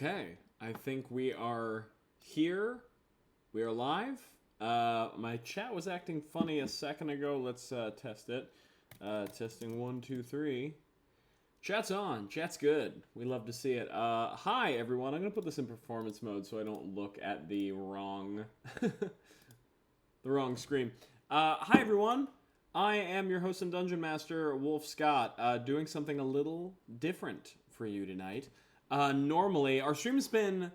Okay, I think we are here. We are live. My chat was acting funny a second ago. Let's test it. Testing 1, 2, 3. Chat's on. Chat's good. We love to see it. Hi everyone. I'm gonna put this in performance mode so I don't look at the wrong, the wrong screen. Hi everyone. I am your host and dungeon master, Wolfe Scott, doing something a little different for you tonight. Normally, our stream's been...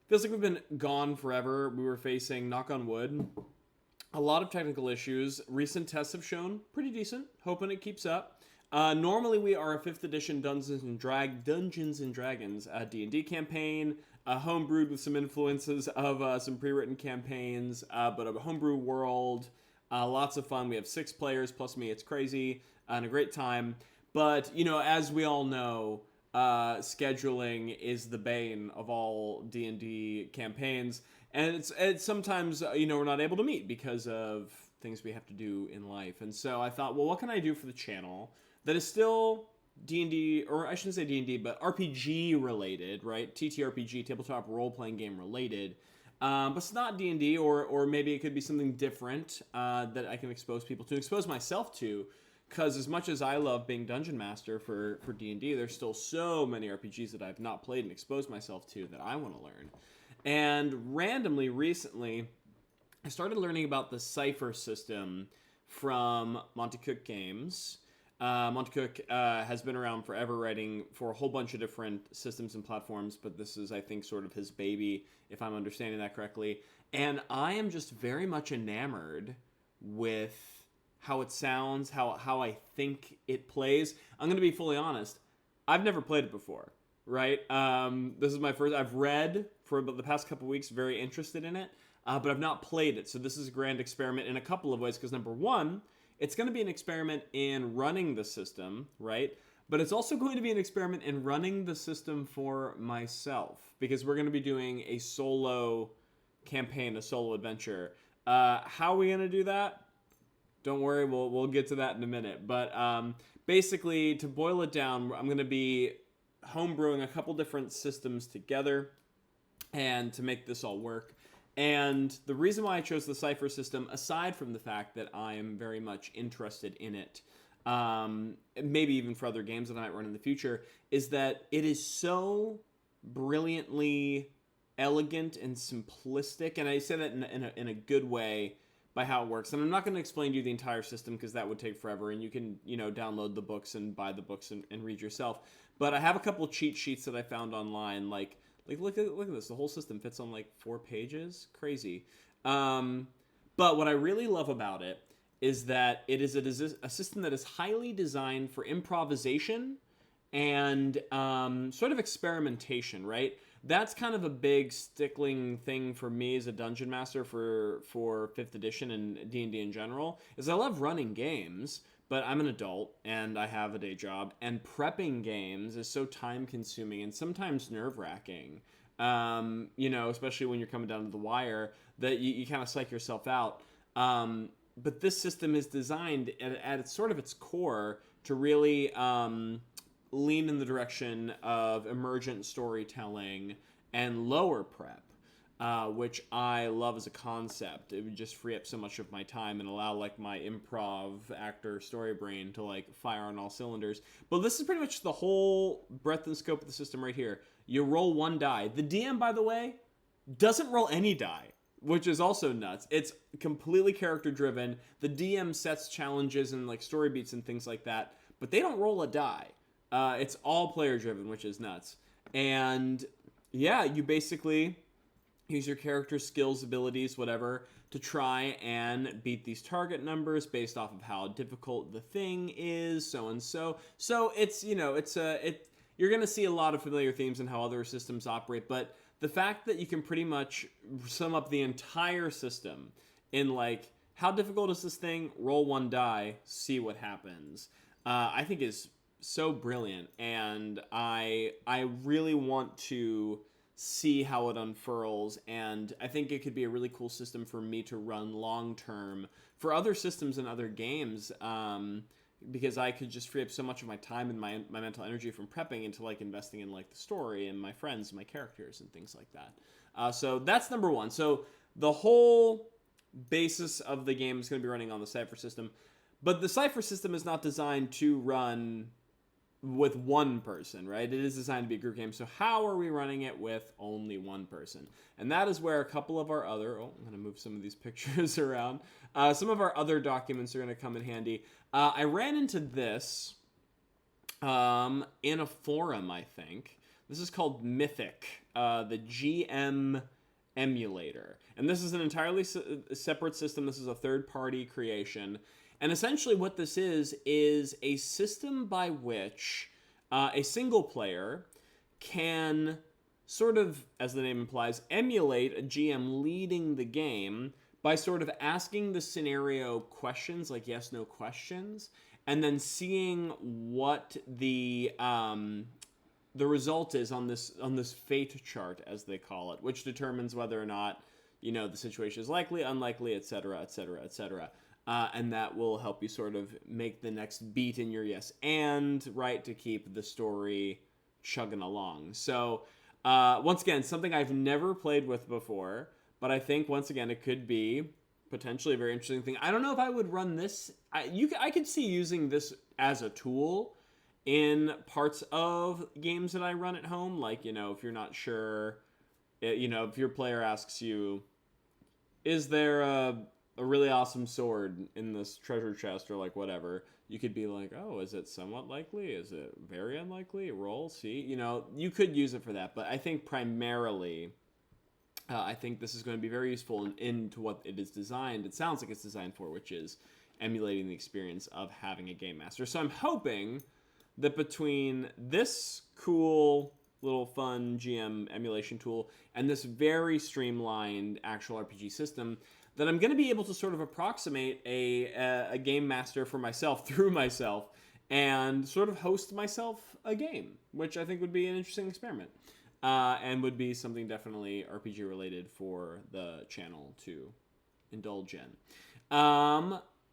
feels like we've been gone forever. We were facing, knock on wood, a lot of technical issues. Recent tests have shown pretty decent. Hoping it keeps up. Normally, we are a 5th edition Dungeons and Dragons D&D campaign, homebrewed with some influences of some pre-written campaigns, but a homebrew world. Lots of fun. We have 6 players plus me. It's crazy and a great time. But, you know, as we all know, scheduling is the bane of all D&D campaigns, and it's sometimes we're not able to meet because of things we have to do in life. And so I thought, well, what can I do for the channel that is still D&D, or I shouldn't say D&D, but RPG related, right? TTRPG, tabletop role-playing game related, but it's not D&D, or maybe it could be something different that I can expose people to, expose myself to. Because as much as I love being Dungeon Master for D&D, there's still so many RPGs that I've not played and exposed myself to that I want to learn. And randomly, recently, I started learning about the Cypher System from Monte Games. Monte has been around forever, writing for a whole bunch of different systems and platforms, but this is, I think, sort of his baby, if I'm understanding that correctly. And I am just very much enamored with how it sounds, how I think it plays. I'm going to be fully honest. I've never played it before, right? This is my first. I've read for about the past couple weeks, very interested in it, but I've not played it. So this is a grand experiment in a couple of ways, because number one, it's going to be an experiment in running the system, right? But it's also going to be an experiment in running the system for myself, because we're going to be doing a solo campaign, a solo adventure. How are we going to do that? Don't worry, we'll get to that in a minute. But basically, to boil it down, I'm going to be homebrewing a couple different systems together and to make this all work. And the reason why I chose the Cypher system, aside from the fact that I am very much interested in it, maybe even for other games that I might run in the future, is that it is so brilliantly elegant and simplistic. And I say that in a good way, by how it works. And I'm not going to explain to you the entire system because that would take forever, and you can, download the books and buy the books and read yourself. But I have a couple of cheat sheets that I found online. Like look at this. The whole system fits on 4 pages. Crazy. But what I really love about it is that it is a system that is highly designed for improvisation and sort of experimentation, right? That's kind of a big stickling thing for me as a dungeon master for 5th edition and D&D in general, is I love running games, but I'm an adult and I have a day job, and prepping games is so time consuming and sometimes nerve-wracking, especially when you're coming down to the wire, that you kind of psych yourself out. But this system is designed at its core to really lean in the direction of emergent storytelling and lower prep, which I love as a concept. It would just free up so much of my time and allow my improv actor story brain to fire on all cylinders. But this is pretty much the whole breadth and scope of the system right here. You roll 1 die. The DM, by the way, doesn't roll any die, which is also nuts. It's completely character driven. The DM sets challenges and story beats and things like that, but they don't roll a die. It's all player driven, which is nuts. And yeah, you basically use your character's skills, abilities, whatever, to try and beat these target numbers based off of how difficult the thing is, so and so. So it's, you're going to see a lot of familiar themes in how other systems operate, but the fact that you can pretty much sum up the entire system in how difficult is this thing? Roll 1 die, see what happens. I think is so brilliant, and I really want to see how it unfurls, and I think it could be a really cool system for me to run long term for other systems and other games, because I could just free up so much of my time and my mental energy from prepping into like investing in like the story and my friends and my characters and things like that. So that's number one. So the whole basis of the game is going to be running on the Cypher system, but the Cypher system is not designed to run with one person, right? It is designed to be a group game. So how are we running it with only one person? And that is where a couple of our other, I'm going to move some of these pictures around. Some of our other documents are going to come in handy. I ran into this in a forum, I think. This is called MYTHIC, the GM Emulator. And this is an entirely separate system. This is a third-party creation. And essentially what this is a system by which a single player can sort of, as the name implies, emulate a GM leading the game by sort of asking the scenario questions, like yes/no questions, and then seeing what the result is on this fate chart, as they call it, which determines whether or not, you know, the situation is likely, unlikely, etc., etc., etc. And that will help you sort of make the next beat in your yes and, right, to keep the story chugging along. So, once again, something I've never played with before, but I think, once again, it could be potentially a very interesting thing. I don't know if I would run this. I could see using this as a tool in parts of games that I run at home. Like, you know, if you're not sure, you know, if your player asks you, is there a really awesome sword in this treasure chest or like whatever, you could be like, oh, is it somewhat likely? Is it very unlikely? Roll, see? You know, you could use it for that, but I think primarily, I think this is going to be very useful into what it is designed. It sounds like it's designed for, which is emulating the experience of having a game master. So I'm hoping that between this cool little fun GM emulation tool and this very streamlined actual RPG system, that I'm going to be able to sort of approximate a game master for myself through myself and sort of host myself a game, which I think would be an interesting experiment and would be something definitely RPG related for the channel to indulge in.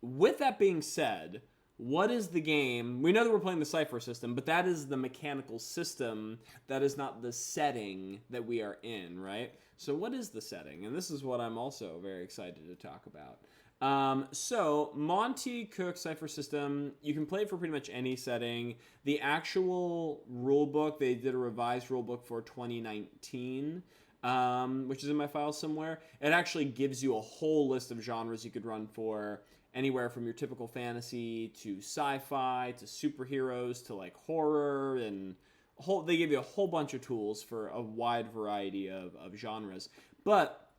With that being said, what is the game? We know that we're playing the Cypher system, but that is the mechanical system. That is not the setting that we are in, right? So what is the setting? And this is what I'm also very excited to talk about. So Monte Cook Cypher System, you can play it for pretty much any setting. The actual rulebook, they did a revised rulebook for 2019, which is in my file somewhere. It actually gives you a whole list of genres you could run for, anywhere from your typical fantasy to sci-fi to superheroes to like horror, and they give you a whole bunch of tools for a wide variety of genres. But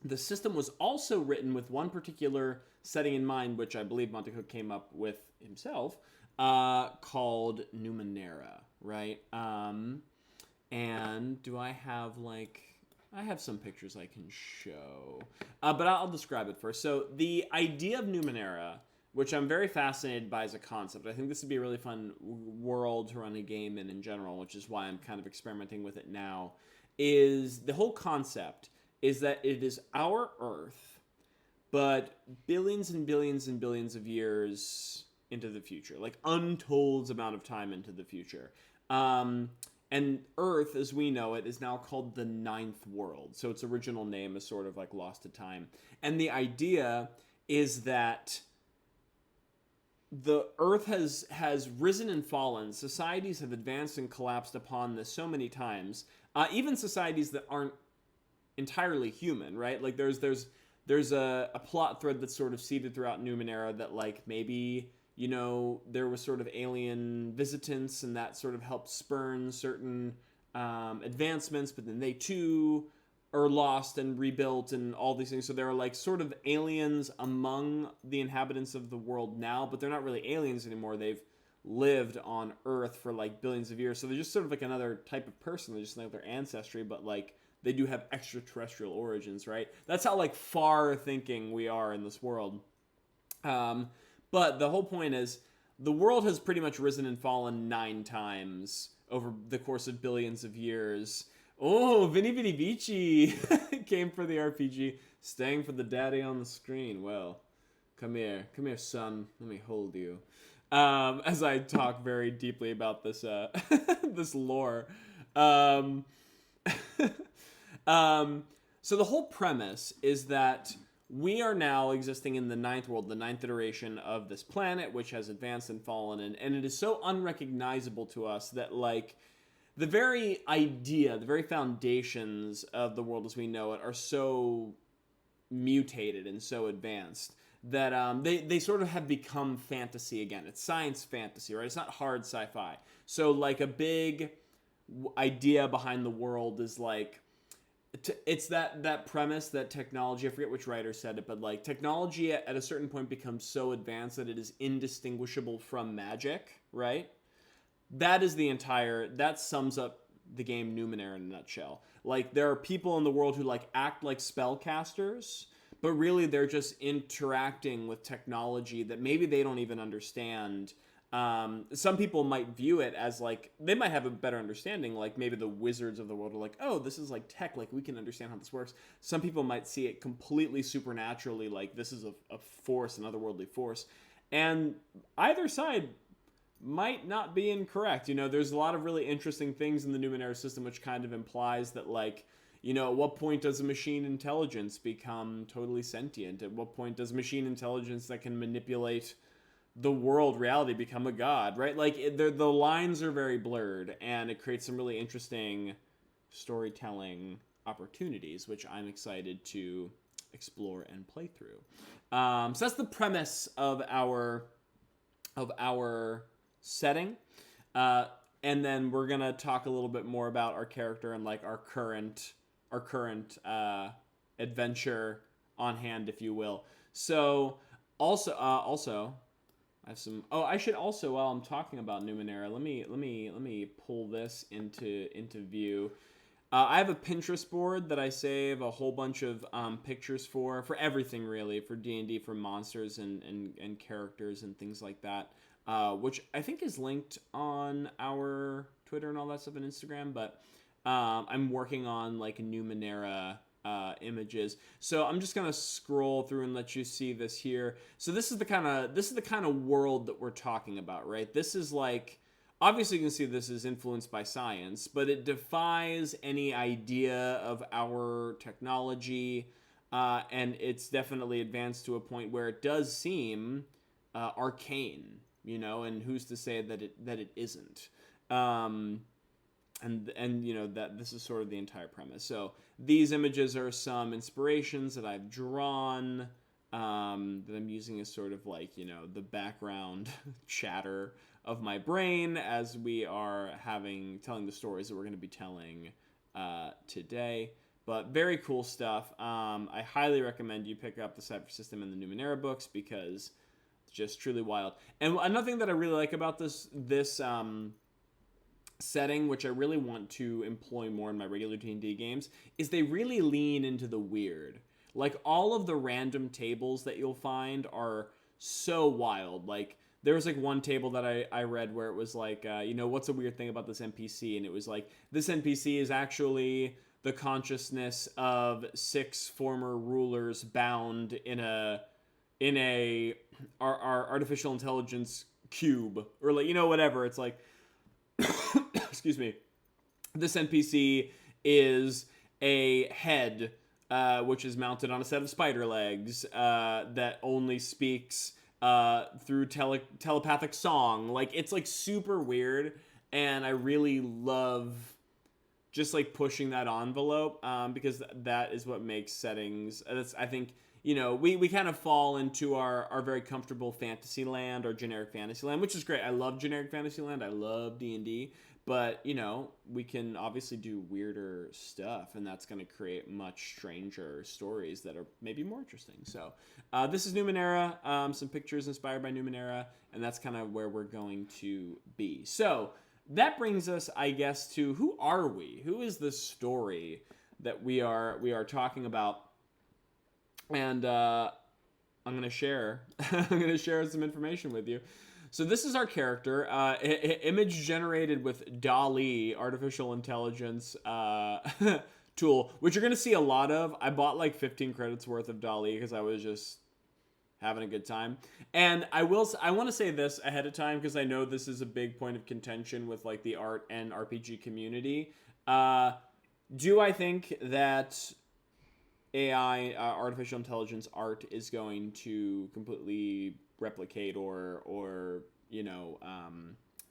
the system was also written with one particular setting in mind, which I believe Monte Cook came up with himself, called Numenera, right? And do I have like... I have some pictures I can show, but I'll describe it first. So the idea of Numenera, which I'm very fascinated by as a concept, I think this would be a really fun world to run a game in general, which is why I'm kind of experimenting with it now, is the whole concept is that it is our Earth, but billions and billions and billions of years into the future, like untold amount of time into the future. And Earth, as we know it, is now called the Ninth World. So its original name is sort of like lost to time. And the idea is that the Earth has risen and fallen. Societies have advanced and collapsed upon this so many times. Even societies that aren't entirely human, right? Like there's a plot thread that's sort of seeded throughout Numenera that like maybe, you know, there was sort of alien visitants and that sort of helped spurn certain advancements, but then they too are lost and rebuilt and all these things. So there are like sort of aliens among the inhabitants of the world now, but they're not really aliens anymore. They've lived on Earth for like billions of years. So they're just sort of like another type of person. They're just like their ancestry, but like they do have extraterrestrial origins, right? That's how like far thinking we are in this world. But the whole point is the world has pretty much risen and fallen 9 times over the course of billions of years. Oh, Vinny Vinny Vici came for the RPG, staying for the daddy on the screen. Well, Come here, son. Let me hold you. As I talk very deeply about this this lore. Um, so the whole premise is that we are now existing in the ninth world, the ninth iteration of this planet, which has advanced and fallen, and it is so unrecognizable to us that, like, the very idea, the very foundations of the world as we know it are so mutated and so advanced that they sort of have become fantasy again. It's science fantasy, right? It's not hard sci-fi. So, like, a big idea behind the world is, like, it's that premise that technology, I forget which writer said it, but, like, technology at a certain point becomes so advanced that it is indistinguishable from magic, right? That sums up the game Numenera in a nutshell. Like, there are people in the world who, like, act like spellcasters, but really they're just interacting with technology that maybe they don't even understand. Some people might view it as, like, they might have a better understanding, like maybe the wizards of the world are like, oh, this is like tech, like we can understand how this works. Some people might see it completely supernaturally, like this is a force, an otherworldly force. And either side might not be incorrect. You know, there's a lot of really interesting things in the Numenera system which kind of implies that, like, you know, at what point does a machine intelligence become totally sentient? At what point does machine intelligence that can manipulate the world, reality, become a god, right? Like, the lines are very blurred, and it creates some really interesting storytelling opportunities, which I'm excited to explore and play through. So that's the premise of our setting. And then we're gonna talk a little bit more about our character and, like, our current adventure on hand, if you will. So also I have some. Oh, I should also, while I'm talking about Numenera, let me pull this into view. I have a Pinterest board that I save a whole bunch of pictures for everything, really, for D&D, for monsters and characters and things like that, which I think is linked on our Twitter and all that stuff and Instagram. But I'm working on, like, Numenera images, so I'm just gonna scroll through and let you see this here. So this is the kind of world that we're talking about, right? This is, like, obviously you can see this is influenced by science, but it defies any idea of our technology, and it's definitely advanced to a point where it does seem arcane, you know, and who's to say that it isn't. And you know, that this is sort of the entire premise. So these images are some inspirations that I've drawn, that I'm using as sort of, like, you know, the background chatter of my brain as we are telling the stories that we're going to be telling today. But very cool stuff. I highly recommend you pick up the Cypher System and the Numenera books, because it's just truly wild. And another thing that I really like about this setting, which I really want to employ more in my regular D&D games, is they really lean into the weird. Like, all of the random tables that you'll find are so wild. Like, there was, like, one table that I read where it was like, you know, what's a weird thing about this NPC? And it was like, this NPC is actually the consciousness of 6 former rulers bound in a artificial intelligence cube, or, like, you know, whatever. It's like, excuse me, this NPC is a head, which is mounted on a set of spider legs, that only speaks through telepathic song. Like, it's, like, super weird, and I really love just, like, pushing that envelope, because that is what makes settings. I think, you know, we kind of fall into our very comfortable fantasy land, or generic fantasy land, which is great. I love generic fantasy land. I love D&D. But, you know, we can obviously do weirder stuff, and that's going to create much stranger stories that are maybe more interesting. So this is Numenera, some pictures inspired by Numenera, and that's kind of where we're going to be. So that brings us, I guess, to who are we? Who is the story that we are talking about? And I'm going to share some information with you. So this is our character, image generated with DALL-E, artificial intelligence tool, which you're going to see a lot of. I bought like 15 credits worth of DALL-E because I was just having a good time. And I want to say this ahead of time because I know this is a big point of contention with like the art and RPG community. Do I think that AI, artificial intelligence art, is going to completely replicate or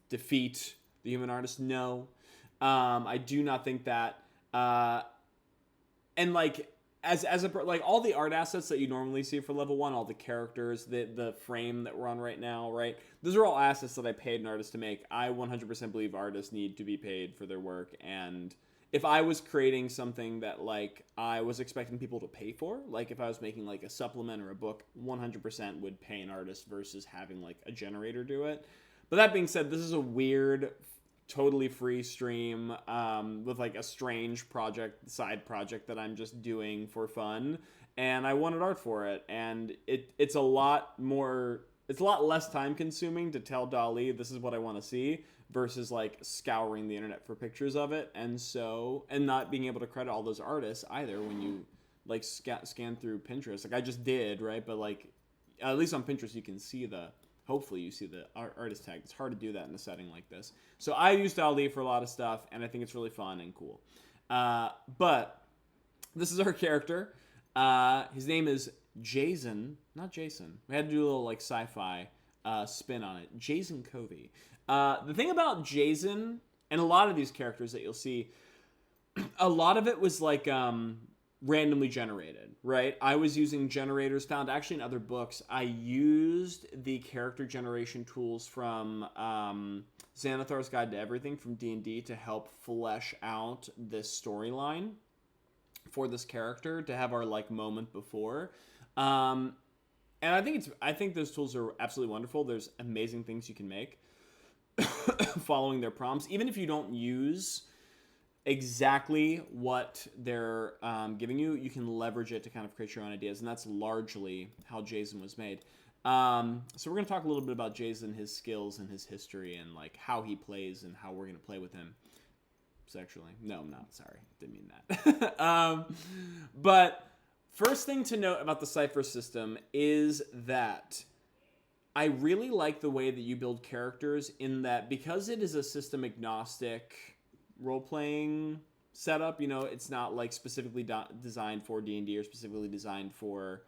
defeat the human artist? No, I do not think that. And like as like all the art assets that you normally see for level 1, all the characters, the frame that we're on right now, right? Those are all assets that I paid an artist to make. I 100% believe artists need to be paid for their work, and if I was creating something that like I was expecting people to pay for, like if I was making like a supplement or a book, 100% would pay an artist versus having like a generator do it. But that being said, this is a weird, totally free stream with like a strange side project that I'm just doing for fun, and I wanted art for it, and it's a lot less time consuming to tell DALL-E this is what I want to see versus like scouring the internet for pictures of it, and not being able to credit all those artists either when you like scan through Pinterest, like I just did, right? But like at least on Pinterest you can see hopefully you see the artist tag. It's hard to do that in a setting like this. So I use DALL-E for a lot of stuff, and I think it's really fun and cool. But this is our character. His name is Jaizen, not Jason. We had to do a little like sci-fi spin on it. Jaizen Kovi. The thing about Jaizen and a lot of these characters that you'll see, a lot of it was like randomly generated, right? I was using generators found actually in other books. I used the character generation tools from Xanathar's Guide to Everything from D&D to help flesh out this storyline for this character to have our like moment before. And I think those tools are absolutely wonderful. There's amazing things you can make following their prompts, even if you don't use exactly what they're giving you. You can leverage it to kind of create your own ideas, and that's largely how Jaizen was made. So we're going to talk a little bit about Jaizen, his skills and his history, and like how he plays and how we're going to play with him sexually. No, I'm not. Sorry, didn't mean that. But first thing to note about the Cypher system is that I really like the way that you build characters, in that because it is a system agnostic role-playing setup, it's not like specifically designed for D&D or specifically designed for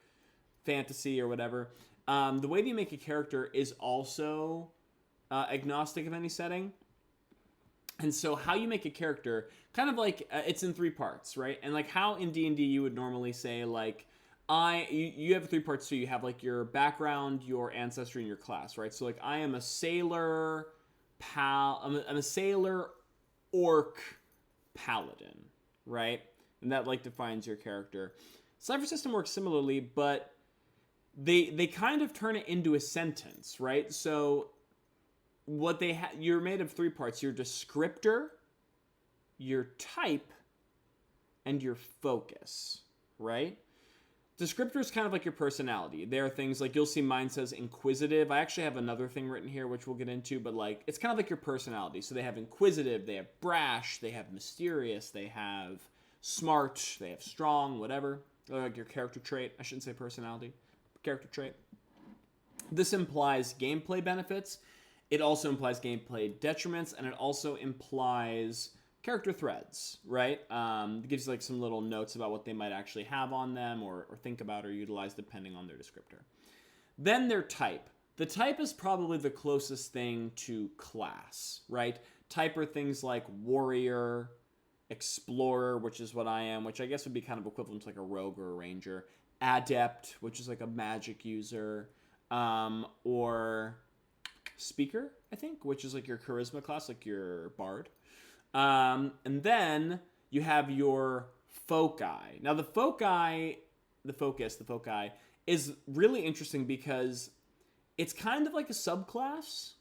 fantasy or whatever. The way that you make a character is also agnostic of any setting. And so how you make a character, kind of like it's in 3 parts, right? And like how in D&D you would normally say like, you have 3 parts too. You have like your background, your ancestry, and your class, right? So like I am a sailor, I'm a sailor, orc, paladin, right? And that like defines your character. Cypher System works similarly, but they kind of turn it into a sentence, right? So what you're made of 3 parts: your descriptor, your type, and your focus, right? Descriptor is kind of like your personality. There are things like, you'll see mine says inquisitive. I actually have another thing written here, which we'll get into, but like, it's kind of like your personality. So they have inquisitive, they have brash, they have mysterious, they have smart, they have strong, whatever. Like your character trait. I shouldn't say personality. Character trait. This implies gameplay benefits. It also implies gameplay detriments, and it also implies character threads, right? It gives you like some little notes about what they might actually have on them or think about or utilize depending on their descriptor. Then their type. The type is probably the closest thing to class, right? Type are things like warrior, explorer, which is what I am, which I guess would be kind of equivalent to like a rogue or a ranger. Adept, which is like a magic user, or speaker, I think, which is like your charisma class, like your bard. And then you have your foci. Now the foci is really interesting because it's kind of like a subclass,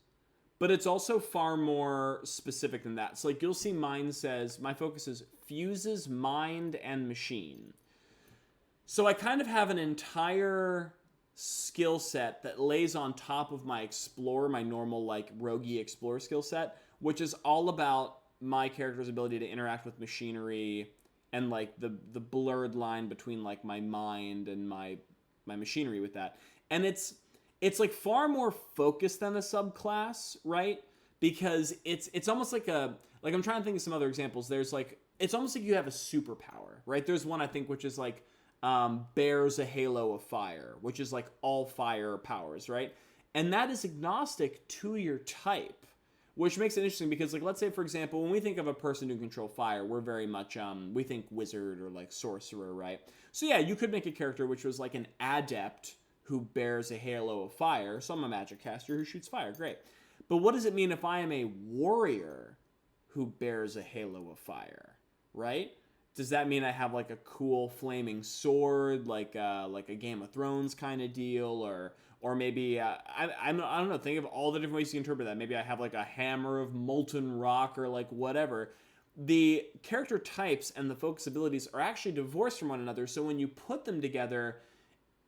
but it's also far more specific than that. So like you'll see mine says, my focus is fuses mind and machine. So I kind of have an entire skill set that lays on top of my explorer, my normal like roguey explorer skill set, which is all about my character's ability to interact with machinery and like the blurred line between like my mind and my machinery with that. And it's like far more focused than a subclass, right? Because it's almost like I'm trying to think of some other examples. There's like, it's almost like you have a superpower, right? There's one I think which is like bears a halo of fire, which is like all fire powers, right? And that is agnostic to your type, which makes it interesting because, like, let's say, for example, when we think of a person who can control fire, we're very much, we think wizard or, like, sorcerer, right? So, yeah, you could make a character which was, like, an adept who bears a halo of fire. So I'm a magic caster who shoots fire. Great. But what does it mean if I am a warrior who bears a halo of fire, right? Does that mean I have, like, a cool flaming sword, like a Game of Thrones kind of deal, or maybe, I don't know, think of all the different ways you can interpret that. Maybe I have like a hammer of molten rock or like whatever. The character types and the focus abilities are actually divorced from one another. So when you put them together,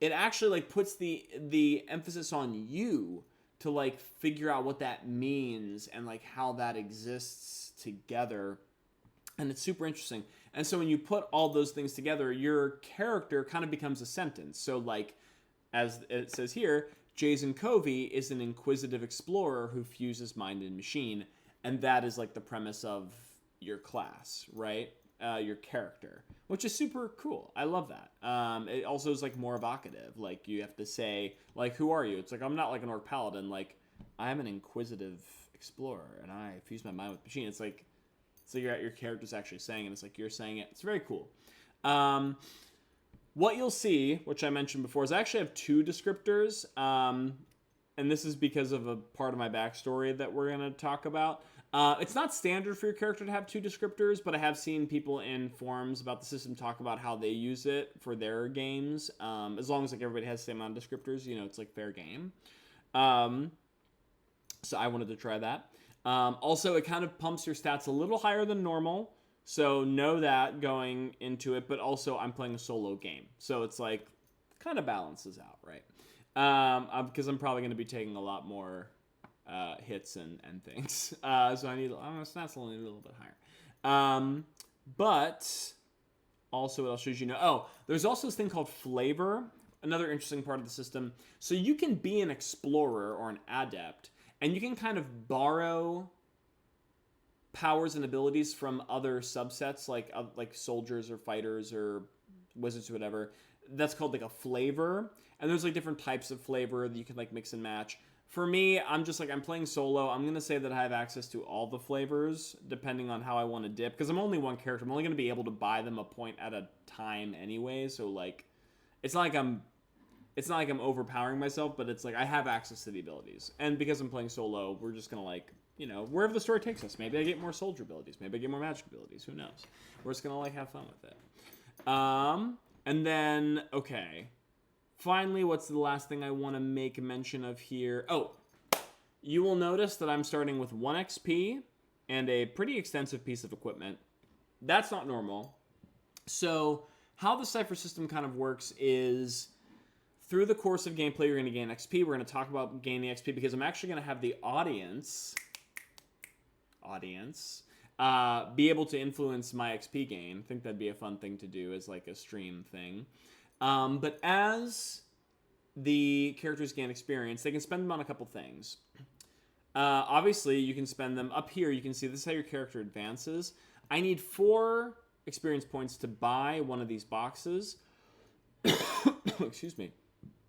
it actually like puts the emphasis on you to like figure out what that means and like how that exists together. And it's super interesting. And so when you put all those things together, your character kind of becomes a sentence. So like, as it says here, Jaizen Kovi is an inquisitive explorer who fuses mind and machine, and that is like the premise of your class, right? Your character, which is super cool. I love that. It also is like more evocative. Like you have to say, like, who are you? It's like, I'm not like an orc paladin. Like, I'm an inquisitive explorer, and I fuse my mind with machine. It's like your character's actually saying it. It's like you're saying it. It's very cool. What you'll see, which I mentioned before, is I actually have two descriptors, and this is because of a part of my backstory that we're going to talk about. It's not standard for your character to have two descriptors, but I have seen people in forums about the system talk about how they use it for their games. As long as like everybody has the same amount of descriptors, you know, it's like fair game. So I wanted to try that. Also, it kind of pumps your stats a little higher than normal. So know that going into it, but also I'm playing a solo game. So it's like, kind of balances out, right? Because I'm probably going to be taking a lot more hits and things. So I need, stats only a little bit higher. But also what else should you know? Oh, there's also this thing called flavor, another interesting part of the system. So you can be an explorer or an adept, and you can kind of borrow powers and abilities from other subsets like soldiers or fighters or wizards or whatever. That's called like a flavor, and there's like different types of flavor that you can like mix and match. For me, I'm just like, I'm playing solo. I'm gonna say that I have access to all the flavors depending on how I want to dip, because I'm only one character. I'm only gonna be able to buy them a point at a time anyway, so like it's not like I'm overpowering myself, but it's like I have access to the abilities. And because I'm playing solo, we're just gonna like, you know, wherever the story takes us. Maybe I get more soldier abilities. Maybe I get more magic abilities. Who knows? We're just gonna like have fun with it. And then, okay. Finally, what's the last thing I want to make mention of here? Oh, you will notice that I'm starting with 1 XP and a pretty extensive piece of equipment. That's not normal. So how the Cypher system kind of works is through the course of gameplay, you're going to gain XP. We're going to talk about gaining XP because I'm actually going to have the audience be able to influence my XP gain. I think that'd be a fun thing to do as like a stream thing. But as the characters gain experience, they can spend them on a couple things. Obviously, you can spend them up here. You can see this is how your character advances. I need 4 experience points to buy one of these boxes. Excuse me.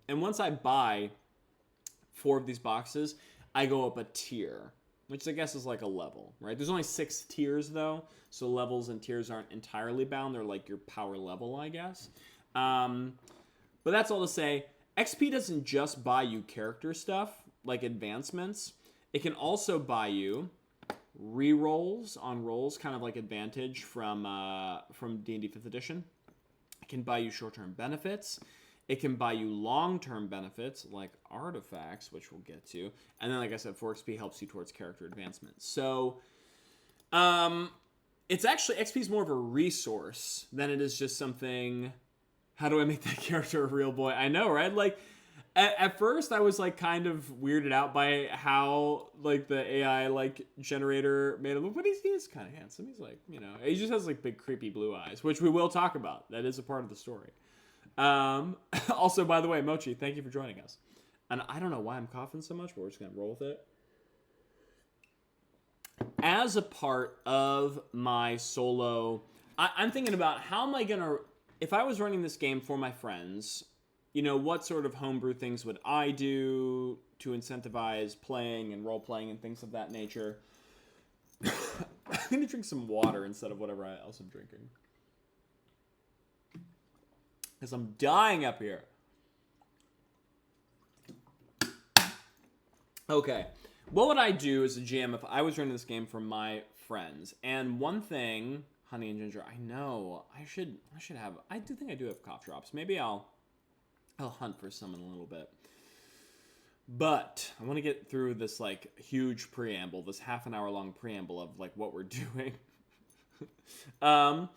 And once I buy 4 of these boxes, I go up a tier, which I guess is like a level, right? There's only 6 tiers, though, so levels and tiers aren't entirely bound. They're like your power level, I guess. But that's all to say, XP doesn't just buy you character stuff, like advancements. It can also buy you rerolls on rolls, kind of like advantage from D&D 5th edition. It can buy you short-term benefits. It can buy you long-term benefits, like artifacts, which we'll get to. And then, like I said, 4 XP helps you towards character advancement. So, it's actually, XP is more of a resource than it is just something, how do I make that character a real boy? I know, right? Like, at first, I was, like, kind of weirded out by how, like, the AI, like, generator made him look, but he is kind of handsome. He's, like, you know, he just has, like, big, creepy blue eyes, which we will talk about. That is a part of the story. Also, by the way, Mochi, thank you for joining us. And I don't know why I'm coughing so much, but we're just going to roll with it. As a part of my solo, I'm thinking about how am I going to, if I was running this game for my friends, what sort of homebrew things would I do to incentivize playing and role-playing and things of that nature? I'm going to drink some water instead of whatever else I'm drinking. Because I'm dying up here. Okay. What would I do as a GM if I was running this game for my friends? And one thing, Honey and Ginger, I know I should have. I do think I do have cough drops. Maybe I'll hunt for some in a little bit. But I want to get through this like huge preamble, this half an hour long preamble of like what we're doing. Where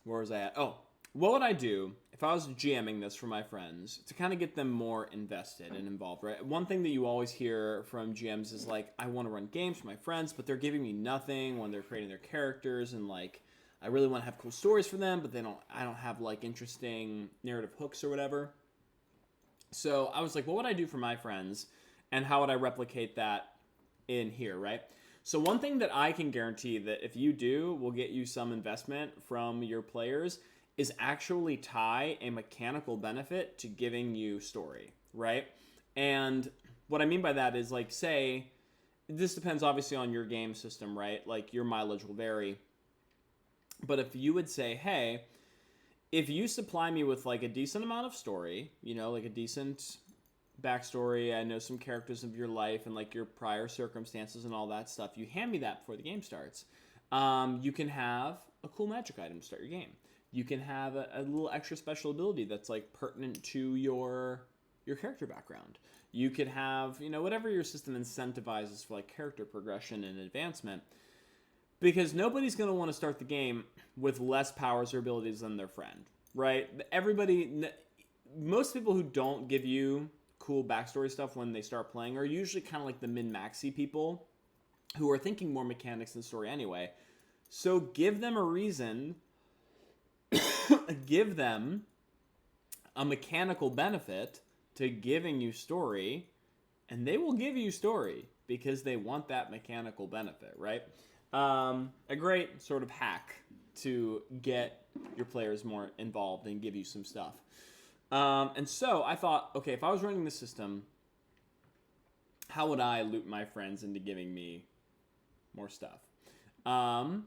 was I at? Oh, what would I do if I was GMing this for my friends to kind of get them more invested and involved, right? One thing that you always hear from GMs is like, I want to run games for my friends, but they're giving me nothing when they're creating their characters, and like, I really want to have cool stories for them, but I don't have like interesting narrative hooks or whatever. So I was like, what would I do for my friends, and how would I replicate that in here, right? So one thing that I can guarantee that if you do will get you some investment from your players is actually tie a mechanical benefit to giving you story, right? And what I mean by that is like, say, this depends obviously on your game system, right? Like your mileage will vary. But if you would say, hey, if you supply me with like a decent amount of story, like a decent backstory, I know some characters of your life and like your prior circumstances and all that stuff, you hand me that before the game starts. You can have a cool magic item to start your game. You can have a little extra special ability that's like pertinent to your character background. You could have, whatever your system incentivizes for like character progression and advancement. Because nobody's going to want to start the game with less powers or abilities than their friend, right? Most people who don't give you cool backstory stuff when they start playing are usually kind of like the min-maxy people who are thinking more mechanics than story anyway. So give them a reason, give them a mechanical benefit to giving you story, and they will give you story because they want that mechanical benefit, right? A great sort of hack to get your players more involved and give you some stuff. And so I thought, okay, if I was running the system, how would I loop my friends into giving me more stuff? And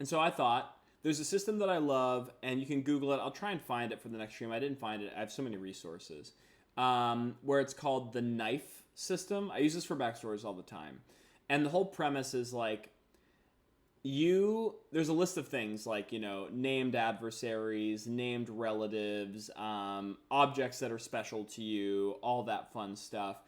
so I thought, there's a system that I love, and you can Google it. I'll try and find it for the next stream. I didn't find it. I have so many resources. Where it's called the knife system. I use this for backstories all the time. And the whole premise is like, there's a list of things like, named adversaries, named relatives, objects that are special to you, all that fun stuff.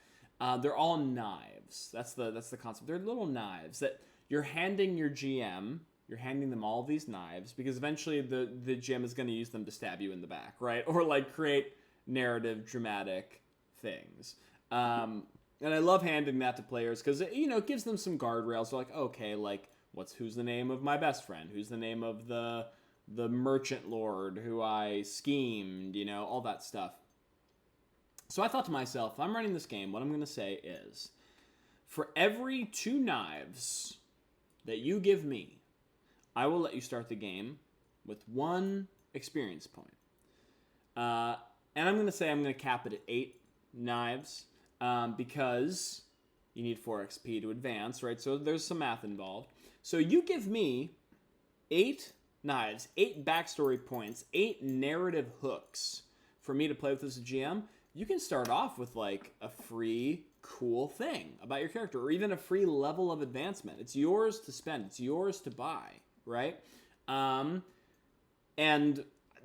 They're all knives. That's the concept. They're little knives that you're handing your GM. You're handing them all these knives because eventually the GM is going to use them to stab you in the back, right? Or like create narrative, dramatic things. And I love handing that to players because it gives them some guardrails. They're like, okay, like, who's the name of my best friend? Who's the name of the merchant lord who I schemed? All that stuff. So I thought to myself, if I'm running this game, what I'm going to say is, for every 2 knives that you give me, I will let you start the game with 1 experience point. And I'm going to say I'm going to cap it at 8 knives because you need 4 XP to advance, right? So there's some math involved. So you give me 8 knives, 8 backstory points, 8 narrative hooks for me to play with as a GM. You can start off with like a free cool thing about your character, or even a free level of advancement. It's yours to spend. It's yours to buy, right? And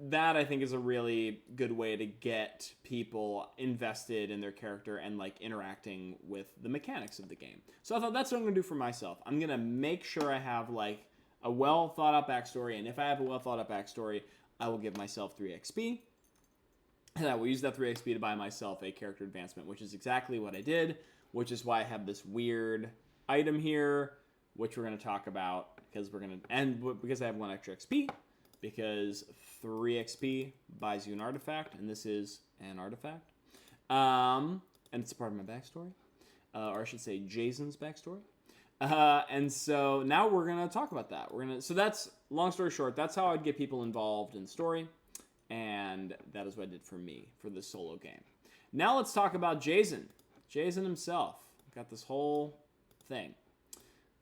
that I think is a really good way to get people invested in their character and like interacting with the mechanics of the game. So I thought that's what I'm going to do for myself. I'm going to make sure I have like a well thought out backstory. And if I have a well thought out backstory, I will give myself 3 XP. And I will use that 3 XP to buy myself a character advancement, which is exactly what I did, which is why I have this weird item here, which we're going to talk about because because I have 1 extra XP. because 3 XP buys you an artifact, and this is an artifact. And it's a part of my backstory, or I should say Jaizen's backstory. And so now we're going to talk about that. So that's, long story short, that's how I'd get people involved in story. And that is what I did for me, for this solo game. Now let's talk about Jaizen. Jaizen himself. Got this whole thing.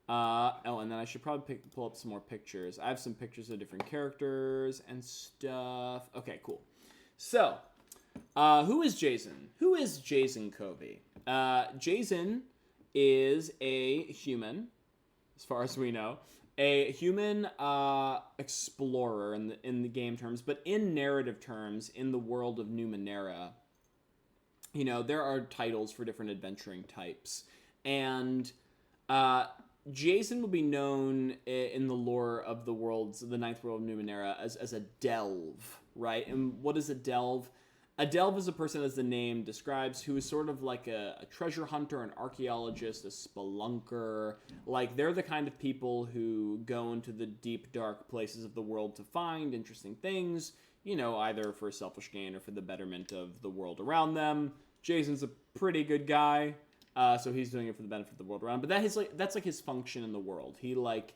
And then I should probably pull up some more pictures. I have some pictures of different characters and stuff. Okay, cool. So, who is Jaizen? Who is Jaizen Kovi? Jaizen is a human, as far as we know. A human explorer in the game terms, but in narrative terms, in the world of Numenera, you know, there are titles for different adventuring types. And Jaizen will be known in the lore of the worlds, the ninth world of Numenera, as a delve, right? And what is a delve? A delve is a person, as the name describes, who is sort of like a treasure hunter, an archaeologist, a spelunker. Like, they're the kind of people who go into the deep, dark places of the world to find interesting things, you know, either for selfish gain or for the betterment of the world around them. Jaizen's a pretty good guy, so he's doing it for the benefit of the world around. But that's like his function in the world. He, like,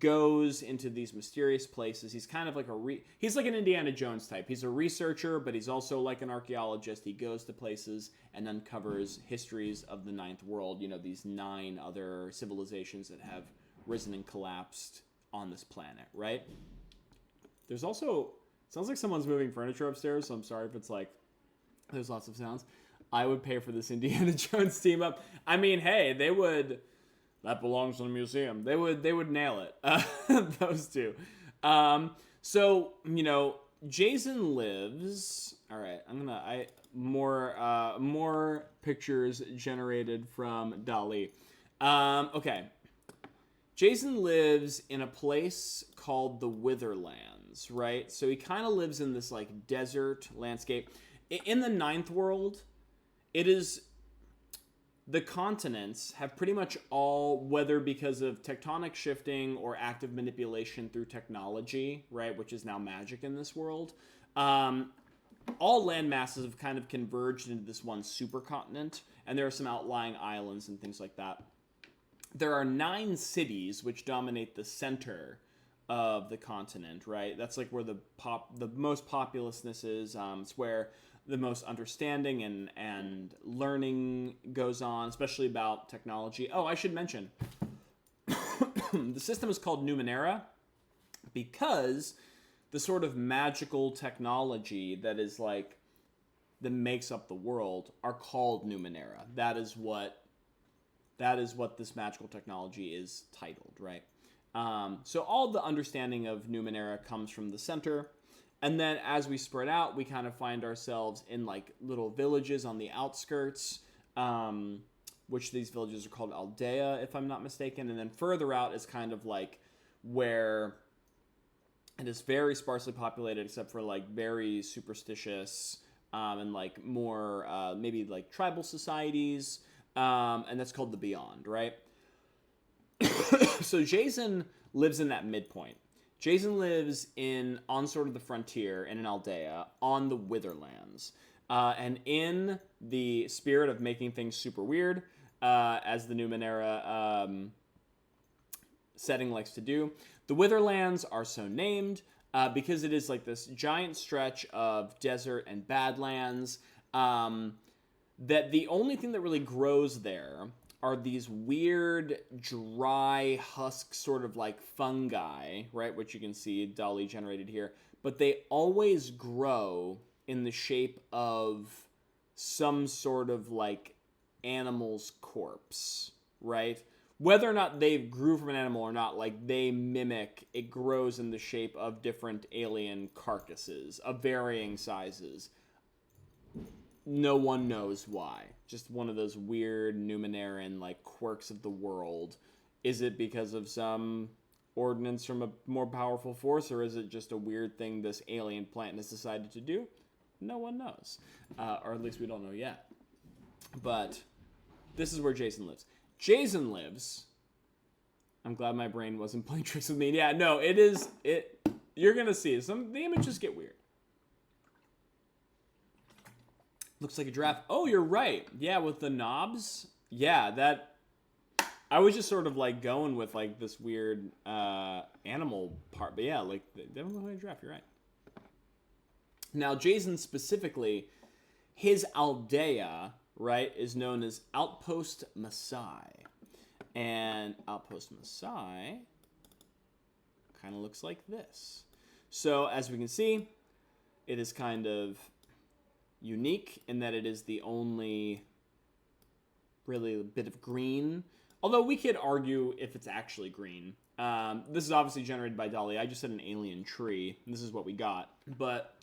goes into these mysterious places. He's kind of like he's like an Indiana Jones type. He's a researcher, but he's also like an archaeologist. He goes to places and uncovers histories of the ninth world, you know, these 9 other civilizations that have risen and collapsed on this planet, right? There's also, sounds like someone's moving furniture upstairs, so I'm sorry if it's like, there's lots of sounds. I would pay for this Indiana Jones team up. I mean, hey, they would... That belongs in a museum. They would nail it. Those two. So, you know, Jaizen lives. All right, more pictures generated from Dali. Okay. Jaizen lives in a place called the Witherlands, right? So he kind of lives in this like desert landscape. In the ninth world, it is... The continents have pretty much all, whether because of tectonic shifting or active manipulation through technology, right, which is now magic in this world, all land masses have kind of converged into this one supercontinent, and there are some outlying islands and things like that. There are 9 cities which dominate the center of the continent, right? That's like where the most populousness is. It's where the most understanding and learning goes on, especially about technology. Oh, I should mention, the system is called Numenera because the sort of magical technology that is like, that makes up the world are called Numenera. That is what this magical technology is titled, right? So all the understanding of Numenera comes from the center. And then as we spread out, we kind of find ourselves in like little villages on the outskirts, which these villages are called Aldea, if I'm not mistaken. And then further out is kind of like where it is very sparsely populated, except for like very superstitious and like more maybe like tribal societies. And that's called the Beyond, right? So Jaizen lives in that midpoint. Jaizen lives on sort of the frontier in an Aldea on the Witherlands. And in the spirit of making things super weird, as the Numenera setting likes to do, the Witherlands are so named because it is like this giant stretch of desert and badlands that the only thing that really grows there are these weird, dry, husk sort of like fungi, right? Which you can see Dali generated here. But they always grow in the shape of some sort of like animal's corpse, right? Whether or not they grew from an animal or not, like they mimic, it grows in the shape of different alien carcasses of varying sizes. No one knows why. Just one of those weird Numeneran like quirks of the world. Is it because of some ordinance from a more powerful force, or is it just a weird thing this alien planet has decided to do? No one knows. Or at least we don't know yet. But this is where Jaizen lives. Jaizen lives... I'm glad my brain wasn't playing tricks with me. Yeah, no, it is... You're gonna see the images get weird. Looks like a giraffe. Oh, you're right. Yeah, with the knobs. Yeah, that. I was just sort of like going with like this weird animal part, but yeah, like they don't look like a giraffe. You're right. Now, Jaizen specifically, his aldea, right, is known as Outpost Masai, and Outpost Masai kind of looks like this. So as we can see, it is kind of unique in that it is the only really bit of green. Although we could argue if it's actually green. This is obviously generated by DALL-E. I just said an alien tree. And this is what we got. But,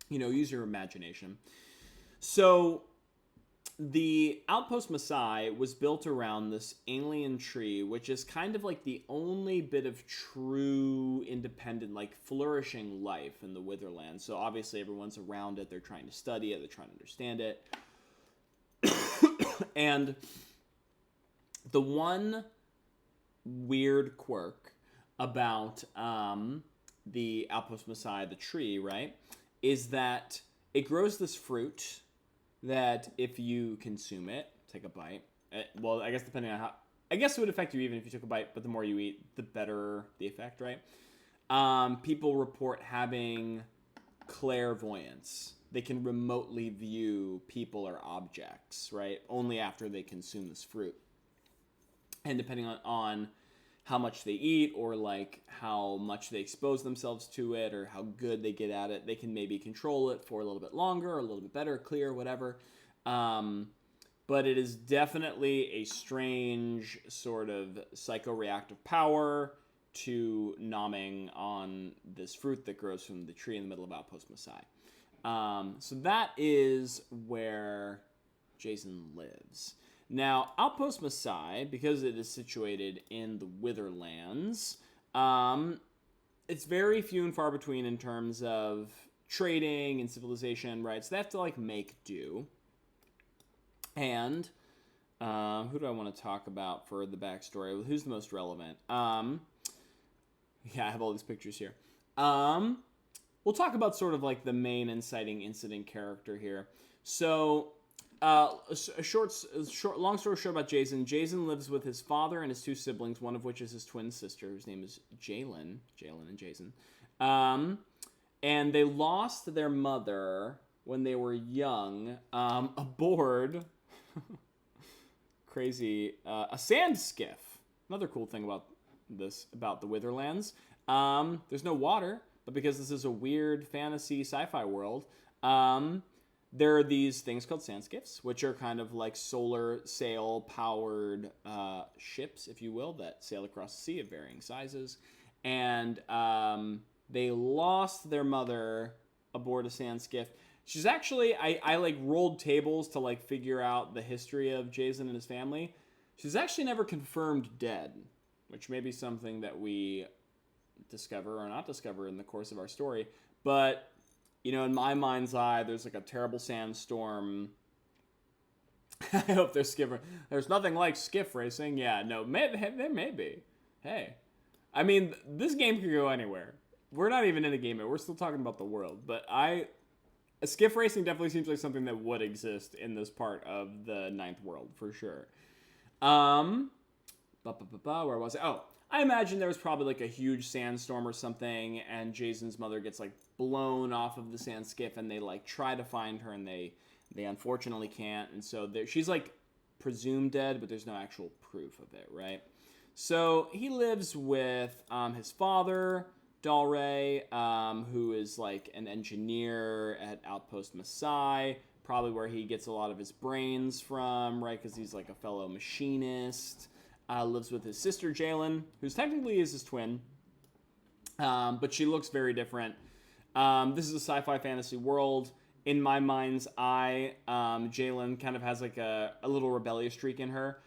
you know, use your imagination. So the Outpost Masai was built around this alien tree, which is kind of like the only bit of true independent, like flourishing life in the Witherlands. So obviously everyone's around it. They're trying to study it. They're trying to understand it. And the one weird quirk about the Outpost Masai, the tree, right, is that it grows this fruit that if you consume it, take a bite, well, I guess depending on how, I guess it would affect you even if you took a bite, but the more you eat, the better the effect, right? People report having clairvoyance. They can remotely view people or objects, right? Only after they consume this fruit. And depending on how much they eat or like how much they expose themselves to it or how good they get at it, they can maybe control it for a little bit longer or a little bit better, clear, whatever. But it is definitely a strange sort of psychoreactive power to nomming on this fruit that grows from the tree in the middle of Outpost Masai. So that is where Jaizen lives. Now, Outpost Masai, because it is situated in the Witherlands, it's very few and far between in terms of trading and civilization, right? So they have to, like, make do. And who do I want to talk about for the backstory? Who's the most relevant? Yeah, I have all these pictures here. We'll talk about sort of, like, the main inciting incident character here. So long story short about Jaizen. Jaizen lives with his father and his two siblings, one of which is his twin sister, whose name is Jalen and Jaizen. And they lost their mother when they were young aboard crazy a sand skiff. Another cool thing about the Witherlands. There's no water, but because this is a weird fantasy sci-fi world, there are these things called sand skiffs, which are kind of like solar sail powered ships, if you will, that sail across the sea of varying sizes. And they lost their mother aboard a sand skiff. She's actually, I like rolled tables to like figure out the history of Jaizen and his family. She's actually never confirmed dead, which may be something that we discover or not discover in the course of our story. But, you know, in my mind's eye, there's like a terrible sandstorm. I hope there's skipper. There's nothing like skiff racing. Yeah, no, there may be. Hey, I mean, this game could go anywhere. We're not even in a game yet. We're still talking about the world. But skiff racing definitely seems like something that would exist in this part of the ninth world for sure. Where was I? Oh, I imagine there was probably like a huge sandstorm or something, and Jaizen's mother gets like blown off of the sand skiff, and they like try to find her, and they unfortunately can't, and so she's like presumed dead, but there's no actual proof of it, right? So he lives with his father, Dalray, who is like an engineer at Outpost Masai, probably where he gets a lot of his brains from, right? Because he's like a fellow machinist. Lives with his sister, Jalen, who's technically is his twin, but she looks very different. This is a sci-fi fantasy world. In my mind's eye, Jalen kind of has like a little rebellious streak in her.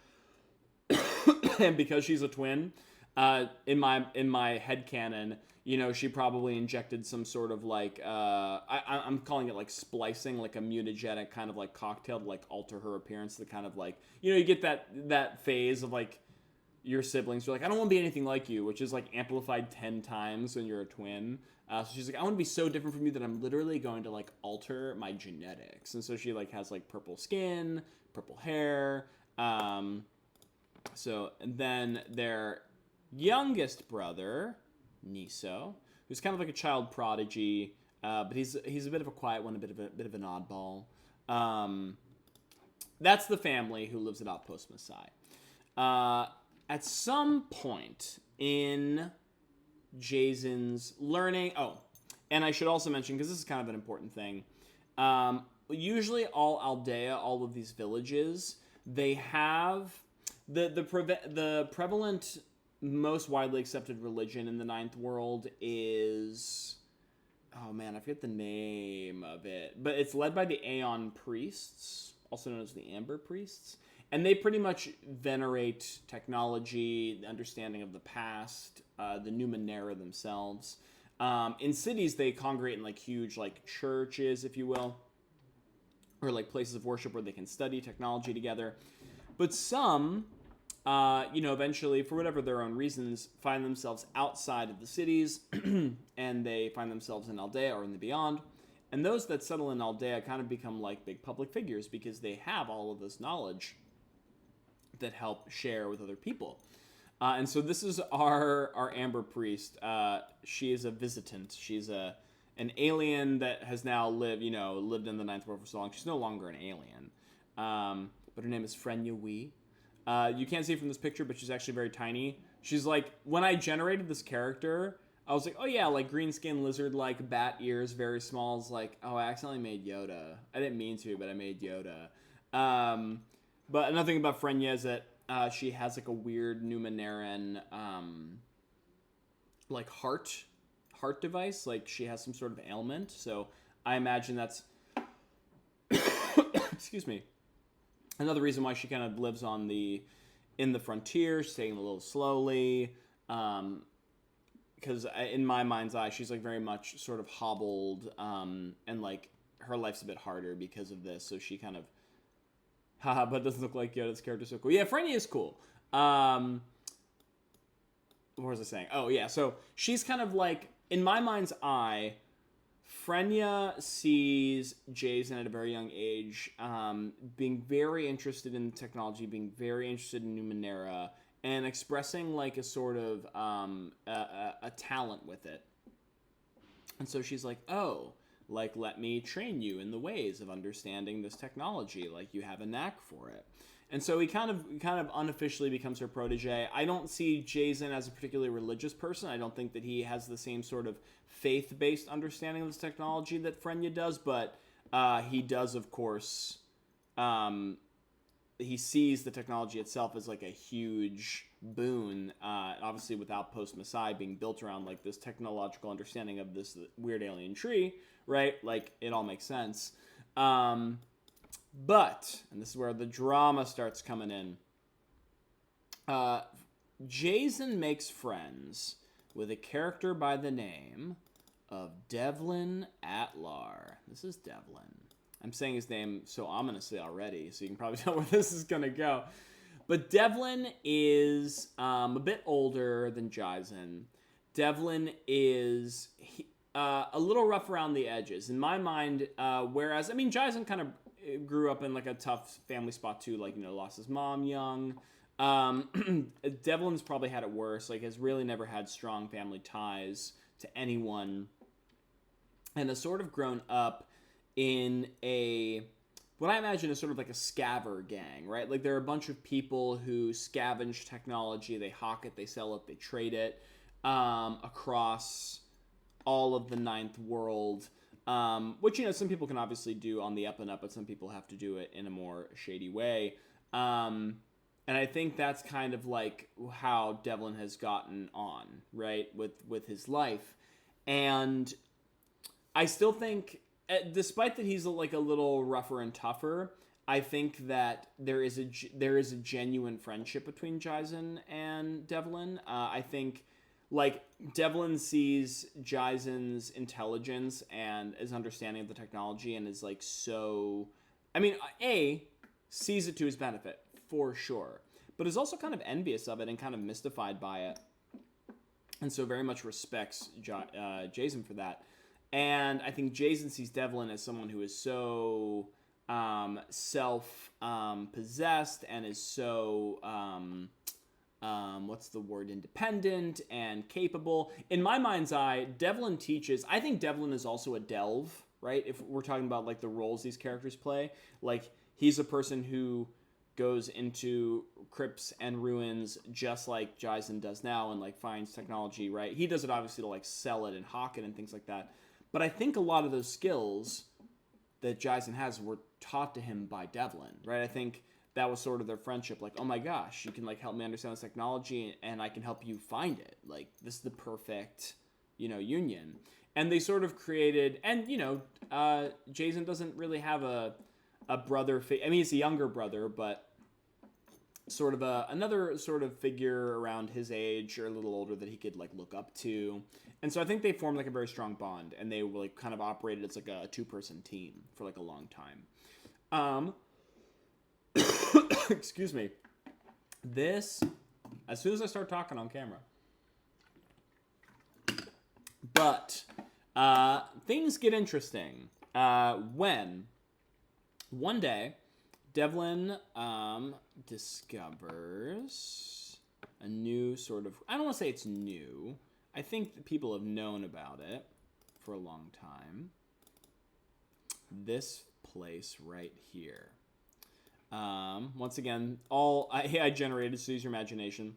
And because she's a twin, in my headcanon, you know, she probably injected some sort of like, I'm calling it like splicing, like a mutagenic kind of like cocktail to like alter her appearance to kind of like, you know, you get that phase of like your siblings are like, I don't want to be anything like you, which is like amplified 10 times when you're a twin. So she's like, I want to be so different from you that I'm literally going to like alter my genetics. And so she like has like purple skin, purple hair. So and then their youngest brother, Niso, who's kind of like a child prodigy, but he's a bit of a quiet one, a bit of an oddball. That's the family who lives at Outpost Masai. At some point in Jaizen's learning... Oh, and I should also mention, because this is kind of an important thing, usually all Aldea, all of these villages, they have... The prevalent, most widely accepted religion in the Ninth World is... Oh man, I forget the name of it. But it's led by the Aeon Priests, also known as the Amber Priests. And they pretty much venerate technology, the understanding of the past, the Numenera themselves. In cities, they congregate in like huge like churches, if you will, or like places of worship where they can study technology together. But some, eventually, for whatever their own reasons, find themselves outside of the cities, and they find themselves in Aldea or in the Beyond. And those that settle in Aldea kind of become like big public figures because they have all of this knowledge that help share with other people. And so this is our Amber Priest. She is a visitant. She's an alien that has now lived in the Ninth World for so long. She's no longer an alien. But her name is Frenya Wee. You can't see it from this picture, but she's actually very tiny. She's like, when I generated this character, I was like, oh yeah, like green skin lizard, like bat ears, very small. It's like, oh, I accidentally made Yoda. I didn't mean to, but I made Yoda. But another thing about Frenya is that she has like a weird Numeneran like heart device. Like she has some sort of ailment. So I imagine that's excuse me. Another reason why she kind of lives in the frontier, staying a little slowly. Because in my mind's eye, she's like very much sort of hobbled, and like her life's a bit harder because of this. So she kind of, but it doesn't look like Yoda's character so cool. Yeah, Frenya is cool. What was I saying? Oh yeah, so she's kind of like, in my mind's eye, Frenya sees Jaizen at a very young age, being very interested in technology, being very interested in Numenera, and expressing like a sort of a talent with it. And so she's like, oh, like, let me train you in the ways of understanding this technology. Like, you have a knack for it. And so he kind of unofficially becomes her protege. I don't see Jaizen as a particularly religious person. I don't think that he has the same sort of faith-based understanding of this technology that Frenya does, but he does, of course, he sees the technology itself as like a huge boon, obviously with Outpost Masai being built around like this technological understanding of this weird alien tree, right? Like, it all makes sense. But, and this is where the drama starts coming in, Jaizen makes friends with a character by the name of Devlin Atlar. This is Devlin. I'm saying his name so ominously already, so you can probably tell where this is going to go. But Devlin is a bit older than Jaizen. Devlin is a little rough around the edges. In my mind, whereas, I mean, Jaizen kind of grew up in like a tough family spot too, like, lost his mom young. Devlin's probably had it worse, like has really never had strong family ties to anyone, and has sort of grown up in what I imagine is sort of like a scaver gang, right? Like, there are a bunch of people who scavenge technology, they hawk it, they sell it, they trade it, across all of the Ninth World, which, some people can obviously do on the up and up, but some people have to do it in a more shady way. And I think that's kind of like how Devlin has gotten on, right, with his life. And I still think, despite that he's like a little rougher and tougher, I think that there is a genuine friendship between Jaizen and Devlin. I think, like, Devlin sees Jaizen's intelligence and his understanding of the technology and is like so... I mean, sees it to his benefit, for sure. but is also kind of envious of it and kind of mystified by it. And so very much respects Jaizen for that. And I think Jaizen sees Devlin as someone who is so self-possessed and is so, independent and capable. In my mind's eye, Devlin teaches, I think Devlin is also a delve, right? If we're talking about like the roles these characters play, like he's a person who goes into crypts and ruins just like Jaizen does now and like finds technology, right? He does it obviously to like sell it and hawk it and things like that. But I think a lot of those skills that Jaizen has were taught to him by Devlin, right? I think that was sort of their friendship. Like, oh my gosh, you can like help me understand this technology and I can help you find it. Like, this is the perfect, union. And they sort of created, and, Jaizen doesn't really have a brother. I mean, he's a younger brother, but sort of another sort of figure around his age or a little older that he could like look up to. And so I think they formed like a very strong bond, and they like kind of operated as like a 2-person team for like a long time. Excuse me. This, as soon as I start talking on camera. But things get interesting when one day Devlin discovers a new sort of, I don't want to say it's new. I think that people have known about it for a long time. This place right here. Once again, I generated, so use your imagination.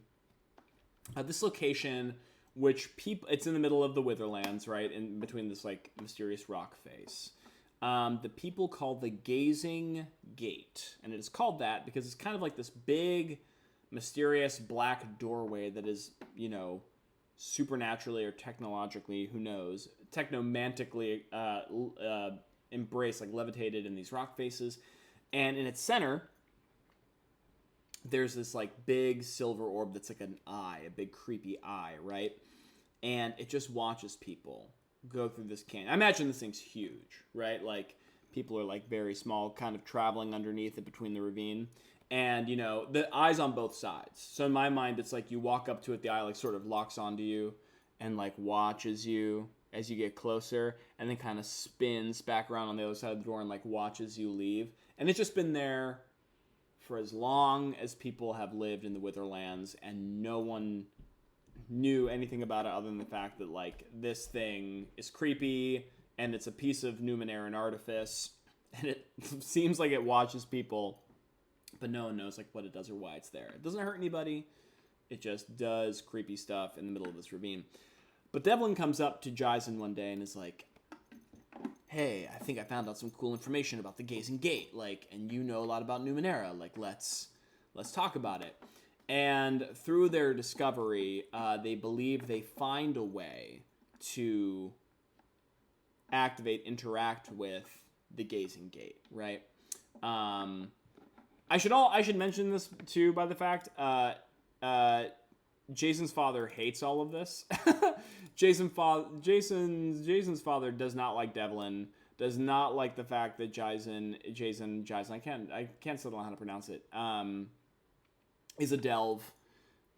This location, which it's in the middle of the Witherlands, right? In between this like mysterious rock face. The people call the Gazing Gate. And it is called that because it's kind of like this big, mysterious black doorway that is, supernaturally or technologically, who knows, technomantically embraced, like levitated in these rock faces. And in its center, there's this like big silver orb that's like an eye, a big creepy eye, right? And it just watches people go through this canyon. I imagine this thing's huge, right? Like people are like very small, kind of traveling underneath it between the ravine. And, the eye's on both sides. So in my mind, it's like you walk up to it, the eye like sort of locks onto you and like watches you as you get closer, and then kind of spins back around on the other side of the door and like watches you leave. And it's just been there for as long as people have lived in the Witherlands, and no one knew anything about it other than the fact that like this thing is creepy and it's a piece of Numeneran artifice, and it seems like it watches people, but no one knows like what it does or why it's there. It doesn't hurt anybody. It just does creepy stuff in the middle of this ravine. But Devlin comes up to Jaizen one day and is like, hey, I think I found out some cool information about the Gazing Gate, like, and you know a lot about Numenera, like, let's talk about it. And through their discovery, they believe they find a way to interact with the Gazing Gate, right? I should mention this too, by the fact, Jason's father hates all of this. Jason's father does not like Devlin, does not like the fact that Jaizen, I can't settle on how to pronounce it, is a delve.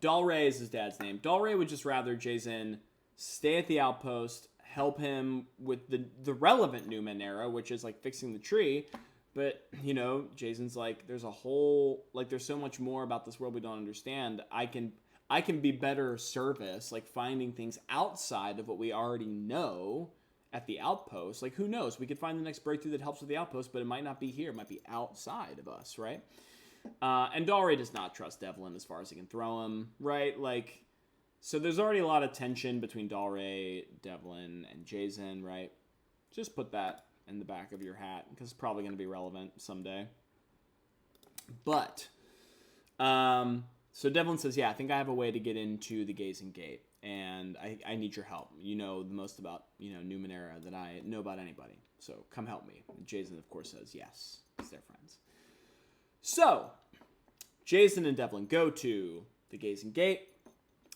Dalray is his dad's name. Dalray would just rather Jaizen stay at the outpost, help him with the relevant Numenera, which is like fixing the tree. But, Jaizen's like, there's so much more about this world we don't understand. I can be better service, like finding things outside of what we already know at the outpost. Like, who knows? We could find the next breakthrough that helps with the outpost, but it might not be here. It might be outside of us, right? And Dalray does not trust Devlin as far as he can throw him, right? Like, so there's already a lot of tension between Dalray, Devlin, and Jaizen, right? Just put that in the back of your hat because it's probably going to be relevant someday. But, so Devlin says, yeah, I think I have a way to get into the Gazing Gate, and I need your help. You know the most about, Numenera that I know about anybody, so come help me. And Jaizen, of course, says yes, because they're friends. So, Jaizen and Devlin go to the Gazing Gate.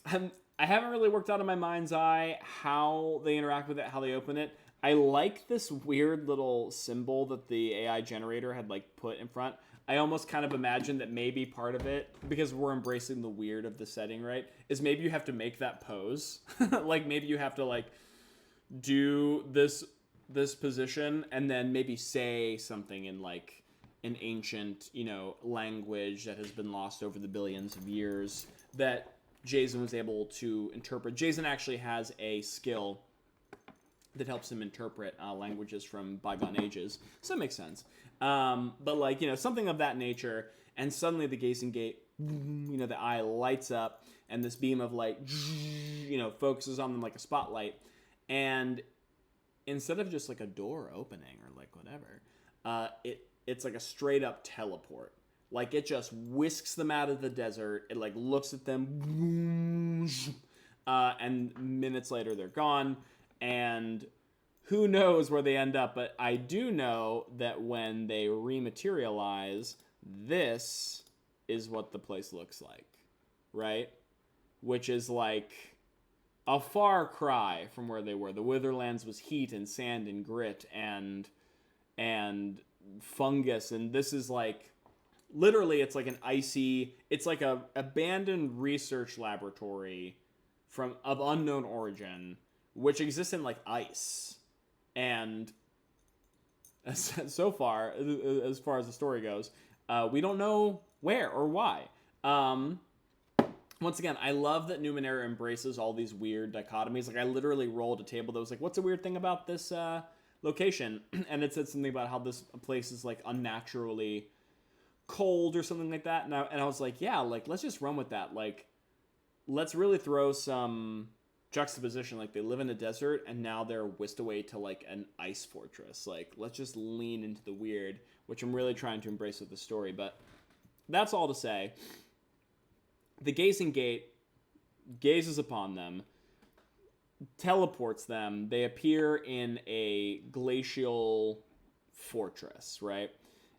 I haven't really worked out in my mind's eye how they interact with it, how they open it. I like this weird little symbol that the AI generator had, like, put in front. I almost kind of imagine that maybe part of it, because we're embracing the weird of the setting, right, is maybe you have to make that pose. Like, maybe you have to, like, do this position and then maybe say something in, like, an ancient, you know, language that has been lost over the billions of years that Jaizen was able to interpret. Jaizen actually has a skill that helps him interpret languages from bygone ages. So that makes sense. But, like, you know, something of that nature, and suddenly the gazing gate, you know, the eye lights up, and this beam of light, you know, focuses on them like a spotlight. And instead of just, like, a door opening or, like, whatever, it's like a straight-up teleport. Like, it just whisks them out of the desert. It, like, looks at them, and minutes later they're gone. And who knows where they end up, but I do know that when they rematerialize, this is what the place looks like, right? Which is like a far cry from where they were. The Witherlands was heat and sand and grit and fungus, and this is like, literally, it's like an icy, it's like a abandoned research laboratory of unknown origin, which exists in, like, ice. And so far as the story goes, we don't know where or why. Once again, I love that Numenera embraces all these weird dichotomies. Like, I literally rolled a table that was like, what's a weird thing about this location? And it said something about how this place is, like, unnaturally cold or something like that. And I was like, yeah, like, let's just run with that. Like, let's really throw some juxtaposition. Like, they live in a desert and now they're whisked away to, like, an ice fortress. Like, let's just lean into the weird, which I'm really trying to embrace with the story. But that's all to say, the gazing gate gazes upon them, teleports them. They appear in a glacial fortress, right?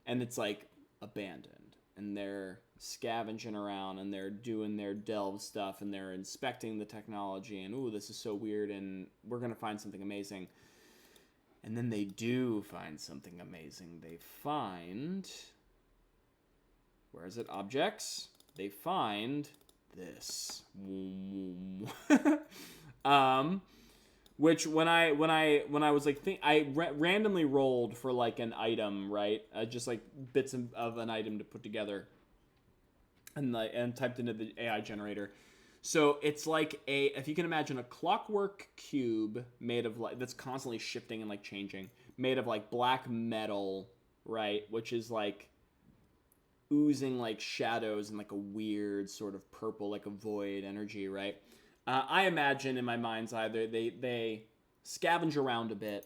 And it's, like, abandoned, and they're scavenging around, and they're doing their delve stuff, and they're inspecting the technology, and ooh, this is so weird, and we're gonna find something amazing. And then they do find something amazing. They find, where is it? Objects. They find this. Which when I was like, I randomly rolled for, like, an item, right? Just like bits of an item to put together, and typed into the AI generator. So it's like if you can imagine a clockwork cube made of, like, that's constantly shifting and, like, changing, made of, like, black metal, right? Which is, like, oozing, like, shadows and, like, a weird sort of purple, like a void energy, right? I imagine in my mind's eye they scavenge around a bit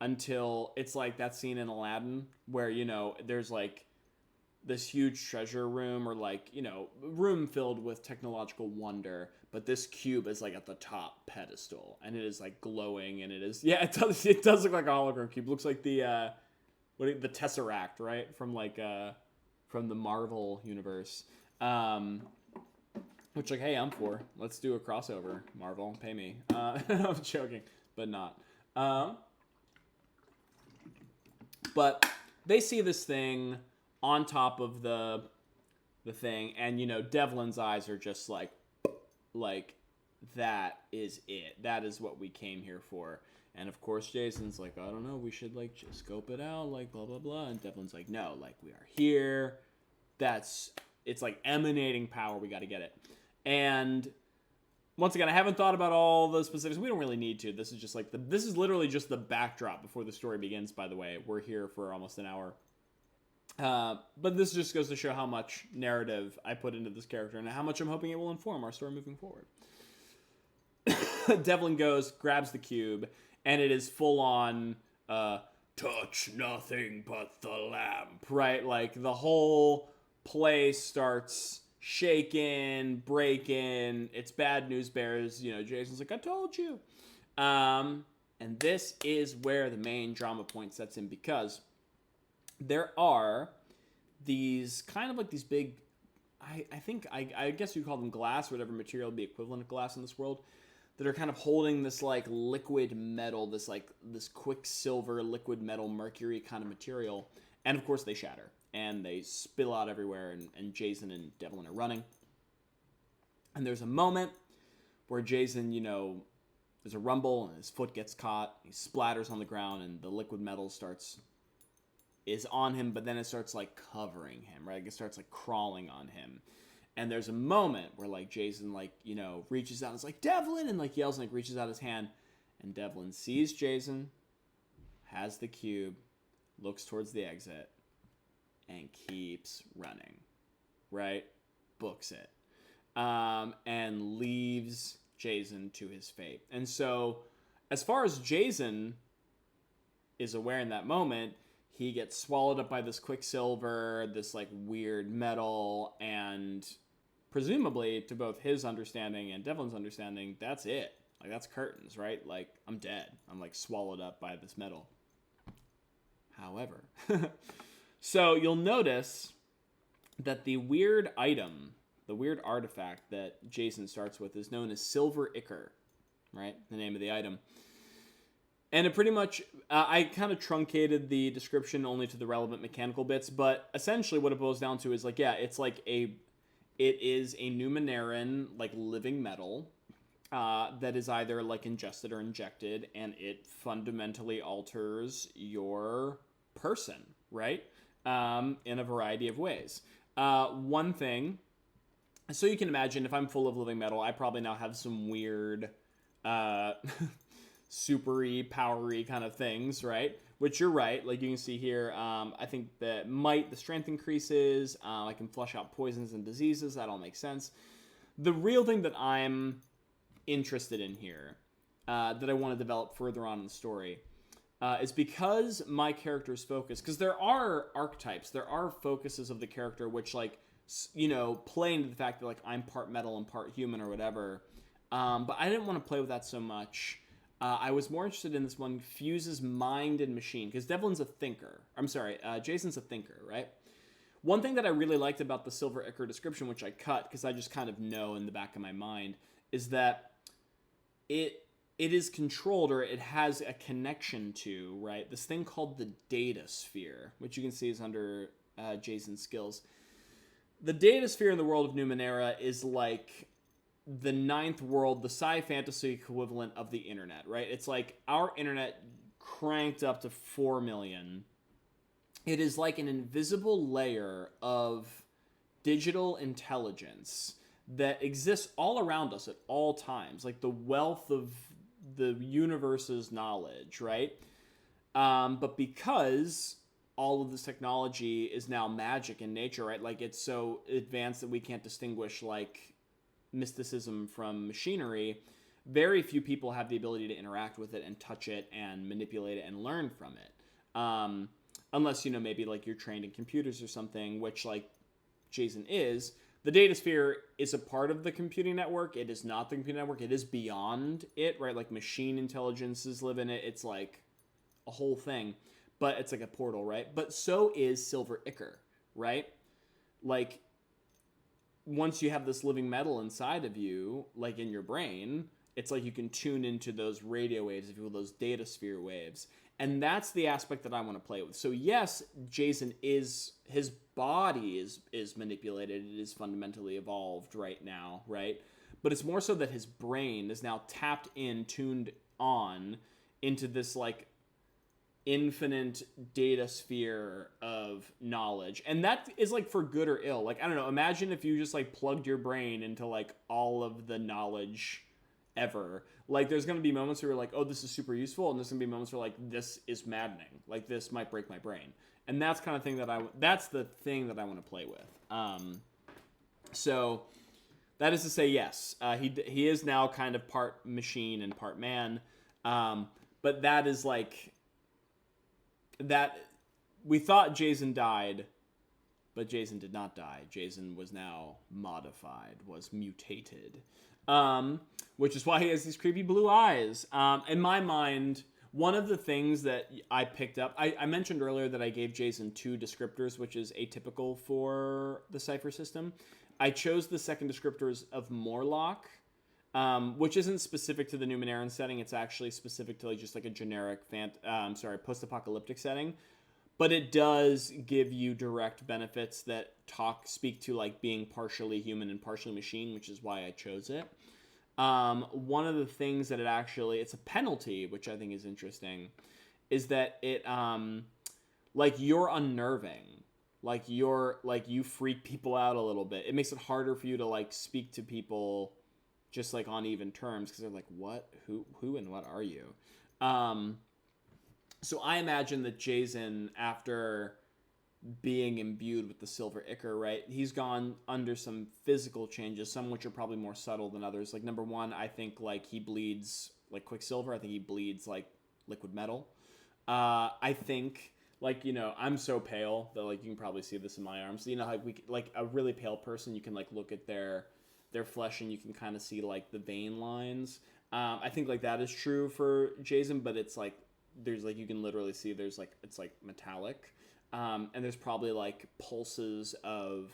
until it's like that scene in Aladdin where, you know, there's, like, this huge treasure room, or, like, you know, room filled with technological wonder, but this cube is, like, at the top pedestal, and it is, like, glowing, and it is, yeah, it does look like a hologram cube. It looks like the Tesseract, right, from, like, from the Marvel universe, which, like, hey, I'm for. Let's do a crossover. Marvel, pay me. I'm joking, but not. But they see this thing on top of the thing, and, you know, Devlin's eyes are just like, that is it. That is what we came here for. And, of course, Jason's like, I don't know, we should, like, just scope it out, like, blah, blah, blah. And Devlin's like, no, like, we are here. It's, like, emanating power. We got to get it. And once again, I haven't thought about all the specifics. We don't really need to. This is just, like, this is literally just the backdrop before the story begins, by the way. We're here for almost an hour. But this just goes to show how much narrative I put into this character and how much I'm hoping it will inform our story moving forward. Devlin grabs the cube, and it is full on, touch nothing but the lamp, right? Like, the whole place starts shaking, breaking. It's bad news bears. You know, Jason's like, I told you. And this is where the main drama point sets in, because there are these kind of like these big, I guess you call them glass, whatever material would be equivalent to glass in this world, that are kind of holding this, like, liquid metal, this quicksilver liquid metal mercury kind of material. And of course they shatter. and they spill out everywhere, and Jaizen and Devlin are running. And there's a moment where Jaizen, there's a rumble, and his foot gets caught, he splatters on the ground, and the liquid metal is on him, but then it starts, like, covering him, right? It starts, like, crawling on him. And there's a moment where, like, Jaizen, like, reaches out and is like, Devlin, and, like, yells and, like, reaches out his hand. And Devlin sees Jaizen, has the cube, looks towards the exit, and keeps running, right? Books it. And leaves Jaizen to his fate. And so, as far as Jaizen is aware in that moment, he gets swallowed up by this quicksilver, this, like, weird metal, and presumably, to both his understanding and Devlin's understanding, that's it. Like, that's curtains, right? Like, I'm dead. I'm, like, swallowed up by this metal. However, so you'll notice that the weird item, the weird artifact that Jaizen starts with is known as Silver Ichor, right? The name of the item. And it pretty much, I kind of truncated the description only to the relevant mechanical bits, but essentially what it boils down to is, like, yeah, it is a Numeneran, like, living metal that is either, like, ingested or injected, and it fundamentally alters your person, right? In a variety of ways. One thing, so you can imagine if I'm full of living metal, I probably now have some weird super-y, power-y kind of things, right? Which you're right. Like, you can see here, I think the strength increases. I can flush out poisons and diseases. That all makes sense. The real thing that I'm interested in here, that I want to develop further on in the story, is because my character's focus, because there are archetypes, there are focuses of the character which, like, play into the fact that, like, I'm part metal and part human or whatever. But I didn't want to play with that so much. I was more interested in this one, fuses mind and machine, because Devlin's a thinker. Jaizen's a thinker, right? One thing that I really liked about the Silver Ichor description, which I cut, because I just kind of know in the back of my mind, is that it is controlled, or it has a connection to, right, this thing called the data sphere, which you can see is under Jaizen's skills. The data sphere in the world of Numenera is like the ninth world, the Sci-Fantasy equivalent of the internet, right? It's like our internet cranked up to 4 million. It is like an invisible layer of digital intelligence that exists all around us at all times, like the wealth of the universe's knowledge, right? But because all of this technology is now magic in nature, right? Like, it's so advanced that we can't distinguish, like, mysticism from machinery. Very few people have the ability to interact with it and touch it and manipulate it and learn from it. Unless, maybe, like, you're trained in computers or something, which, like, Jaizen is. The data sphere is a part of the computing network. It is not the computing network. It is beyond it, right? Like, machine intelligences live in it. It's, like, a whole thing. But it's like a portal, right? But so is Silver Ichor, right? Like, once you have this living metal inside of you, like in your brain, it's like you can tune into those radio waves, if you will, those data sphere waves. And that's the aspect that I want to play with. So yes, Jaizen his body is manipulated. It is fundamentally evolved right now, right? But it's more so that his brain is now tapped in, tuned on into this, like, infinite data sphere of knowledge. And that is, like, for good or ill. Like, I don't know, imagine if you just, like, plugged your brain into, like, all of the knowledge ever. Like, there's going to be moments where you're like, oh, this is super useful, and there's going to be moments where, like, this is maddening. Like, this might break my brain. And that's kind of thing that's the thing that I want to play with. So that is to say, yes, he is now kind of part machine and part man. But that is, like, that we thought Jaizen died, but Jaizen did not die. Jaizen was now modified, was mutated, which is why he has these creepy blue eyes. In my mind, one of the things that I picked up, I mentioned earlier that I gave Jaizen 2 descriptors, which is atypical for the Cypher system. I chose the second descriptors of Morlock, which isn't specific to the Numeneran setting. It's actually specific to, like, just like a generic post-apocalyptic setting. but it does give you direct benefits that speak to like being partially human and partially machine, which is why I chose it. One of the things that it's a penalty, which I think is interesting, is that it like you're unnerving. Like you freak people out a little bit. It makes it harder for you to like speak to people just like on even terms, because they're like, what, who and what are you? So I imagine that Jaizen, after being imbued with the silver ichor, right, he's gone under some physical changes, some which are probably more subtle than others. Like, number one, I think like he bleeds like quicksilver. I think he bleeds like liquid metal. I think, like, you know, I'm so pale that like you can probably see this in my arms. So, you know, like a really pale person, you can like look at their flesh and you can kind of see like the vein lines. I think like that is true for Jaizen, but it's like there's like you can literally see there's like it's like metallic, and there's probably like pulses of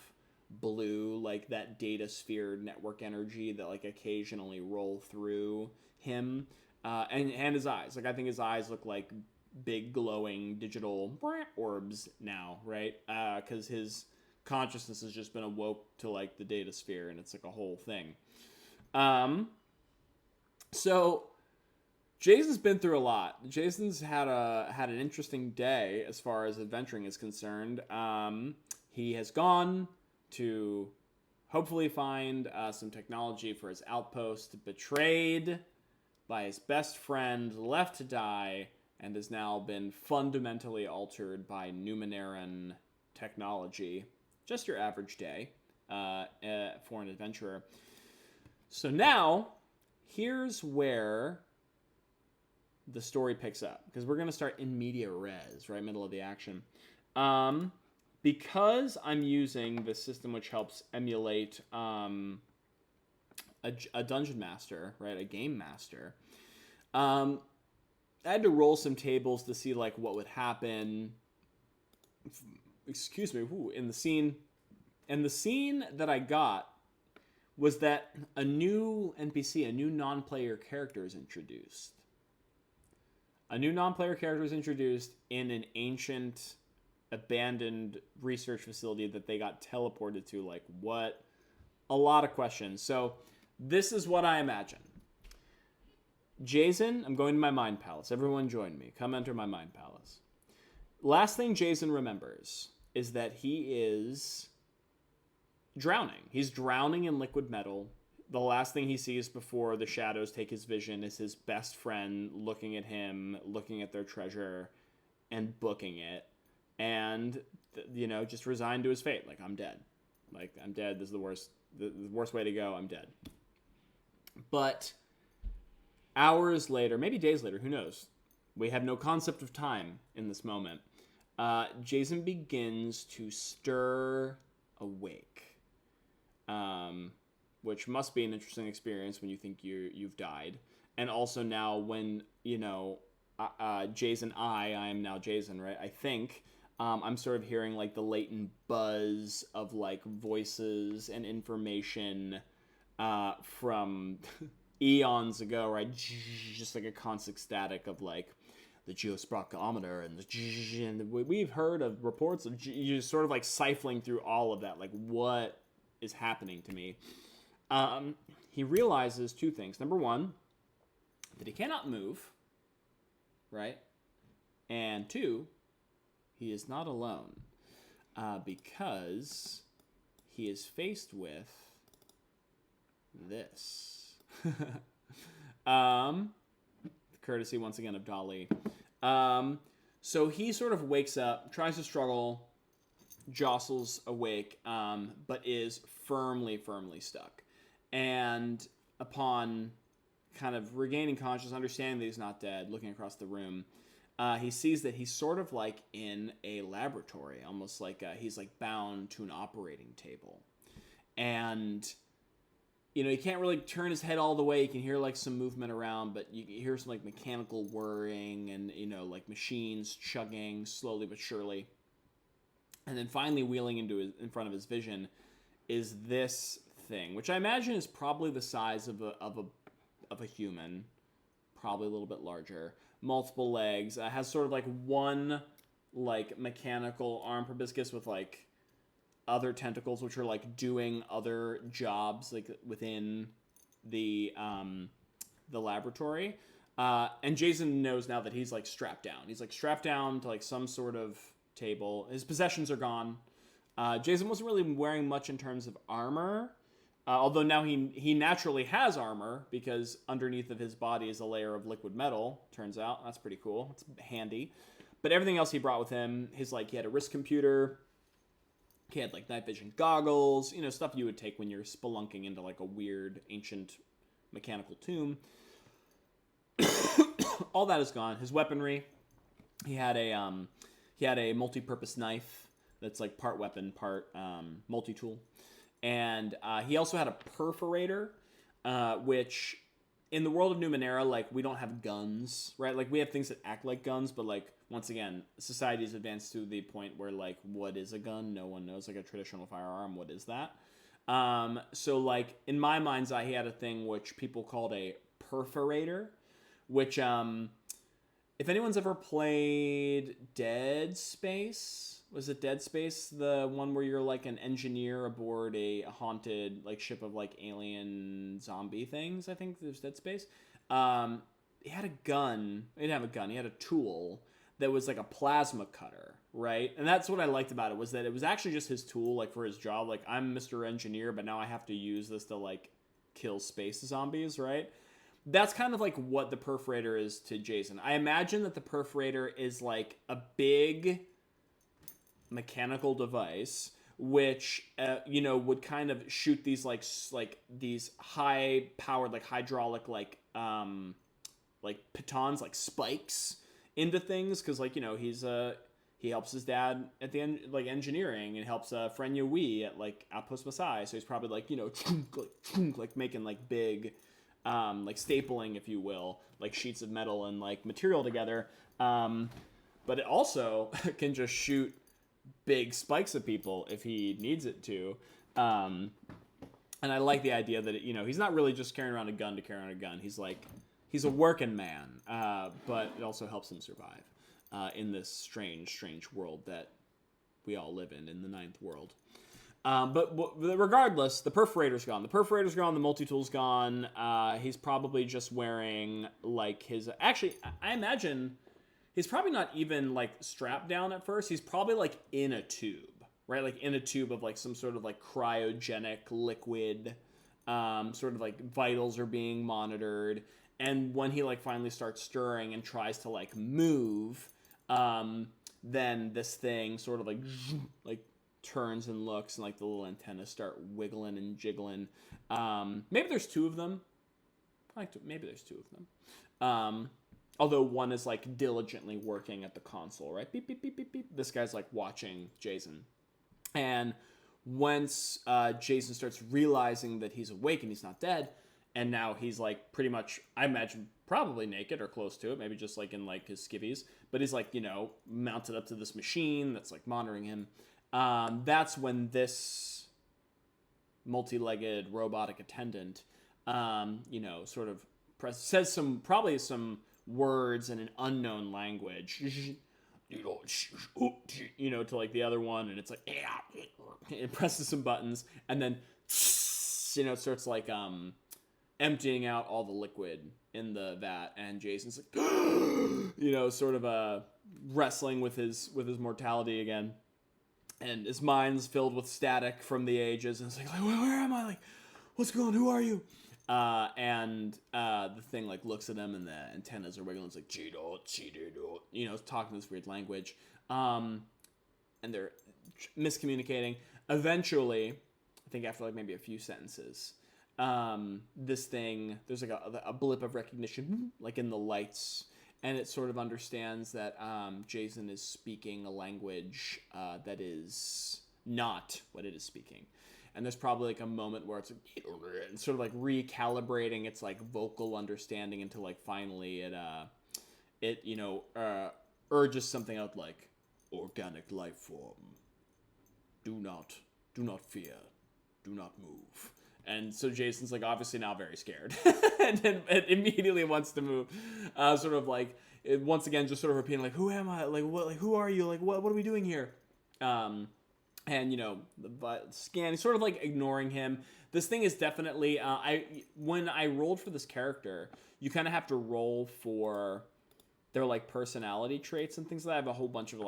blue, like that data sphere network energy that like occasionally roll through him, and his eyes. Like I think his eyes look like big glowing digital orbs now, right? Because his consciousness has just been awoke to like the data sphere, and it's like a whole thing. So Jason's been through a lot. Jason's had an interesting day as far as adventuring is concerned. He has gone to hopefully find some technology for his outpost, betrayed by his best friend, left to die, and has now been fundamentally altered by Numeneran technology. Just your average day for an adventurer. So now, here's where the story picks up, because we're going to start in media res, right, middle of the action. Because I'm using the system which helps emulate a dungeon master, right, a game master, I had to roll some tables to see like what would happen. Excuse me, in the scene. And the scene that I got was that a new NPC, a new non-player character is introduced. A new non-player character is introduced in an ancient, abandoned research facility that they got teleported to. Like, what? A lot of questions. So, this is what I imagine. Jaizen, I'm going to my mind palace. Everyone join me. Come enter my mind palace. Last thing Jaizen remembers is that he is drowning. He's drowning in liquid metal. The last thing he sees before the shadows take his vision is his best friend looking at him, looking at their treasure, and booking it. And, you know, just resigned to his fate. Like, I'm dead. Like, I'm dead. This is the worst way to go. I'm dead. But hours later, maybe days later, who knows? We have no concept of time in this moment. Jaizen begins to stir awake. Which must be an interesting experience when you think you've died. And also now when, you know, Jaizen, I am now Jaizen, right? I think I'm sort of hearing like the latent buzz of like voices and information from eons ago, right? Just like a constant static of like the geosprochometer and we've heard of reports of you just sort of like siphoning through all of that. Like, what is happening to me? He realizes two things. Number one, that he cannot move, right? And two, he is not alone, because he is faced with this. Courtesy, once again, of Dolly. So he sort of wakes up, tries to struggle, jostles awake, but is firmly stuck. And upon kind of regaining consciousness, understanding that he's not dead, looking across the room, he sees that he's sort of like in a laboratory, almost like he's like bound to an operating table. And, you know, he can't really turn his head all the way. You can hear like some movement around, but you hear some like mechanical whirring and, you know, like machines chugging slowly but surely. And then finally wheeling in front of his vision is this thing, which I imagine is probably the size of a human, probably a little bit larger. Multiple legs. Has sort of like one like mechanical arm proboscis with like other tentacles, which are like doing other jobs like within the laboratory. And Jaizen knows now that he's like strapped down. He's like strapped down to like some sort of table. His possessions are gone. Jaizen wasn't really wearing much in terms of armor. Although now he naturally has armor because underneath of his body is a layer of liquid metal. Turns out that's pretty cool. It's handy. But everything else he brought with him, he had a wrist computer. He had like night vision goggles, stuff you would take when you're spelunking into like a weird ancient mechanical tomb. All that is gone. His weaponry, he had a multi-purpose knife that's like part weapon, part multi-tool. And he also had a perforator, which in the world of Numenera, like, we don't have guns, right? Like, we have things that act like guns, but, like, once again, society has advanced to the point where, like, what is a gun? No one knows. Like, a traditional firearm, what is that? So, like, in my mind's eye, he had a thing which people called a perforator, which, if anyone's ever played Dead Space... Was it Dead Space, the one where you're like an engineer aboard a haunted like ship of like alien zombie things? I think there's Dead Space. He had a gun. He didn't have a gun. He had a tool that was like a plasma cutter, right? And that's what I liked about it, was that it was actually just his tool, like for his job. Like, I'm Mr. Engineer, but now I have to use this to like kill space zombies, right? That's kind of like what the perforator is to Jaizen. I imagine that the perforator is like a big mechanical device which would kind of shoot these like these high powered like hydraulic like pitons, like spikes into things, because like he helps his dad at the end, like engineering, and helps Frenya Wee at like Outpost Masai, so he's probably like like making like big like stapling, if you will, like sheets of metal and like material together, but it also can just shoot big spikes at people if he needs it to. And I like the idea that he's not really just carrying around a gun to carry around a gun. He's a working man, but it also helps him survive in this strange world that we all live in the ninth world. But regardless, the perforator's gone. The multi-tool's gone. He's probably just wearing like his... Actually, I imagine... He's probably not even, like, strapped down at first. He's probably, like, in a tube, right? Like, in a tube of, like, some sort of, like, cryogenic liquid. Sort of, like, vitals are being monitored. And when he, like, finally starts stirring and tries to, like, move, then this thing sort of, like, turns and looks, and, like, the little antennas start wiggling and jiggling. Maybe there's two of them. Maybe there's two of them. Although one is, like, diligently working at the console, right? Beep, beep, beep, beep, beep. This guy's, like, watching Jaizen. And once Jaizen starts realizing that he's awake and he's not dead, and now he's, like, pretty much, I imagine, probably naked or close to it, maybe just, like, in, like, his skivvies, but he's, like, mounted up to this machine that's, like, monitoring him. That's when this multi-legged robotic attendant, sort of says some words in an unknown language, to like the other one, and it's like, it presses some buttons, and then it starts like emptying out all the liquid in the vat, and Jason's like sort of wrestling with his mortality again, and his mind's filled with static from the ages, and it's like where am I, like, what's going on, who are you? And the thing like looks at him, and the antennas are wiggling. It's like it's talking this weird language, and they're miscommunicating. Eventually, I think after like maybe a few sentences, this thing, there's like a blip of recognition, like in the lights, and it sort of understands that Jaizen is speaking a language that is not what it is speaking. And there's probably like a moment where it's sort of like recalibrating its like vocal understanding until like finally it urges something out like, organic life form, do not fear, do not move. And so Jason's like obviously now very scared and it immediately wants to move, sort of like once again, just sort of repeating, like, who am I? Like, what? Like, who are you? Like, what are we doing here? And, you know, scanning, sort of, like, ignoring him. This thing is definitely, when I rolled for this character, you kind of have to roll for their, like, personality traits and things like that. I have a whole bunch of,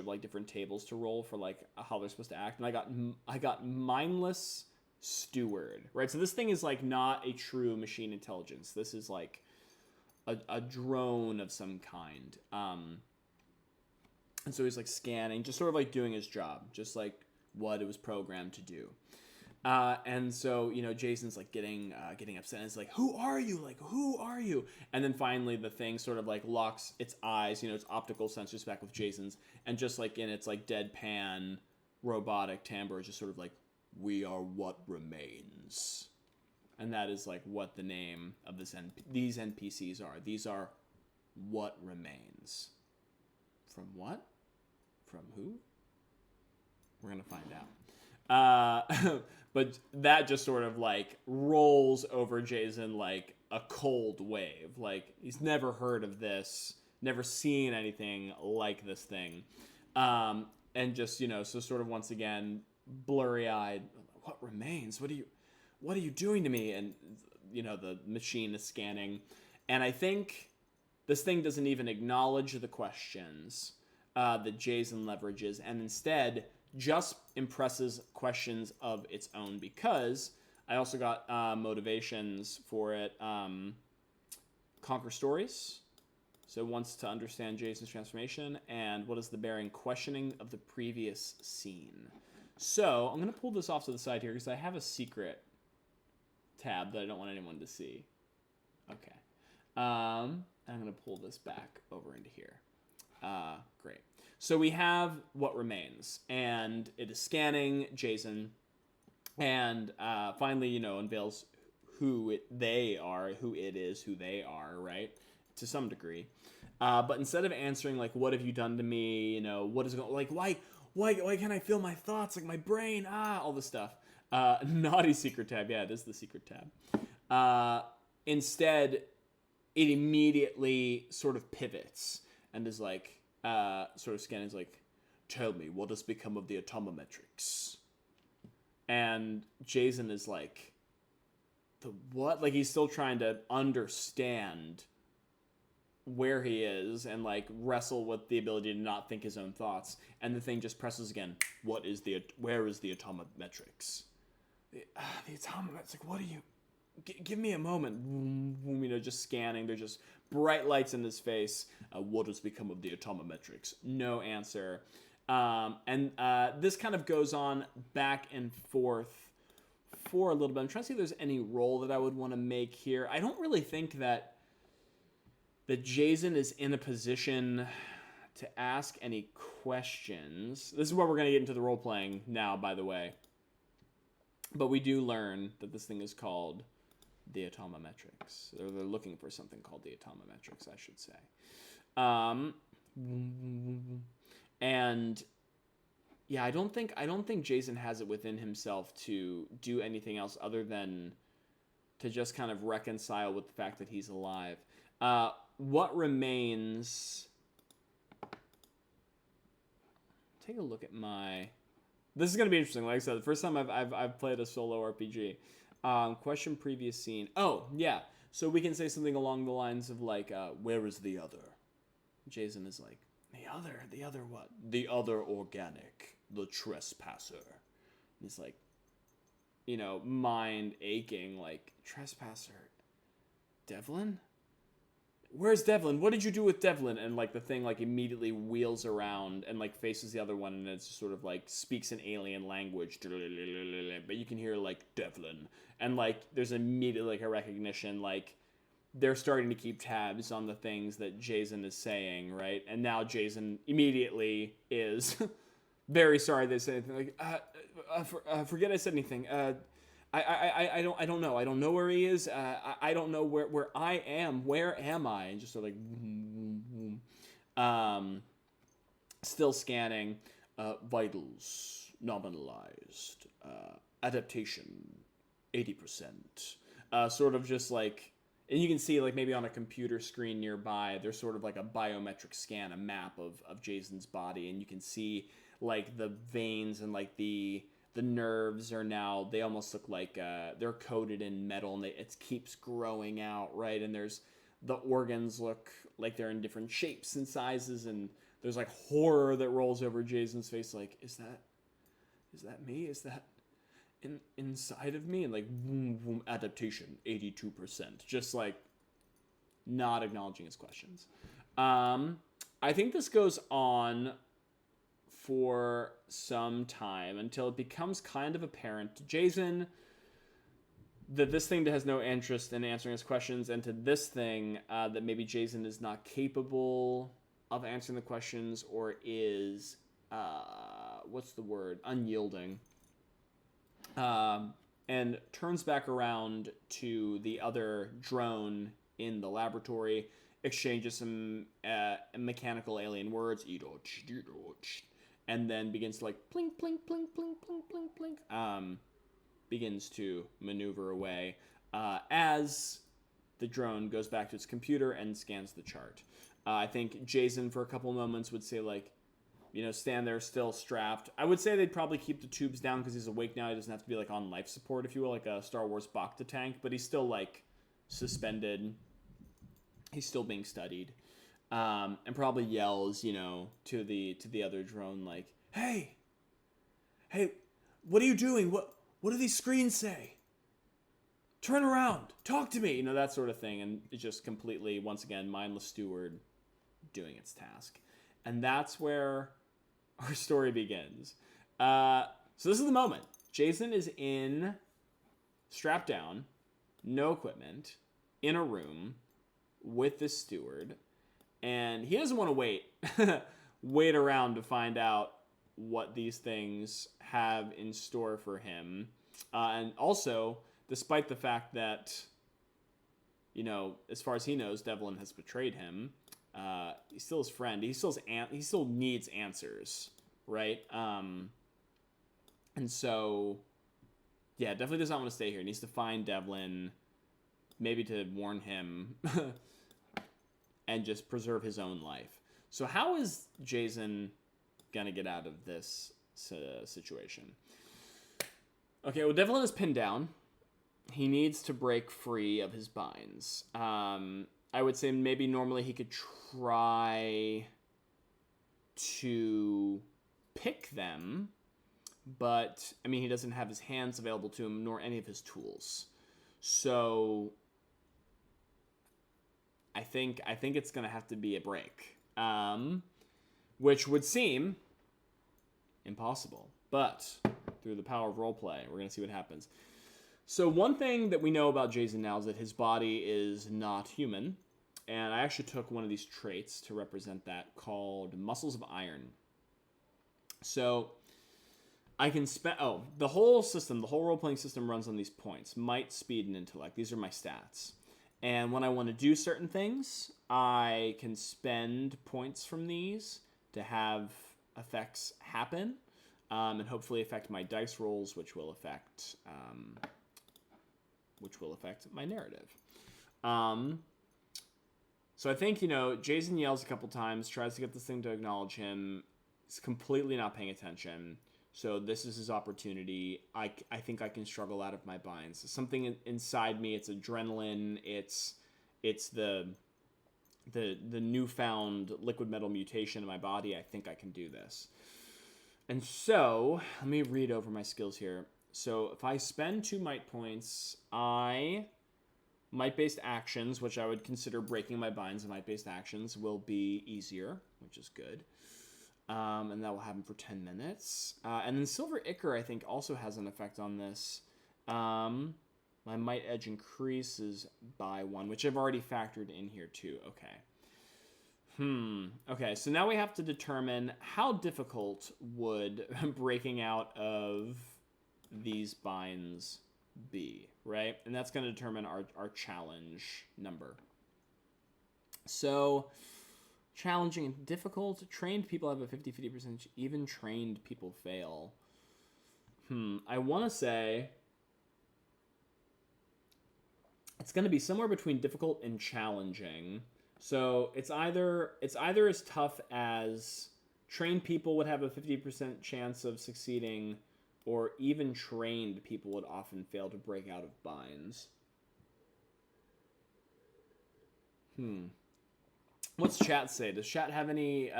like, different tables to roll for, like, how they're supposed to act. And I got mindless steward, right? So this thing is, like, not a true machine intelligence. This is, like, a drone of some kind. And so he's, like, scanning, just sort of, like, doing his job, just, like, what it was programmed to do. And so, you know, Jason's, like, getting upset, and it's like, who are you? Like, who are you? And then finally the thing sort of, like, locks its eyes, you know, its optical sensors back with Jason's, and just, like, in its, like, deadpan robotic timbre, just sort of like, we are what remains. And that is, like, what the name of these NPCs are. These are what remains. From what? From who? We're going to find out. But that just sort of, like, rolls over Jaizen like a cold wave. Like, he's never heard of this, never seen anything like this thing. And just, you know, so sort of once again, blurry-eyed, what remains? What are you doing to me? And, you know, the machine is scanning. And I think this thing doesn't even acknowledge the questions that Jaizen leverages, and instead just impresses questions of its own, because I also got motivations for it. Conquer stories. So it wants to understand Jason's transformation, and what is the bearing? Questioning of the previous scene. So I'm going to pull this off to the side here because I have a secret tab that I don't want anyone to see. Okay. I'm going to pull this back over into here. Great. So we have what remains, and it is scanning Jaizen, and finally, you know, unveils who they are, who it is, who they are, right? To some degree. But instead of answering, like, what have you done to me? You know, what is going, like, why can't I feel my thoughts? Like, my brain, all this stuff. Naughty secret tab. Yeah, it is the secret tab. Instead, it immediately sort of pivots and is like, sort of scanning, is like, tell me, what has become of the automametrics? And Jaizen is like, the what? Like, he's still trying to understand where he is and, like, wrestle with the ability to not think his own thoughts. And the thing just presses again, where is the automametrics? The automametrics, like, what are you... give me a moment. You know, just scanning. There's just bright lights in his face. What has become of the automametrics? No answer. And this kind of goes on back and forth for a little bit. I'm trying to see if there's any role that I would want to make here. I don't really think that Jaizen is in a position to ask any questions. This is where we're going to get into the role-playing now, by the way. But we do learn that this thing is called the automametrics. They're looking for something called the automametrics, I should say. And yeah, I don't think Jaizen has it within himself to do anything else other than to just kind of reconcile with the fact that he's alive. What remains? Take a look at my. This is gonna be interesting. Like I said, the first time I've played a solo RPG. Question previous scene. Oh yeah, so we can say something along the lines of like, where is the other? Jaizen is like, the other what? The other organic, the trespasser. And he's like, you know, mind aching, like, trespasser. Devlin? Where's Devlin? What did you do with Devlin? And, like, the thing, like, immediately wheels around and, like, faces the other one, and it's just sort of, like, speaks an alien language. But you can hear, like, Devlin. And, like, there's immediately, like, a recognition, like, they're starting to keep tabs on the things that Jaizen is saying, right? And now Jaizen immediately is very sorry they said anything. Like, forget I said anything. I don't know. I don't know where he is. I don't know where I am. Where am I? And just sort of like, still scanning. Vitals nominalized. Adaptation 80%. Sort of just like and you can see like maybe on a computer screen nearby, there's sort of like a biometric scan, a map of Jaizen's body, and you can see like the veins and like the nerves are now, they almost look like they're coated in metal, and it keeps growing out, right? And there's the organs look like they're in different shapes and sizes, and there's like horror that rolls over Jaizen's face, like, is that me? Is that inside of me? And like, boom, boom, adaptation, 82%. Just like not acknowledging his questions. I think this goes on for some time until it becomes kind of apparent to Jaizen that this thing has no interest in answering his questions, and to this thing that maybe Jaizen is not capable of answering the questions, or is what's the word, unyielding, and turns back around to the other drone in the laboratory, exchanges some mechanical alien words, and then begins to like plink, plink, plink, plink, plink, plink, plink, begins to maneuver away as the drone goes back to its computer and scans the chart. I think Jaizen for a couple moments would say like, stand there still strapped. I would say they'd probably keep the tubes down because he's awake now. He doesn't have to be like on life support, if you will, like a Star Wars Bacta tank, but he's still like suspended. He's still being studied. And probably yells, to the other drone, like, hey, what are you doing? What do these screens say? Turn around, talk to me, that sort of thing. And it's just completely, once again, mindless steward doing its task. And that's where our story begins. So this is the moment. Jaizen is strapped down, no equipment, in a room with this steward. And he doesn't want to wait around to find out what these things have in store for him. And also, despite the fact that, as far as he knows, Devlin has betrayed him, he's still his friend. He still needs answers, right? And so, yeah, definitely does not want to stay here. He needs to find Devlin, maybe to warn him, and just preserve his own life. So how is Jaizen gonna get out of this situation? Okay, well, Devlin is pinned down. He needs to break free of his binds. I would say maybe normally he could try to pick them, but, he doesn't have his hands available to him, nor any of his tools. So I think it's going to have to be a break, which would seem impossible. But through the power of roleplay, we're going to see what happens. So one thing that we know about Jaizen now is that his body is not human. And I actually took one of these traits to represent that, called Muscles of Iron. So I can spend... the whole role-playing system runs on these points. Might, speed, and intellect. These are my stats. And when I want to do certain things, I can spend points from these to have effects happen, and hopefully affect my dice rolls, which will affect my narrative. So I think, Jaizen yells a couple times, tries to get this thing to acknowledge him. He's completely not paying attention. So this is his opportunity. I think I can struggle out of my binds. Something inside me, it's adrenaline, it's the newfound liquid metal mutation in my body. I think I can do this. And so, let me read over my skills here. So if I spend 2 might points, might-based actions, which I would consider breaking my binds and might-based actions, will be easier, which is good. And that will happen for 10 minutes. And then Silver Ichor, I think, also has an effect on this. My might edge increases by 1, which I've already factored in here too. Okay. Okay, so now we have to determine how difficult would breaking out of these binds be, right? And that's going to determine our challenge number. So... challenging and difficult. Trained people have a 50-50%. Even trained people fail. I want to say It's going to be somewhere between difficult and challenging. So it's either as tough as trained people would have a 50% chance of succeeding, or even trained people would often fail to break out of binds. What's chat say? Does chat have any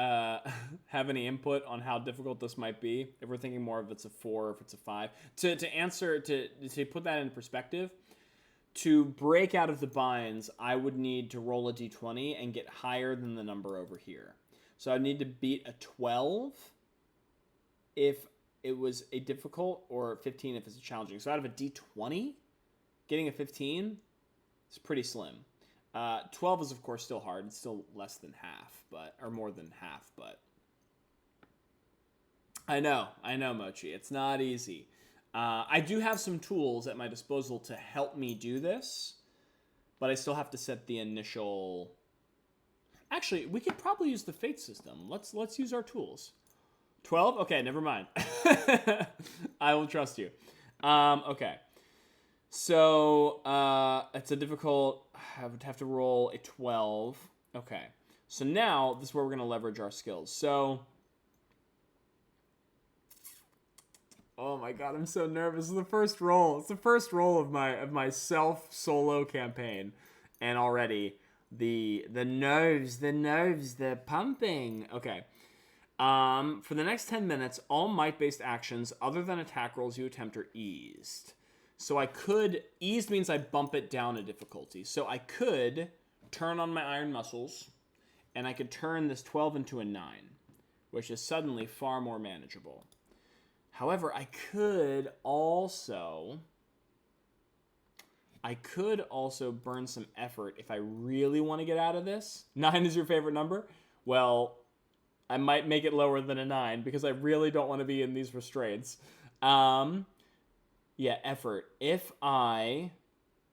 input on how difficult this might be? If we're thinking more if it's a 4 or if it's a 5. To put that in perspective, to break out of the binds, I would need to roll a d20 and get higher than the number over here. So I'd need to beat a 12 if it was a difficult, or 15 if it's a challenging. So out of a d20, getting a 15 is pretty slim. 12 is, of course, still hard. It's still less than half, or more than half, but I know, Mochi. It's not easy. I do have some tools at my disposal to help me do this, but I still have to set the initial... Actually, we could probably use the fate system. Let's use our tools. 12? Okay, never mind. I will trust you. Okay. So, it's a difficult... I would have to roll a 12. Okay. So now, this is where we're going to leverage our skills. So... Oh my god, I'm so nervous. This is the first roll. It's the first roll of my self-solo campaign. And already, the nerves, they're pumping. Okay. For the next 10 minutes, all might-based actions other than attack rolls you attempt are eased. So I could... Eased means I bump it down a difficulty. So I could turn on my iron muscles, and I could turn this 12 into a 9, which is suddenly far more manageable. However, I could also burn some effort if I really want to get out of this. 9 is your favorite number? Well, I might make it lower than a 9 because I really don't want to be in these restraints. Yeah, effort. If I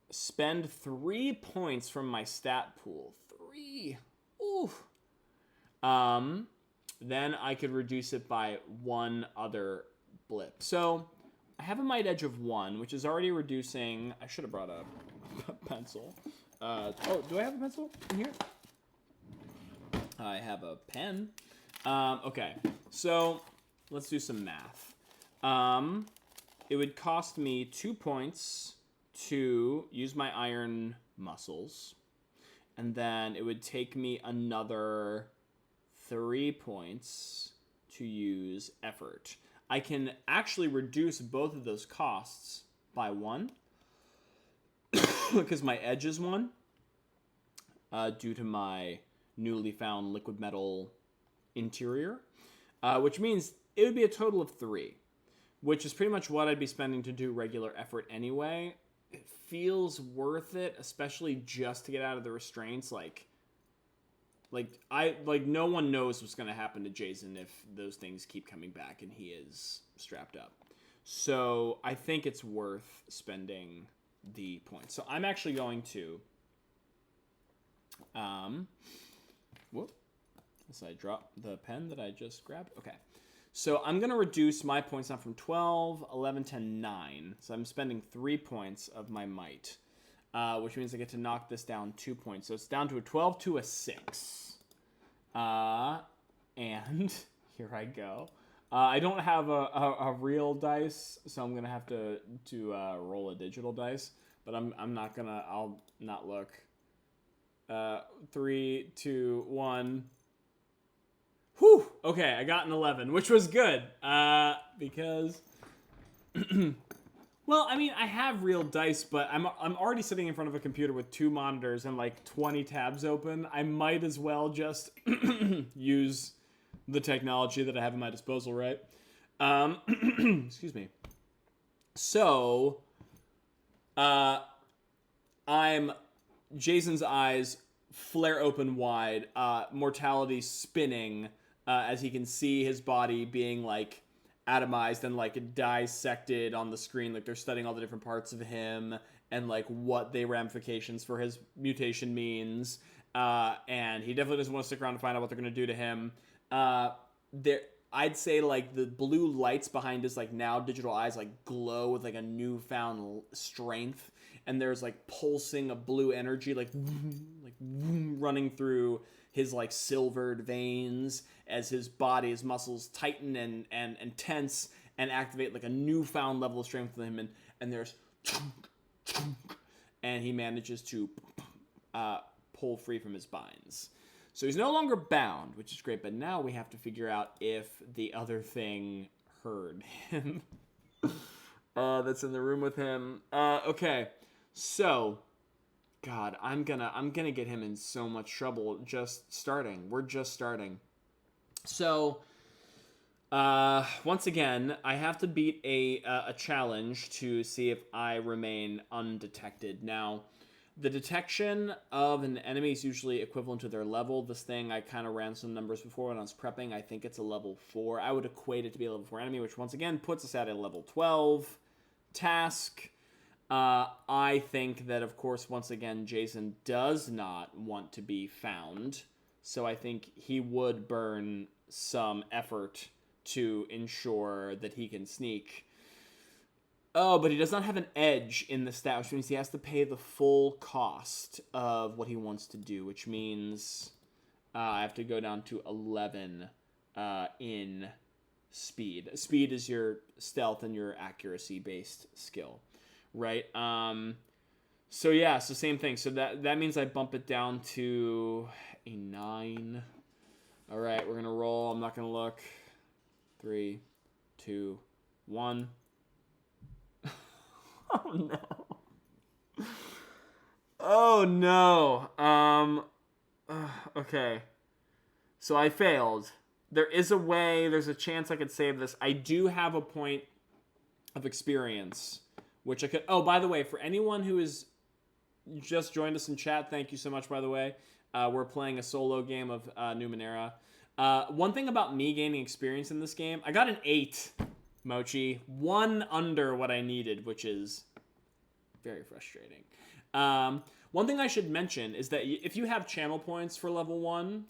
spend 3 points from my stat pool, 3, then I could reduce it by 1 other blip. So I have a might edge of 1, which is already reducing. I should have brought a pencil. Do I have a pencil in here? I have a pen. Okay, so let's do some math. It would cost me 2 points to use my iron muscles, and then it would take me another 3 points to use effort. I can actually reduce both of those costs by 1 because my edge is 1 due to my newly found liquid metal interior, which means it would be a total of 3, which is pretty much what I'd be spending to do regular effort anyway. It feels worth it, especially just to get out of the restraints. Like no one knows what's going to happen to Jaizen if those things keep coming back and he is strapped up. So I think it's worth spending the points. So I'm actually going to, so I drop the pen that I just grabbed. Okay. So I'm going to reduce my points now from 12, 11 to 9. So I'm spending 3 points of my might, which means I get to knock this down 2 points. So it's down to a 12 to a 6. And here I go. I don't have a real dice, so I'm going to have to roll a digital dice. But I'm not going to... I'll not look. 3, 2, 1... Whew! Okay, I got an 11, which was good, because, well, I mean, I have real dice, but I'm already sitting in front of a computer with 2 monitors and like 20 tabs open. I might as well just use the technology that I have at my disposal, right? Excuse me. So, Jason's eyes flare open wide, mortality spinning, as he can see his body being like atomized and like dissected on the screen. Like they're studying all the different parts of him and like what the ramifications for his mutation means. And he definitely doesn't want to stick around to find out what they're going to do to him. I'd say like the blue lights behind his like now digital eyes like glow with like a newfound strength, and there's like pulsing of blue energy like running through his like silvered veins as his body, his muscles tighten and tense and activate like a newfound level of strength with him, and there's and he manages to pull free from his binds. So he's no longer bound, which is great, but now we have to figure out if the other thing heard him. That's in the room with him. Okay, so, God, I'm gonna get him in so much trouble just starting. We're just starting. So, once again, I have to beat a challenge to see if I remain undetected. Now, the detection of an enemy is usually equivalent to their level. This thing, I kind of ran some numbers before when I was prepping. I think it's a level 4. I would equate it to be a level 4 enemy, which once again puts us at a level 12 task. I think that, of course, once again, Jaizen does not want to be found. So I think he would burn some effort to ensure that he can sneak. Oh, but he does not have an edge in the stat, which means he has to pay the full cost of what he wants to do, which means I have to go down to 11 in speed. Speed is your stealth and your accuracy-based skill, right? So yeah, so same thing. So that means I bump it down to a 9. All right, we're going to roll. I'm not going to look. 3, 2, 1. Oh no. Oh no. Okay. So I failed. There is a way, there's a chance I could save this. I do have a point of experience, which I could... Oh, by the way, for anyone who is just joined us in chat, thank you so much, by the way. We're playing a solo game of Numenera. One thing about me gaining experience in this game, I got an 8. Mochi, 1 under what I needed, which is very frustrating. One thing I should mention is that if you have channel points for level 1,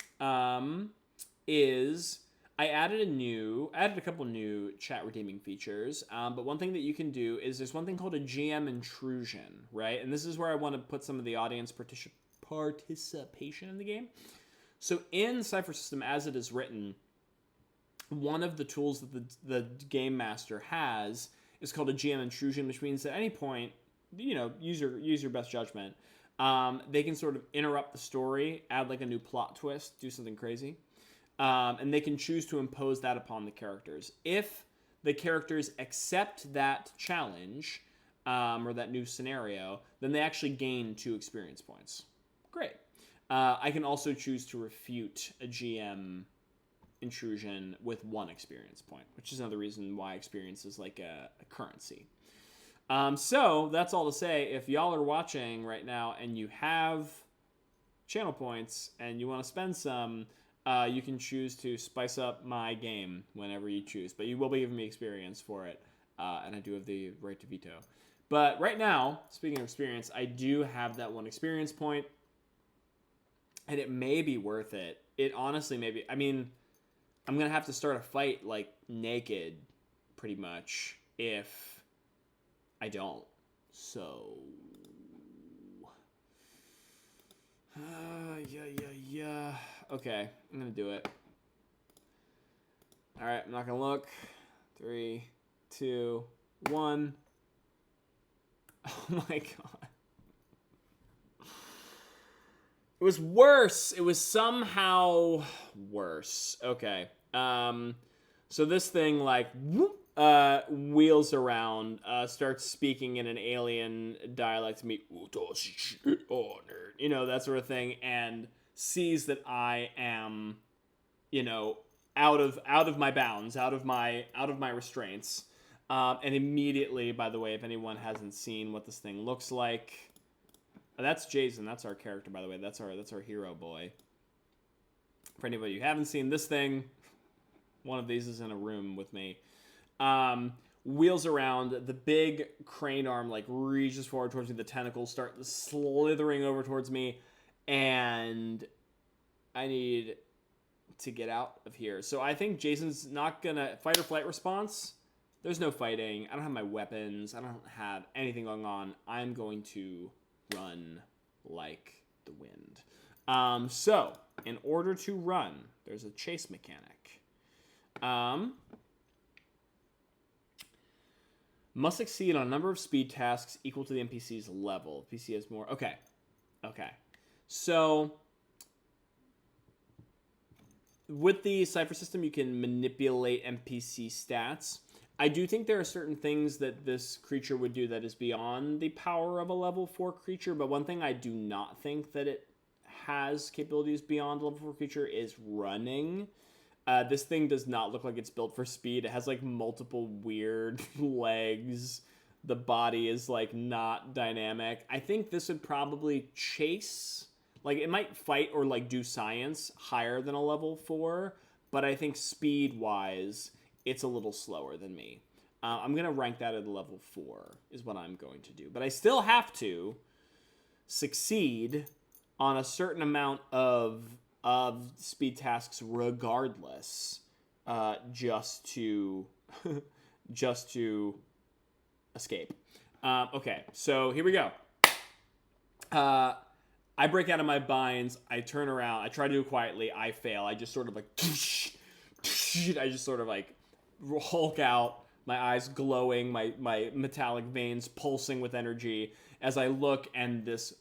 is I added a couple new chat redeeming features. But one thing that you can do is there's one thing called a GM intrusion, right? And this is where I want to put some of the audience participation in the game. So in Cypher System, as it is written, one of the tools that the game master has is called a GM intrusion, which means at any point, use your best judgment. They can sort of interrupt the story, add like a new plot twist, do something crazy, and they can choose to impose that upon the characters. If the characters accept that challenge or that new scenario, then they actually gain 2 experience points. Great. I can also choose to refute a GM intrusion with 1 experience point, which is another reason why experience is like a currency. So that's all to say, if y'all are watching right now and you have channel points and you want to spend some, you can choose to spice up my game whenever you choose, but you will be giving me experience for it, and I do have the right to veto. But right now, speaking of experience, I do have that 1 experience point, and it may be worth it. It honestly may be. I mean, I'm going to have to start a fight, like, naked, pretty much, if I don't. So... yeah. Okay, I'm going to do it. Alright, I'm not going to look. 3, 2, 1. Oh my god. It was worse. It was somehow worse. Okay. So this thing, like, wheels around, starts speaking in an alien dialect to me, that sort of thing, and sees that I am, out of my bounds, out of my restraints, and immediately, by the way, if anyone hasn't seen what this thing looks like, that's Jaizen. That's our character, by the way. That's our hero boy. For anybody who haven't seen this thing, one of these is in a room with me. Wheels around. The big crane arm like reaches forward towards me. The tentacles start slithering over towards me, and I need to get out of here. So I think Jason's not gonna fight or flight response. There's no fighting. I don't have my weapons. I don't have anything going on. I'm going to run like the wind. So in order to run, there's a chase mechanic. Must succeed on a number of speed tasks equal to the NPC's level. PC has more. Okay. So with the Cypher system, you can manipulate NPC stats. I do think there are certain things that this creature would do that is beyond the power of a level 4 creature, but one thing I do not think that it has capabilities beyond a level 4 creature is running. This thing does not look like it's built for speed. It has like multiple weird legs. The body is like not dynamic. I think this would probably chase. Like it might fight or like do science higher than a level 4, but I think speed wise, it's a little slower than me. I'm going to rank that at a level 4 is what I'm going to do. But I still have to succeed on a certain amount of speed tasks regardless, just to escape. Okay, so here we go. I break out of my binds. I turn around. I try to do it quietly. I fail. I just sort of like, I just sort of like Hulk out. My eyes glowing. My metallic veins pulsing with energy as I look, and this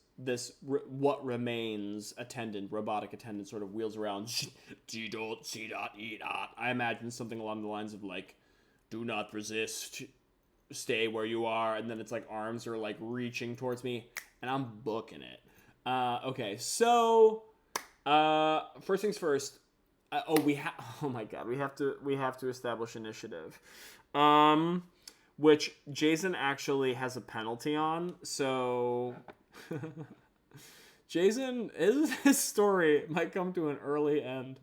what remains robotic attendant sort of wheels around. I imagine something along the lines of like, do not resist, stay where you are, and then it's like arms are like reaching towards me, and I'm booking it. Okay, so first things first. Oh my god, we have to establish initiative, which Jaizen actually has a penalty on. So Jaizen, his story might come to an early end.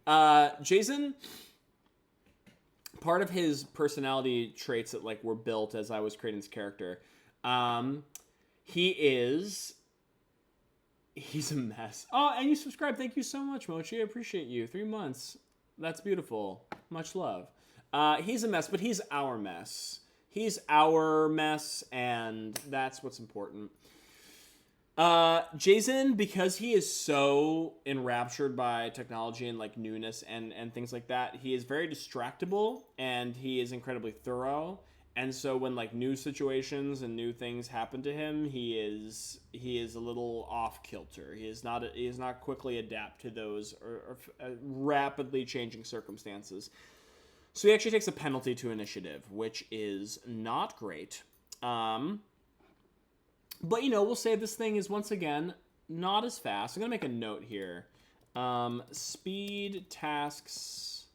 Jaizen, part of his personality traits that like were built as I was creating this character, he's a mess. Oh, and you subscribed. Thank you so much, Mochi. I appreciate you. 3 months. That's beautiful. Much love. He's a mess, but he's our mess. He's our mess, and that's what's important. Jaizen, because he is so enraptured by technology and like newness and things like that, he is very distractible, and he is incredibly thorough. And so when like new situations and new things happen to him, he is a little off kilter. He is not quickly adapt to those or rapidly changing circumstances. So he actually takes a penalty to initiative, which is not great. But we'll say this thing is once again not as fast. I'm gonna make a note here. Speed tasks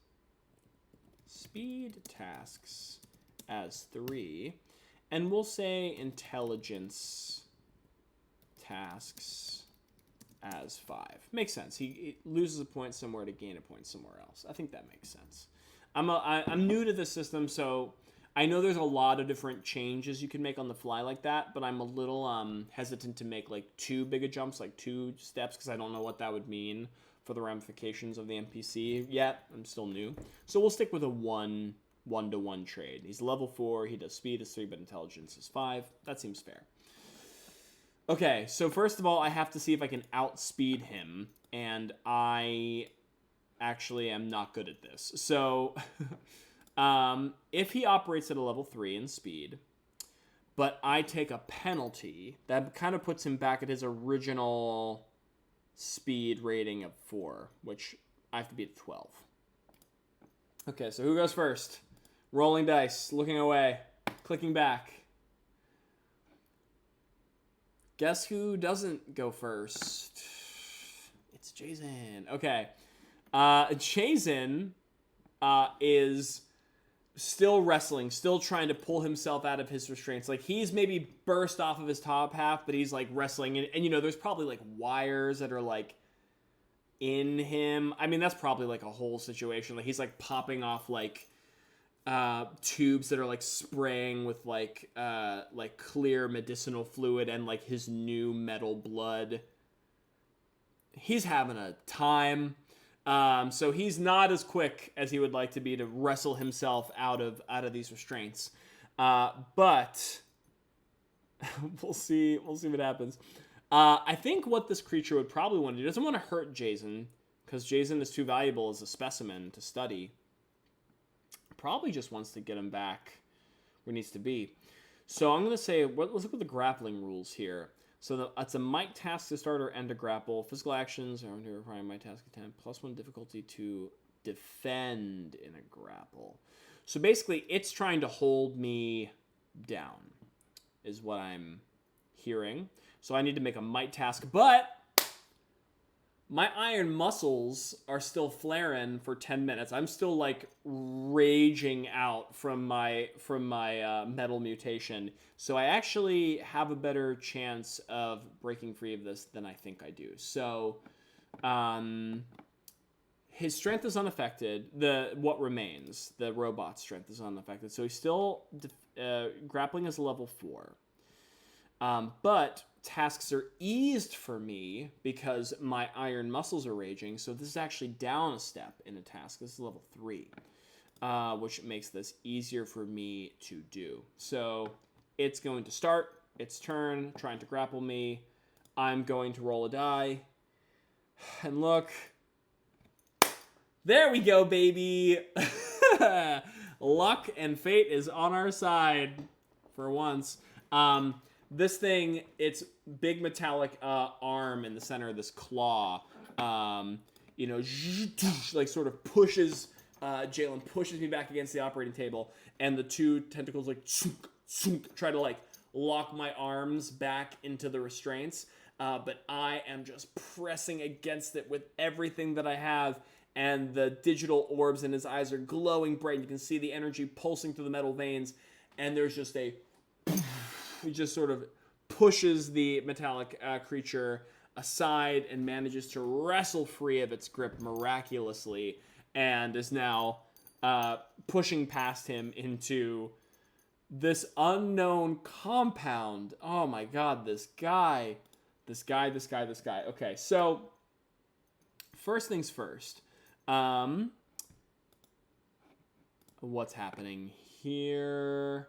as 3, and we'll say intelligence tasks as 5. Makes sense. He loses a point somewhere to gain a point somewhere else. I think that makes sense. I'm new to this system, so I know there's a lot of different changes you can make on the fly like that, but I'm a little hesitant to make like too big a jumps, like 2 steps, because I don't know what that would mean for the ramifications of the NPC yet. I'm still new. So we'll stick with a 1-to-1 trade. He's level 4, he does speed as 3, but intelligence is 5. That seems fair. Okay, so first of all, I have to see if I can outspeed him, and I actually am not good at this. So, if he operates at a level 3 in speed, but I take a penalty, that kind of puts him back at his original speed rating of 4, which I have to be at 12. Okay, so who goes first? Rolling dice, looking away, clicking back. Guess who doesn't go first? It's Jaizen. Okay. Jaizen is still wrestling, still trying to pull himself out of his restraints. Like, he's maybe burst off of his top half, but he's, like, wrestling. And there's probably, like, wires that are, like, in him. I mean, that's probably, like, a whole situation. Like, he's, like, popping off, like, tubes that are, like, spraying with, like clear medicinal fluid and, like, his new metal blood. He's having a time. So he's not as quick as he would like to be to wrestle himself out of these restraints. But we'll see what happens. I think what this creature would probably want to do, doesn't want to hurt Jaizen, because Jaizen is too valuable as a specimen to study. Probably just wants to get him back where he needs to be. So I'm going to say, let's look at the grappling rules here. So it's a might task to start or end a grapple. Physical actions are under requiring might task attempt. +1 difficulty to defend in a grapple. So basically, it's trying to hold me down, is what I'm hearing. So I need to make a might task, but my iron muscles are still flaring for 10 minutes. I'm still like raging out from my metal mutation. So I actually have a better chance of breaking free of this than I think I do. So his strength is unaffected. What remains, the robot's strength is unaffected. So he's still grappling is level 4. But tasks are eased for me because my iron muscles are raging. So this is actually down a step in a task. This is level 3, which makes this easier for me to do. So it's going to start its turn trying to grapple me. I'm going to roll a die. And look. There we go, baby. Luck and fate is on our side for once. This thing, its big metallic arm in the center of this claw, like sort of pushes, Jalen pushes me back against the operating table, and the two tentacles like try to like lock my arms back into the restraints, but I am just pressing against it with everything that I have, and the digital orbs in his eyes are glowing bright. You can see the energy pulsing through the metal veins, and there's just a... He just sort of pushes the metallic creature aside and manages to wrestle free of its grip miraculously, and is now pushing past him into this unknown compound. Oh my god, this guy. Okay, so first things first. What's happening here?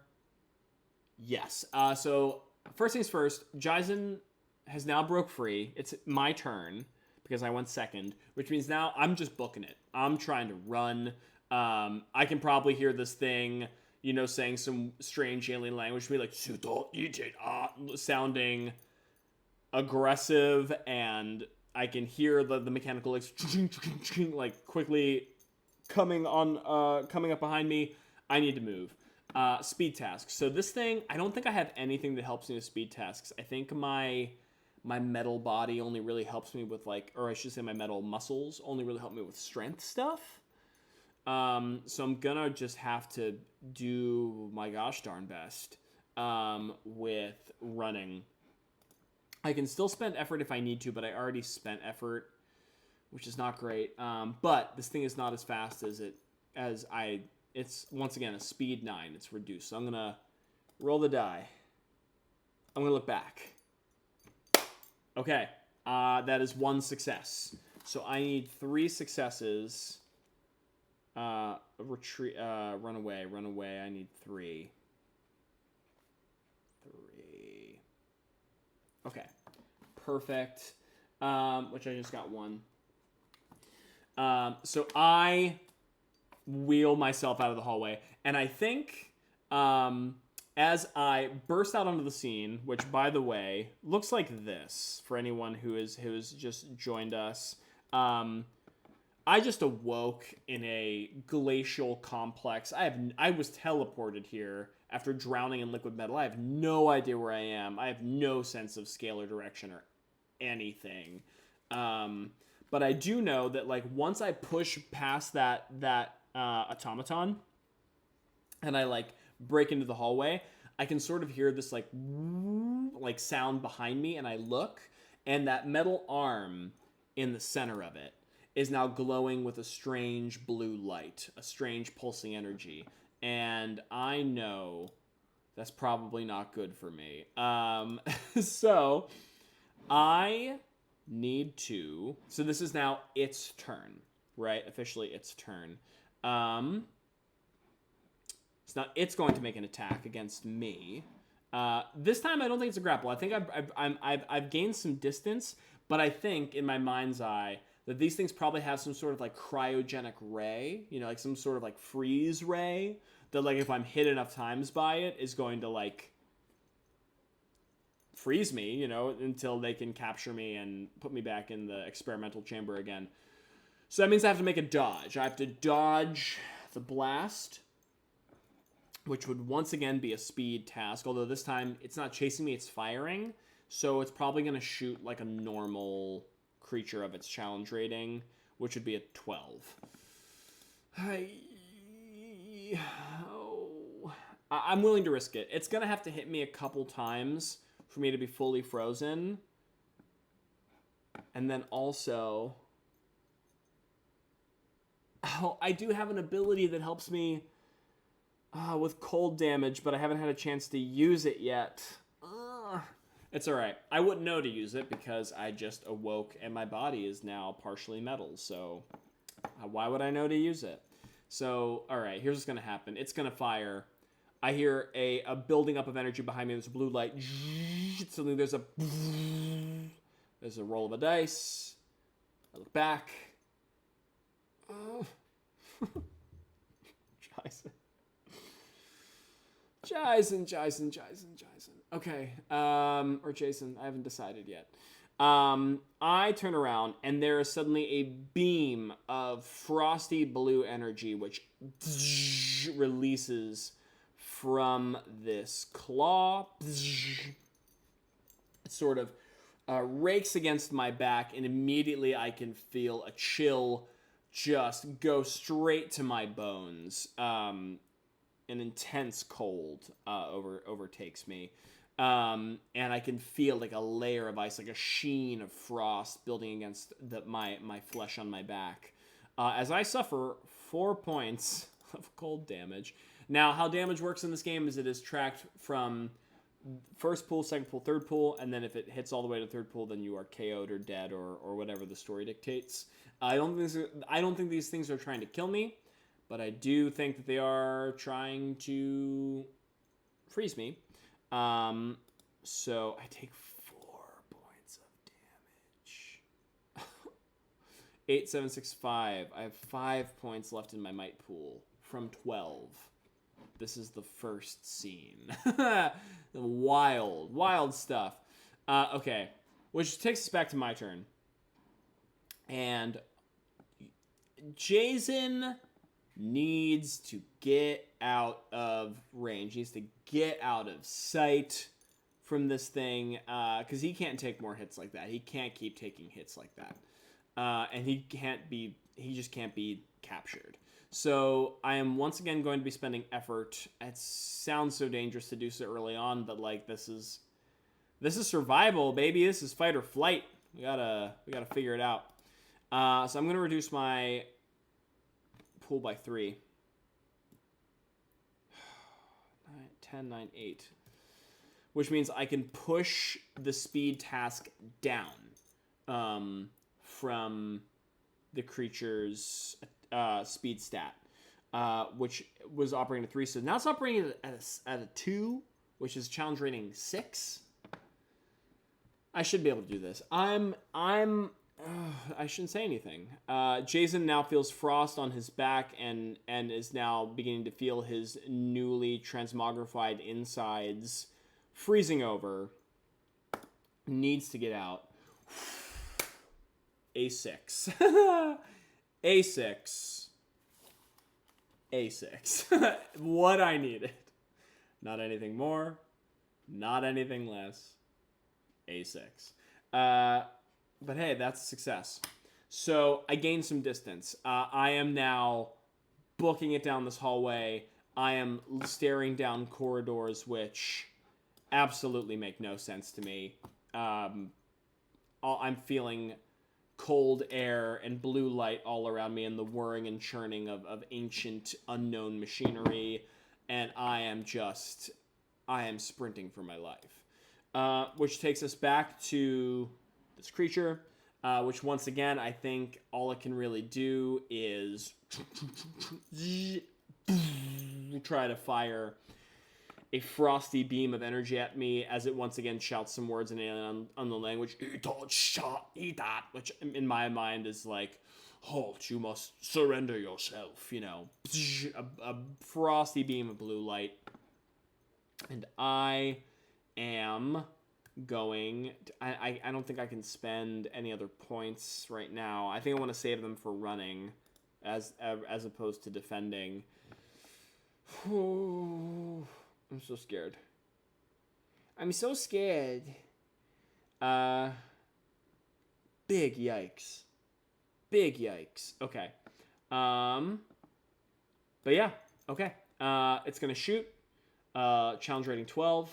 Yes. So first things first, Jaizen has now broke free. It's my turn because I went second, which means now I'm just booking it. I'm trying to run. I can probably hear this thing, saying some strange alien language to me, like sounding aggressive, and I can hear the mechanical like quickly coming up behind me. I need to move. Speed tasks. So this thing, I don't think I have anything that helps me with speed tasks. I think my metal body only really helps me with or I should say my metal muscles only really help me with strength stuff. So I'm gonna just have to do my gosh darn best with running. I can still spend effort if I need to, but I already spent effort, which is not great. But this thing is not as fast as I. It's, once again, a speed 9. It's reduced. So I'm going to roll the die. I'm going to look back. Okay. That is 1 success. So I need 3 successes. Retreat. Run away. I need 3. Okay. Perfect. Which I just got 1. So I wheel myself out of the hallway, and I think as I burst out onto the scene, which by the way looks like this for anyone who is just joined us, I just awoke in a glacial complex. I was teleported here after drowning in liquid metal. I have no idea where I am. I have no sense of scale or direction or anything. But I do know that once I push past that automaton and I break into the hallway, I can sort of hear this sound behind me, and I look, and that metal arm in the center of it is now glowing with a strange blue light, a strange pulsing energy, and I know that's probably not good for me. So I need to... So this is now its turn, right? Officially, its turn. It's going to make an attack against me. This time, I don't think it's a grapple. I think I've gained some distance, but I think in my mind's eye that these things probably have some sort of like cryogenic ray, like some sort of like freeze ray that like if I'm hit enough times by it is going to like freeze me, until they can capture me and put me back in the experimental chamber again. So that means I have to make a dodge. I have to dodge the blast, which would once again be a speed task, although this time it's not chasing me, it's firing. So it's probably going to shoot like a normal creature of its challenge rating, which would be a 12. I'm willing to risk it. It's going to have to hit me a couple times for me to be fully frozen. And then also, I do have an ability that helps me with cold damage, but I haven't had a chance to use it yet. It's all right. I wouldn't know to use it because I just awoke and my body is now partially metal. So why would I know to use it? So, all right, here's what's going to happen. It's going to fire. I hear a building up of energy behind me. There's a blue light. Suddenly there's a roll of a dice. I look back. Jaizen. Okay, or Jason, I haven't decided yet. I turn around, and there is suddenly a beam of frosty blue energy, which releases from this claw. It sort of rakes against my back, and immediately I can feel a chill just go straight to my bones. An intense cold overtakes me. And I can feel like a layer of ice, like a sheen of frost building against my flesh on my back. As I suffer 4 points of cold damage. Now, how damage works in this game is it is tracked from first pool, second pool, third pool, and then if it hits all the way to third pool, then you are KO'd or dead or whatever the story dictates. I don't think these things are trying to kill me, but I do think that they are trying to freeze me. So I take 4 points of damage. 8, 7, 6, 5. I have 5 points left in my might pool from 12. This is the first scene. Wild stuff. Okay, which takes us back to my turn. And Jaizen needs to get out of range. He needs to get out of sight from this thing because he can't take more hits like that. He can't keep taking hits like that. And he just can't be captured. So I am once again going to be spending effort. It sounds so dangerous to do so early on, but like this is survival, baby. This is fight or flight. We gotta figure it out. So I'm gonna reduce my pool by 3. 10, 9, 8. Which means I can push the speed task down from the creature's speed stat, which was operating at 3. So now it's operating at a 2, which is challenge rating 6. I should be able to do this. I shouldn't say anything. Jaizen now feels frost on his back and is now beginning to feel his newly transmogrified insides freezing over. Needs to get out. A6. A6. A6. What I needed. Not anything more. Not anything less. A6. But hey, that's a success. So I gained some distance. I am now booking it down this hallway. I am staring down corridors which absolutely make no sense to me. I'm feeling cold air and blue light all around me and the whirring and churning of ancient unknown machinery. And I am sprinting for my life. Which takes us back to this creature. which once again, I think all it can really do is try to fire a frosty beam of energy at me as it once again shouts some words in alien on the language, which in my mind is like, halt, you must surrender yourself, you know. A frosty beam of blue light. And I am going... I don't think I can spend any other points right now. I think I want to save them for running as opposed to defending. I'm so scared. I'm so scared. Big yikes. Big yikes. Okay. But yeah. Okay. It's gonna shoot. Challenge rating 12.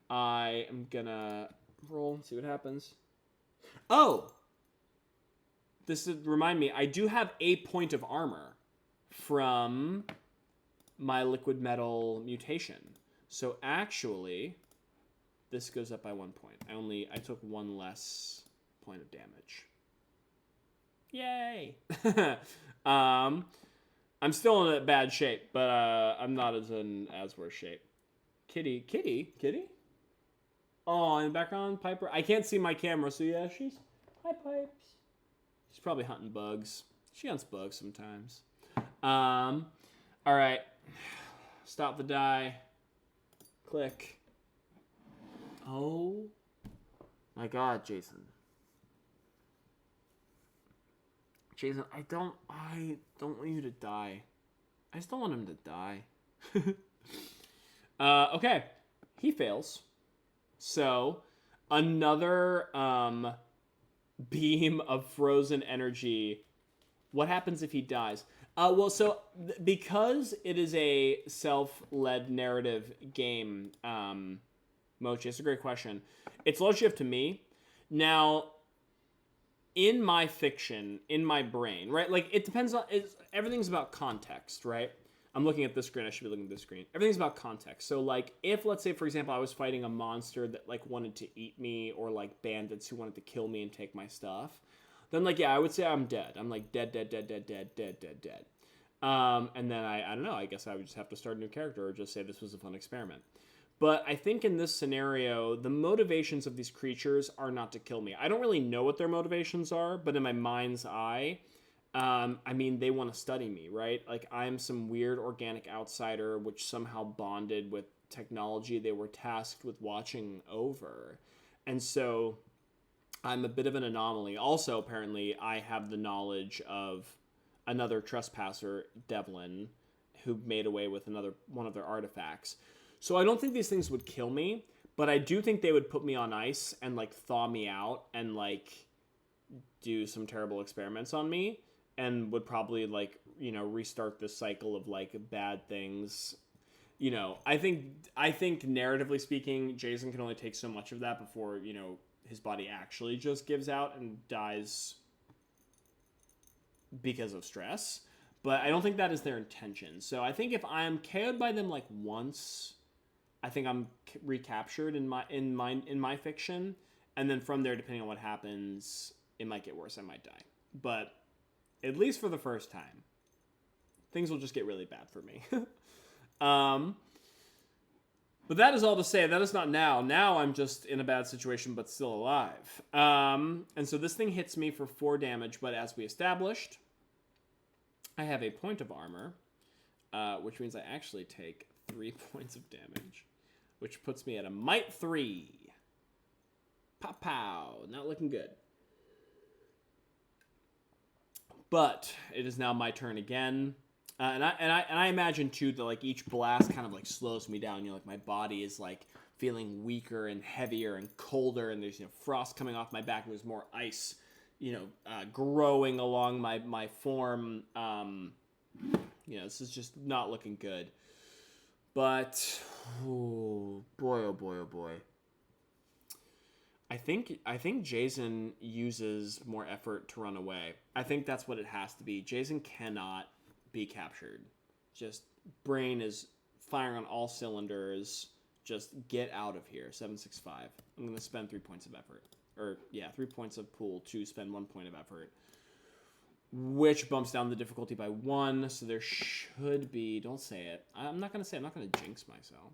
I am gonna roll, see what happens. Oh! This is, remind me, I do have a point of armor from my liquid metal mutation. So actually, this goes up by 1 point. I took one less point of damage. Yay! I'm still in a bad shape, but I'm not in as worse shape. Kitty? Oh, in the background, Piper. I can't see my camera, so yeah, hi, Pipes. She's probably hunting bugs. She hunts bugs sometimes. All right. Stop the die. Click. Oh my God, Jason. Jason, I don't want you to die. I just don't want him to die. Okay. He fails. So, another beam of frozen energy. What happens if he dies? Because it is a self-led narrative game, Mochi, it's a great question. It's largely up to me. Now, in my fiction, in my brain, right? Like, it depends on... everything's about context, right? I'm looking at this screen. I should be looking at this screen. Everything's about context. So, like, if, let's say, for example, I was fighting a monster that, like, wanted to eat me, or, like, bandits who wanted to kill me and take my stuff, then, like, yeah, I would say I'm dead. I'm, like, dead. And then I don't know. I guess I would just have to start a new character or just say this was a fun experiment. But I think in this scenario, the motivations of these creatures are not to kill me. I don't really know what their motivations are, but in my mind's eye... I mean, they want to study me, right? Like, I'm some weird organic outsider which somehow bonded with technology they were tasked with watching over. And so I'm a bit of an anomaly. Also, apparently, I have the knowledge of another trespasser, Devlin, who made away with one of their artifacts. So I don't think these things would kill me, but I do think they would put me on ice and, like, thaw me out and, like, do some terrible experiments on me. And would probably, like, you know, restart this cycle of, like, bad things. You know, I think narratively speaking, Jaizen can only take so much of that before, you know, his body actually just gives out and dies because of stress. But I don't think that is their intention. So I think if I'm KO'd by them, like, once, I think I'm recaptured in my fiction. And then from there, depending on what happens, it might get worse. I might die. But... at least for the first time, things will just get really bad for me. But that is all to say. That is not now. Now I'm just in a bad situation, but still alive. And so this thing hits me for 4 damage, but as we established, I have a point of armor, which means I actually take 3 points of damage, which puts me at a Might 3. Pow. Not looking good. But it is now my turn again, and I imagine too that, like, each blast kind of, like, slows me down. You know, like, my body is, like, feeling weaker and heavier and colder, and there's, you know, frost coming off my back, and there's more ice, you know, growing along my form. You know, this is just not looking good. But oh boy. I think Jaizen uses more effort to run away. I think that's what it has to be. Jaizen cannot be captured. Just brain is firing on all cylinders. Just get out of here. 765. I'm going to spend 3 points of effort. or yeah, 3 points of pool to spend 1 point of effort, which bumps down the difficulty by 1. So there should be, don't say it. I'm not going to jinx myself.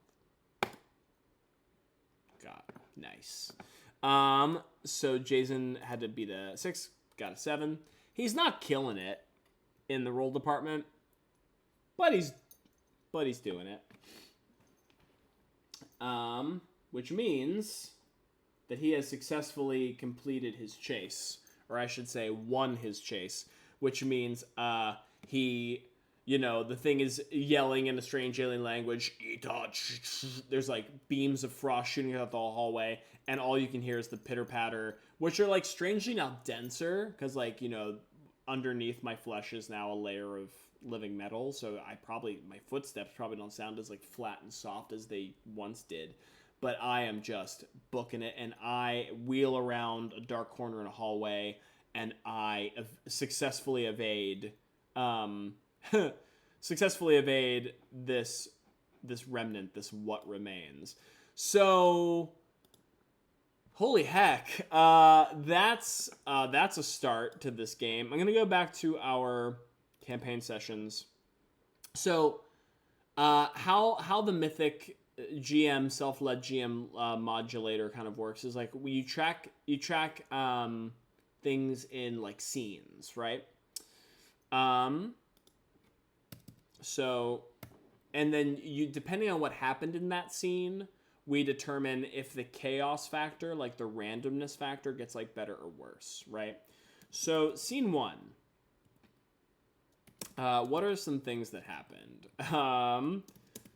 God, nice. So Jaizen had to beat a 6, got a 7. He's not killing it in the roll department, but he's doing it. Which means that he has successfully completed his chase, or I should say won his chase, which means he, the thing is yelling in a strange alien language. There's like beams of frost shooting out the hallway, and all you can hear is the pitter-patter, which are like strangely now denser, because like, underneath my flesh is now a layer of living metal, so my footsteps probably don't sound as like flat and soft as they once did. But I am just booking it, and I wheel around a dark corner in a hallway, and I successfully evade this remnant, this what remains. So, holy heck, that's a start to this game. I'm gonna go back to our campaign sessions. So, how the Mythic GM self-led GM modulator kind of works is like you track things in like scenes, right? So, and then depending on what happened in that scene, we determine if the chaos factor, like the randomness factor, gets like better or worse, right? So scene 1. What are some things that happened?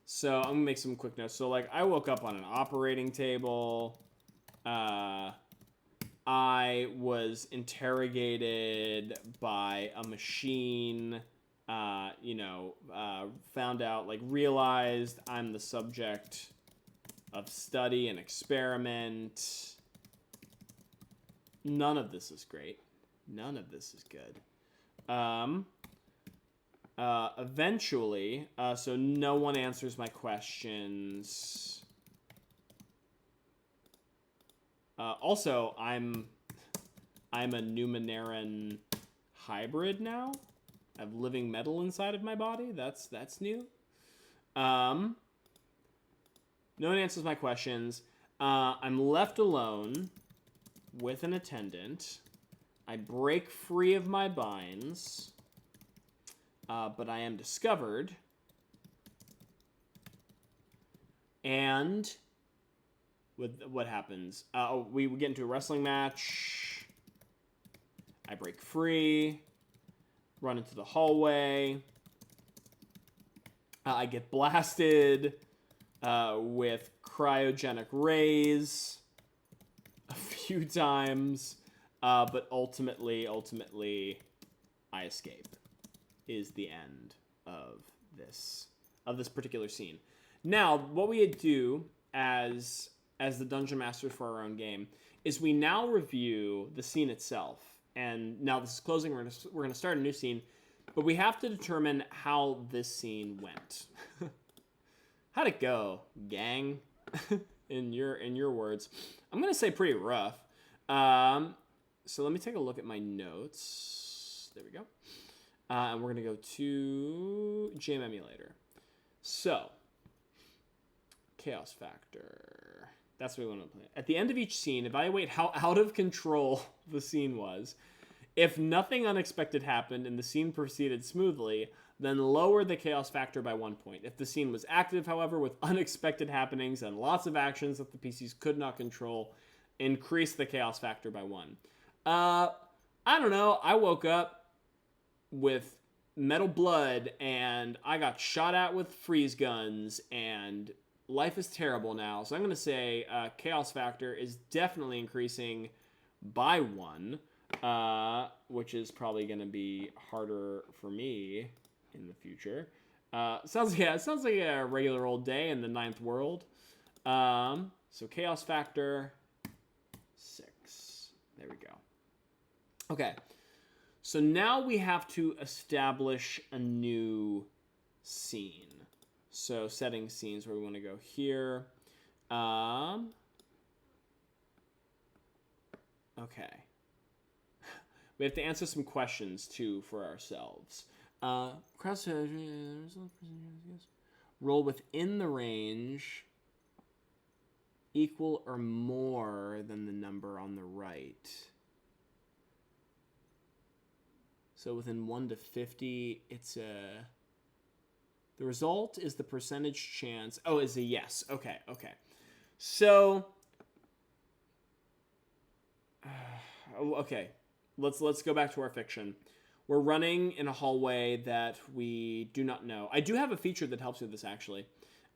So I'm gonna make some quick notes. So like I woke up on an operating table. I was interrogated by a machine. Found out, like, realized I'm the subject of study and experiment. None of this is great. None of this is good. Eventually, so no one answers my questions. Also, I'm a Numeneran hybrid now. I have living metal inside of my body. That's new. No one answers my questions. I'm left alone with an attendant. I break free of my binds, but I am discovered. And what happens? We get into a wrestling match. I break free. Run into the hallway. I get blasted with cryogenic rays a few times, but ultimately, I escape. Is the end of this particular scene. Now, what we do as the dungeon masters for our own game is we now review the scene itself. And now this is closing. We're gonna start a new scene, but we have to determine how this scene went. How'd it go, gang? in your words, I'm gonna say pretty rough. So let me take a look at my notes. There we go. And we're gonna go to GM Emulator. So, chaos factor. That's what we want to play. At the end of each scene, evaluate how out of control the scene was. If nothing unexpected happened and the scene proceeded smoothly, then lower the chaos factor by 1 point. If the scene was active, however, with unexpected happenings and lots of actions that the PCs could not control, increase the chaos factor by 1. I don't know. I woke up with metal blood and I got shot at with freeze guns and life is terrible now. So I'm going to say chaos factor is definitely increasing by 1, which is probably going to be harder for me in the future. It sounds like a regular old day in the 9th world. So chaos factor 6. There we go. Okay. So now we have to establish a new scene. So setting scenes where we want to go here. Okay. We have to answer some questions, too, for ourselves. Roll within the range equal or more than the number on the right. So within 1 to 50, it's a... The result is the percentage chance... Oh, is a yes. Okay, okay. So... okay. Let's go back to our fiction. We're running in a hallway that we do not know. I do have a feature that helps with this, actually.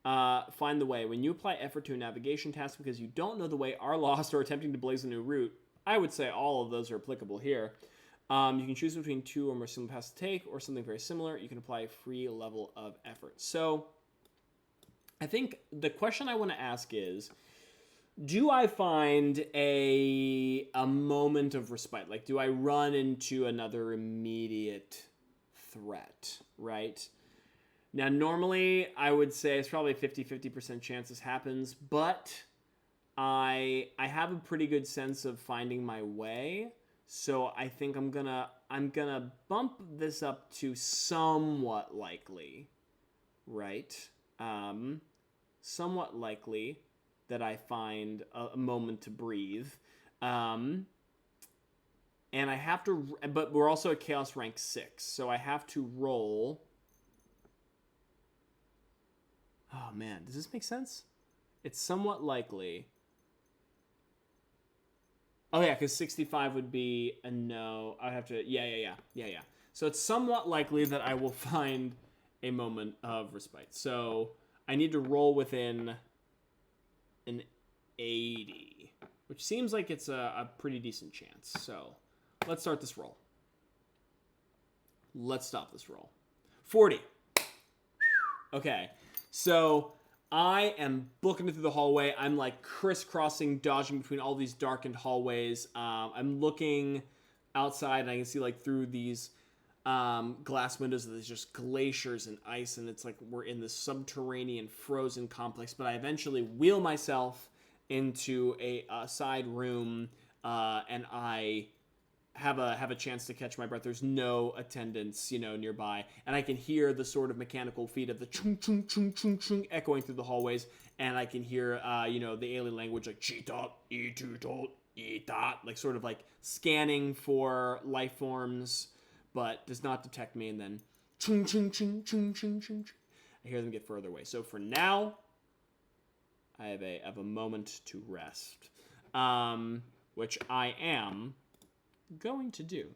Find the way. When you apply effort to a navigation task because you don't know the way, are lost, or attempting to blaze a new route, I would say all of those are applicable here. You can choose between 2 or more similar paths to take, or something very similar. You can apply a free level of effort. So, I think the question I want to ask is, do I find a moment of respite? Like, do I run into another immediate threat, right? Now, normally, I would say it's probably a 50% chance this happens, but I have a pretty good sense of finding my way, so I think I'm gonna bump this up to somewhat likely, right? Somewhat likely that I find a moment to breathe. And I have to, but we're also at Chaos rank 6, so I have to roll. Oh man, does this make sense? It's somewhat likely. Oh yeah, because 65 would be a no. I have to, yeah. So it's somewhat likely that I will find a moment of respite. So I need to roll within an 80, which seems like it's a pretty decent chance. So let's start this roll. Let's stop this roll. 40. Okay, so I am booking it through the hallway. I'm like crisscrossing, dodging between all these darkened hallways. I'm looking outside, and I can see like through these glass windows, there's just glaciers and ice, and it's like we're in this subterranean frozen complex. But I eventually wheel myself into a side room, and I have a chance to catch my breath. There's no attendants, nearby, and I can hear the sort of mechanical feet of the chung chung chung chung chung echoing through the hallways, and I can hear the alien language like chi dot e tu dot e dot, like sort of like scanning for life forms, but does not detect me. And then chung chung chung chung chung chung. I hear them get further away. So for now, I have a moment to rest, which I am going to do.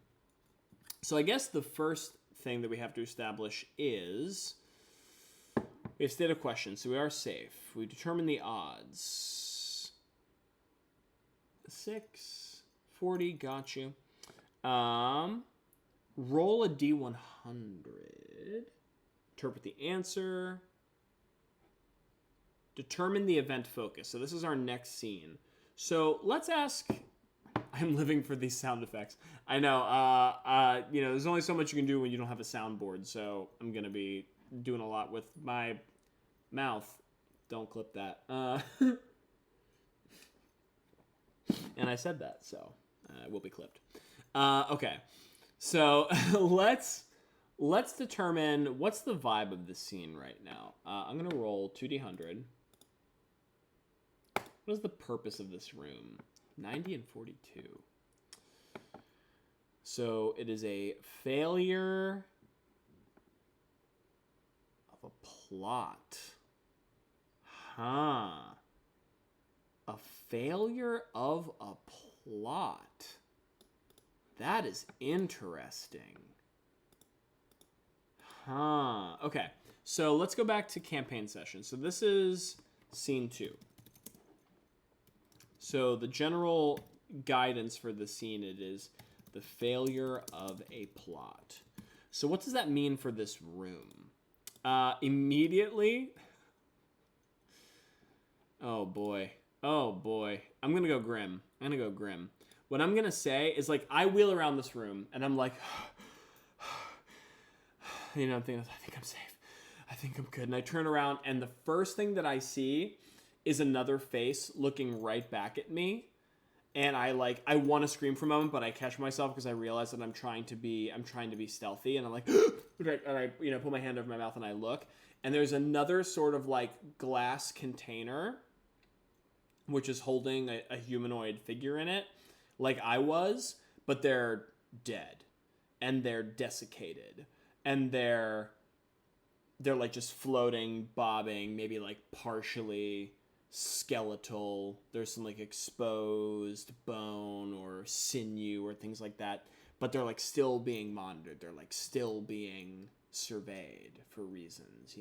So I guess the first thing that we have to establish is we have state of question, so we are safe. We determine the odds. 6, 40, got you. Roll a D100. Interpret the answer. Determine the event focus. So this is our next scene. So let's ask... I'm living for these sound effects. I know, there's only so much you can do when you don't have a soundboard, so I'm going to be doing a lot with my mouth. Don't clip that. And I said that, so it will be clipped. Okay, so let's determine what's the vibe of this scene right now. I'm going to roll 2D100. What is the purpose of this room? 90 and 42. So it is a failure of a plot. Huh. A failure of a plot. That is interesting. Huh. Okay. So let's go back to campaign session. So this is scene 2. So the general guidance for the scene, it is the failure of a plot. So what does that mean for this room? Immediately... Oh, boy. I'm going to go grim. What I'm going to say is, like, I wheel around this room, and I'm like... I'm thinking, I think I'm safe. I think I'm good. And I turn around, and the first thing that I see is another face looking right back at me. and I want to scream for a moment, but I catch myself because I realize that I'm trying to be stealthy, and I'm like, and I put my hand over my mouth and I look, and there's another sort of like glass container, which is holding a humanoid figure in it, like I was, but they're dead, and they're desiccated, and they're like just floating, bobbing, maybe like partially skeletal. There's some like exposed bone or sinew or things like that, but they're like still being monitored. They're like still being surveyed for reasons,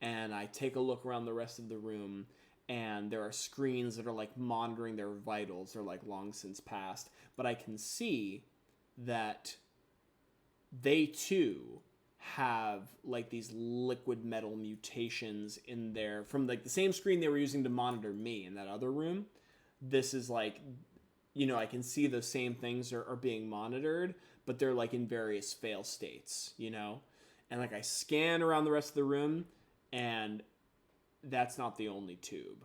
And I take a look around the rest of the room, and there are screens that are like monitoring their vitals. They're like long since passed, but I can see that they too have like these liquid metal mutations in there from like the same screen they were using to monitor me in that other room. This is like, I can see the same things are being monitored, but they're like in various fail states, and like I scan around the rest of the room, and that's not the only tube,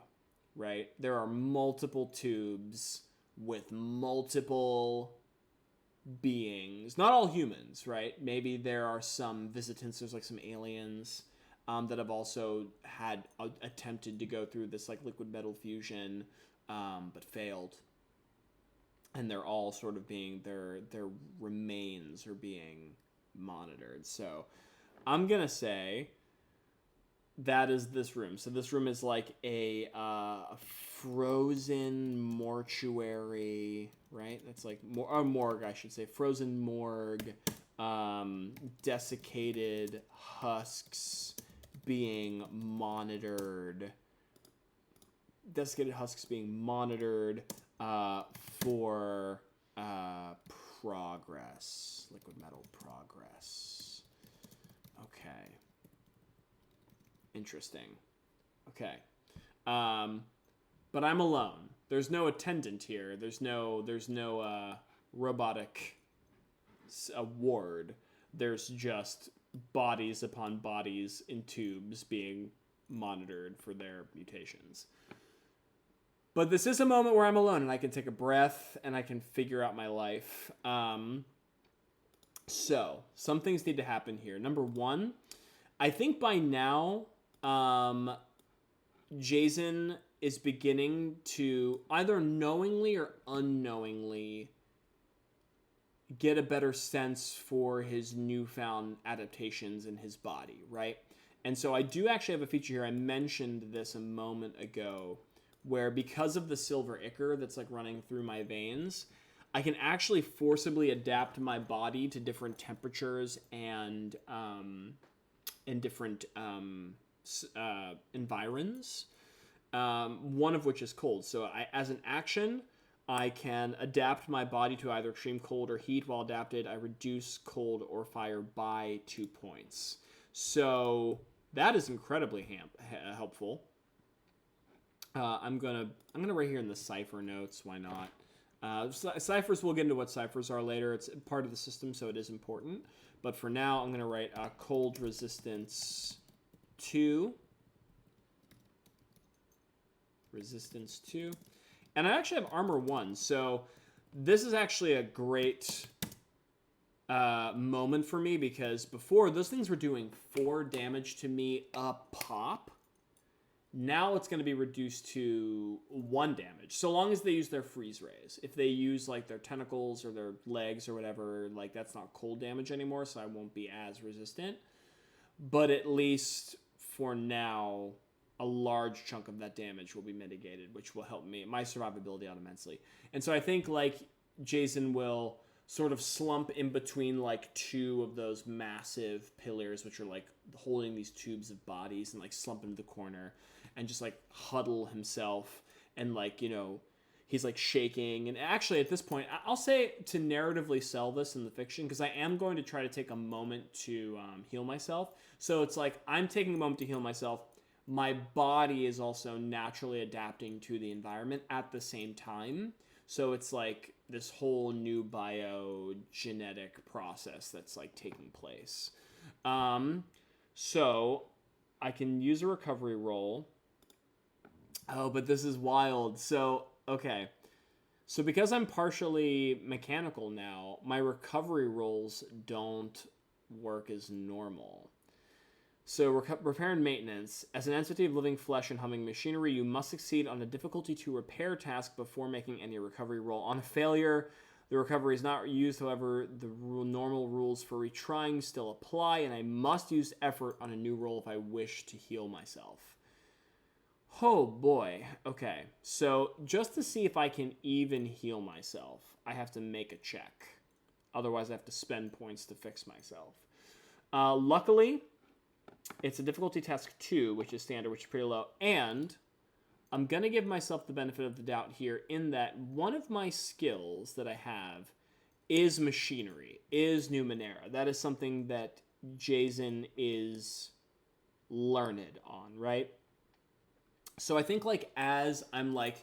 right? There are multiple tubes with multiple beings, not all humans, right? Maybe there are some visitants, there's like some aliens that have also had attempted to go through this like liquid metal fusion, but failed, and they're all sort of being their remains are being monitored. So I'm gonna say that is this room. So this room is like a frozen mortuary, right? That's like a morgue, I should say. Frozen morgue, desiccated husks being monitored. Desiccated husks being monitored for progress. Liquid metal progress. Okay. Interesting. Okay. But I'm alone. There's no attendant here. There's no robotic ward. There's just bodies upon bodies in tubes being monitored for their mutations. But this is a moment where I'm alone, and I can take a breath, and I can figure out my life. So, some things need to happen here. Number one, I think by now, Jaizen is beginning to either knowingly or unknowingly get a better sense for his newfound adaptations in his body, right? And so I do actually have a feature here. I mentioned this a moment ago, where because of the silver ichor that's like running through my veins, I can actually forcibly adapt my body to different temperatures and different environs. One of which is cold. So as an action, I can adapt my body to either extreme cold or heat. While adapted, I reduce cold or fire by 2 points. So that is incredibly helpful. I'm gonna write here in the Cypher notes. Why not? Ciphers, we'll get into what ciphers are later. It's part of the system, so it is important. But for now, I'm gonna write cold resistance 2. Resistance 2. And I actually have armor 1, so this is actually a great moment for me, because before, those things were doing 4 damage to me a pop. Now it's going to be reduced to 1 damage, so long as they use their freeze rays. If they use like their tentacles or their legs or whatever, like that's not cold damage anymore, so I won't be as resistant. But at least for now, a large chunk of that damage will be mitigated, which will help my survivability out immensely. And so I think like Jaizen will sort of slump in between like 2 of those massive pillars, which are like holding these tubes of bodies, and like slump into the corner and just like huddle himself, and like, he's like shaking. And actually at this point, I'll say to narratively sell this in the fiction, because I am going to try to take a moment to heal myself. So it's like I'm taking a moment to heal myself. My body is also naturally adapting to the environment at the same time. So it's like this whole new biogenetic process that's like taking place. So I can use a recovery roll. Oh, but this is wild. So, okay. So because I'm partially mechanical now, my recovery rolls don't work as normal. So repair and maintenance. As an entity of living flesh and humming machinery, you must succeed on a difficulty 2 repair task before making any recovery roll. On a failure, the recovery is not used. However, the normal rules for retrying still apply, and I must use effort on a new roll if I wish to heal myself. Oh boy. Okay. So just to see if I can even heal myself, I have to make a check. Otherwise, I have to spend points to fix myself. Luckily, it's a difficulty task 2, which is standard, which is pretty low. And I'm going to give myself the benefit of the doubt here in that one of my skills that I have is machinery, is Numenera. That is something that Jaizen is learned on, right? So I think, like, as I'm, like,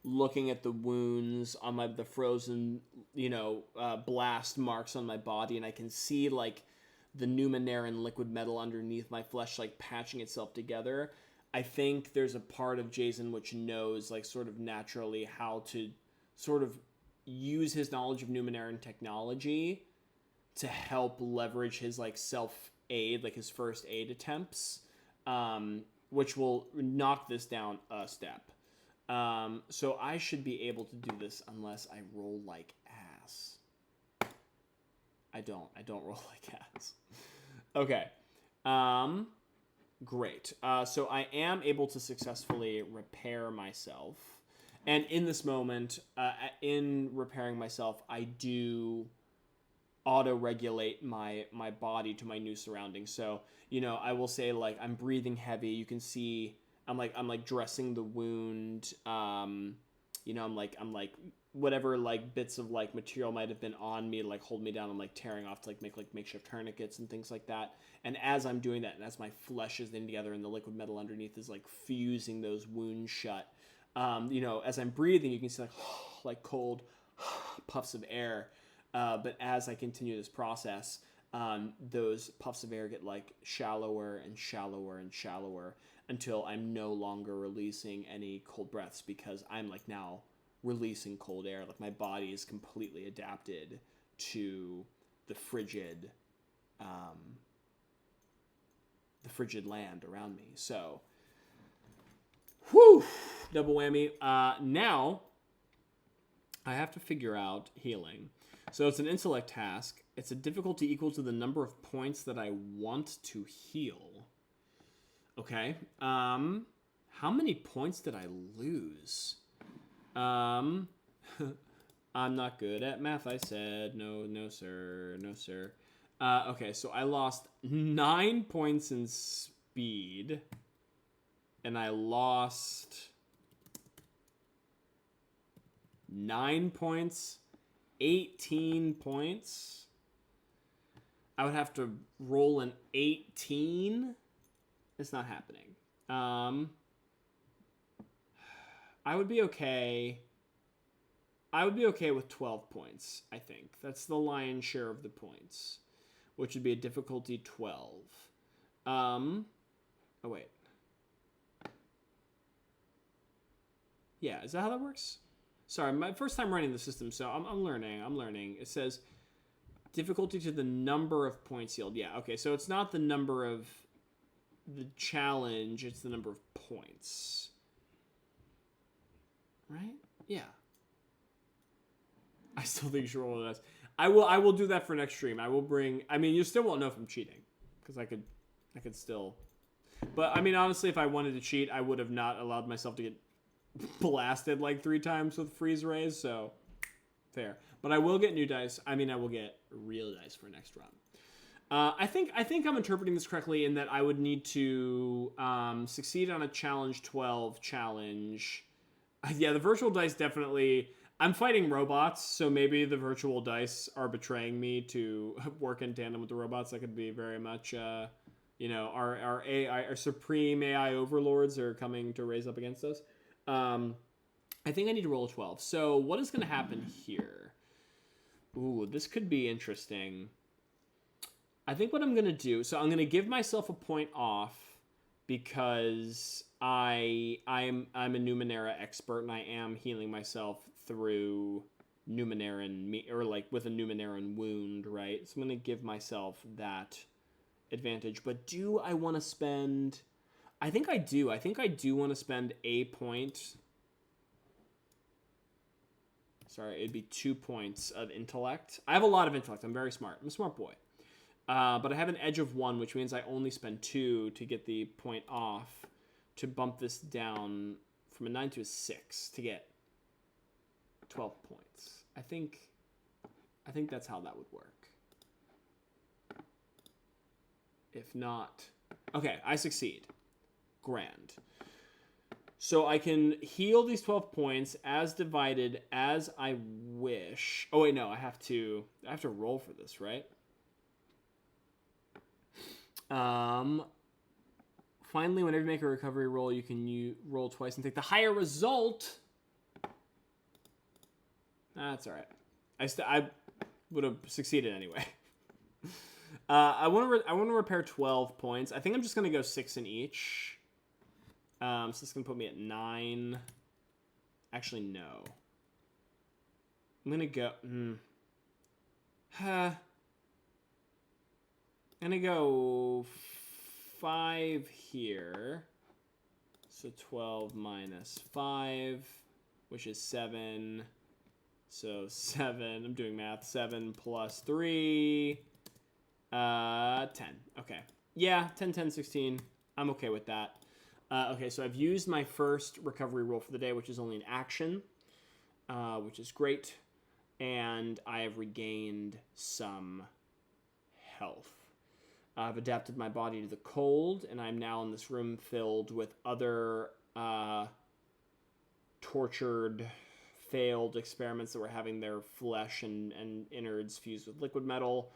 looking at the wounds on the frozen, blast marks on my body, and I can see, like, the Numeneran liquid metal underneath my flesh, like, patching itself together, I think there's a part of Jaizen which knows, like, sort of naturally how to sort of use his knowledge of Numeneran technology to help leverage his, like, self-aid, like, his first aid attempts, which will knock this down a step. So I should be able to do this unless I roll like ass. I don't roll like ass. Okay. Great. So I am able to successfully repair myself. And in this moment, in repairing myself, I do auto-regulate my body to my new surroundings. So, I will say, like, I'm breathing heavy. You can see I'm like dressing the wound. I'm like whatever, like, bits of, like, material might have been on me to, like, hold me down. I'm, like, tearing off to, like, make, like, makeshift tourniquets and things like that. And as I'm doing that, and as my flesh is in together and the liquid metal underneath is, like, fusing those wounds shut, as I'm breathing, you can see, like, like cold puffs of air. But as I continue this process, those puffs of air get, like, shallower and shallower and shallower until I'm no longer releasing any cold breaths, because I'm, like, now releasing cold air. Like, my body is completely adapted to the frigid land around me. So, whew, double whammy. Now I have to figure out healing. So it's an intellect task. It's a difficulty equal to the number of points that I want to heal. Okay. How many points did I lose? I'm not good at math, I said. No, sir. No, sir. Okay, so I lost 9 points in speed. And I lost 9 points, 18 points. I would have to roll an 18. It's not happening. I would be okay. I would be okay with 12 points, I think. That's the lion's share of the points, which would be a difficulty 12. Oh, wait. Yeah, is that how that works? Sorry, my first time running the system, so I'm learning. It says difficulty to the number of points healed. Yeah, okay, so it's not the number of the challenge, it's the number of points. Right? Yeah. I still think you should roll a dice. I will do that for next stream. I will bring, I mean, you still won't know if I'm cheating, because I could still, but I mean, honestly, if I wanted to cheat, I would have not allowed myself to get blasted like 3 times with freeze rays, so fair. But I will get new dice. I mean, I will get real dice for next run. I think I'm interpreting this correctly in that I would need to succeed on a challenge 12 challenge. Yeah, the virtual dice definitely. I'm fighting robots, so maybe the virtual dice are betraying me to work in tandem with the robots. That could be very much, our AI, our supreme AI overlords are coming to raise up against us. I think I need to roll a 12. So what is going to happen here? Ooh, this could be interesting. I think what I'm going to do, so I'm going to give myself a point off because I'm a Numenera expert and I am healing myself through Numeneran, or like with a Numeneran wound, right? So I'm going to give myself that advantage. But do I want to spend... I think I do. I think I do want to spend a point. Sorry, it'd be 2 points of intellect. I have a lot of intellect. I'm very smart. I'm a smart boy. But I have an edge of 1, which means I only spend 2 to get the point off, to bump this down from a 9 to a 6 to get 12 points. I think that's how that would work. If not... Okay, I succeed. Grand. So I can heal these 12 points as divided as I wish. Oh, wait, no, I have to roll for this, right? Finally, whenever you make a recovery roll, you can roll twice and take the higher result. That's all right. I would have succeeded anyway. I want to repair 12 points. I think I'm just gonna go 6 in each. So this is gonna put me at 9. Actually, no. I'm gonna go. I'm gonna go 5 here. So 12 minus 5, which is 7. So 7, I'm doing math, 7 plus 3, 10. Okay. Yeah, 10, 10, 16. I'm okay with that. Okay, so I've used my first recovery roll for the day, which is only an action, which is great. And I have regained some health. I've adapted my body to the cold, and I'm now in this room filled with other tortured, failed experiments that were having their flesh and innards fused with liquid metal.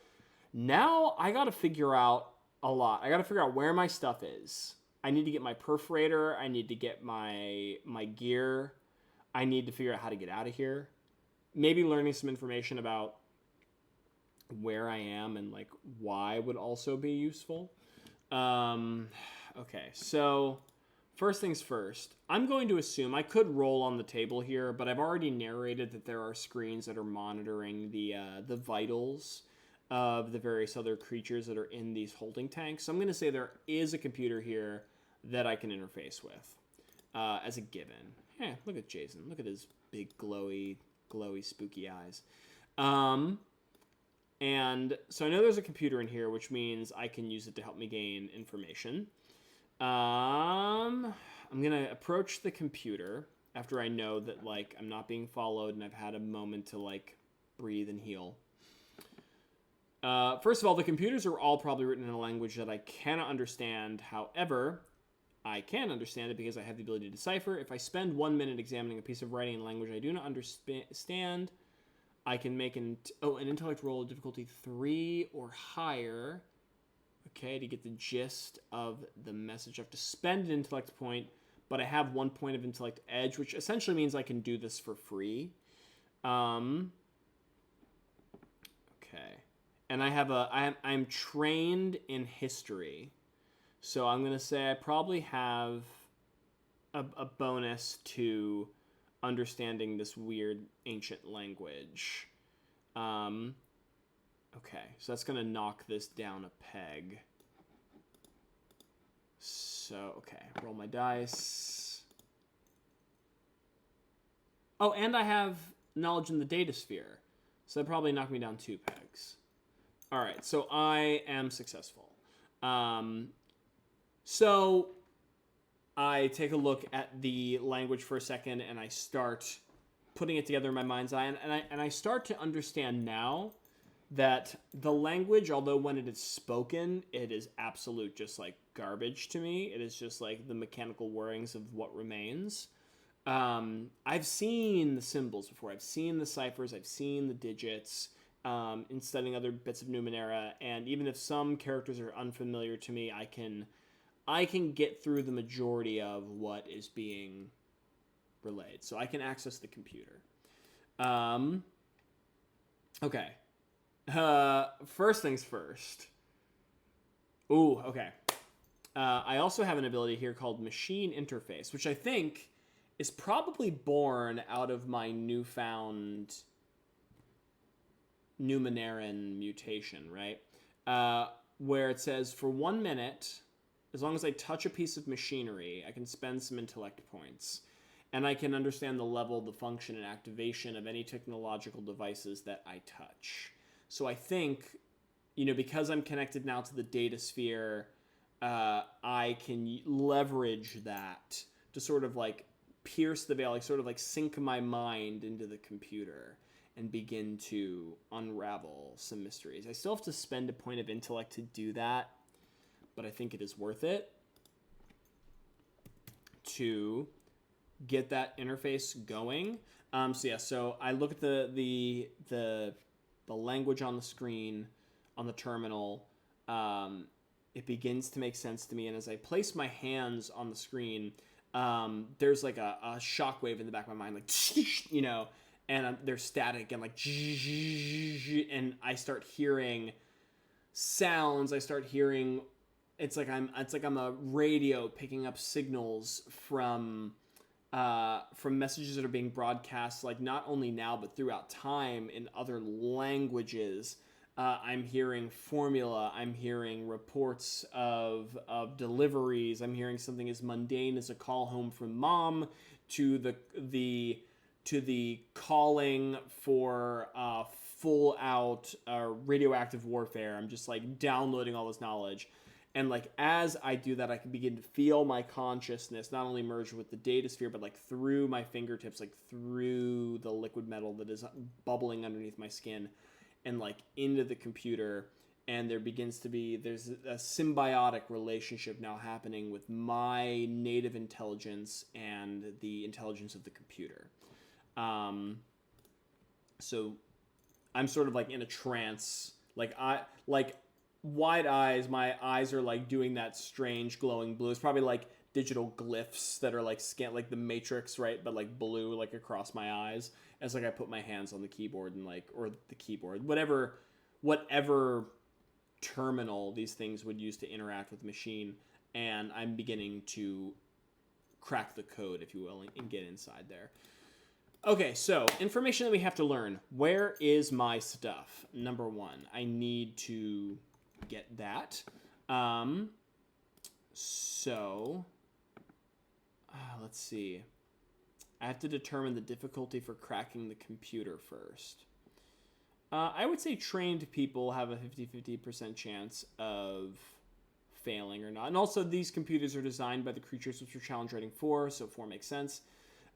Now I gotta figure out a lot. I gotta figure out where my stuff is. I need to get my perforator. I need to get my gear. I need to figure out how to get out of here. Maybe learning some information about where I am and like why would also be useful. Okay, so first things first, I'm going to assume I could roll on the table here, but I've already narrated that there are screens that are monitoring the vitals of the various other creatures that are in these holding tanks. So I'm going to say there is a computer here that I can interface with as a given. Yeah, look at Jaizen. Look at his big glowy, spooky eyes. And so I know there's a computer in here, which means I can use it to help me gain information. I'm going to approach the computer after I know that, like, I'm not being followed and I've had a moment to, like, breathe and heal. First of all, the computers are all probably written in a language that I cannot understand. However, I can understand it because I have the ability to decipher. If I spend 1 minute examining a piece of writing in language I do not understand, I can make an intellect roll of difficulty 3 or higher. Okay, to get the gist of the message. I have to spend an intellect point, but I have 1 point of intellect edge, which essentially means I can do this for free. Okay. And I'm trained in history. So I'm going to say I probably have a bonus to understanding this weird ancient language. Okay, so that's going to knock this down a peg. So, okay, roll my dice. Oh, and I have knowledge in the data sphere. So that probably knocked me down 2 pegs. All right, so I am successful. So I take a look at the language for a second, and I start putting it together in my mind's eye, and I start to understand now that the language, although when it is spoken, it is absolute just like garbage to me. It is just like the mechanical whirrings of what remains. I've seen the symbols before. I've seen the ciphers. I've seen the digits in studying other bits of Numenera, and even if some characters are unfamiliar to me, I can get through the majority of what is being relayed. So I can access the computer. Okay. First things first. Ooh, okay. I also have an ability here called Machine Interface, which I think is probably born out of my newfound Numeneran mutation, right? Where it says for 1 minute, as long as I touch a piece of machinery, I can spend some intellect points. And I can understand the level, the function, and activation of any technological devices that I touch. So I think, because I'm connected now to the data sphere, I can leverage that to sort of like pierce the veil, like sort of like sink my mind into the computer and begin to unravel some mysteries. I still have to spend a point of intellect to do that, but I think it is worth it to get that interface going. So I look at the language on the screen, on the terminal. It begins to make sense to me, and as I place my hands on the screen, there's like a shockwave in the back of my mind, like and they're static and like, and I start hearing sounds. I start hearing. It's like I'm a radio picking up signals from messages that are being broadcast, like not only now but throughout time in other languages. I'm hearing formula. I'm hearing reports of deliveries. I'm hearing something as mundane as a call home from mom to the calling for full out radioactive warfare. I'm just like downloading all this knowledge. And like as I do that, I can begin to feel my consciousness not only merge with the data sphere, but like through my fingertips, like through the liquid metal that is bubbling underneath my skin, and like into the computer. And there's a symbiotic relationship now happening with my native intelligence and the intelligence of the computer. So I'm sort of like in a trance, wide eyes. My eyes are like doing that strange glowing blue. It's probably like digital glyphs that are like like the Matrix, right? But like blue, like across my eyes as like I put my hands on the keyboard and or the keyboard, whatever terminal these things would use to interact with the machine. And I'm beginning to crack the code, if you will, and get inside there. Okay, so information that we have to learn. Where is my stuff? Number one, I need to get that. Let's see. I have to determine the difficulty for cracking the computer first. I would say trained people have a 50-50% chance of failing or not. And also, these computers are designed by the creatures which are challenge rating 4, so 4 makes sense.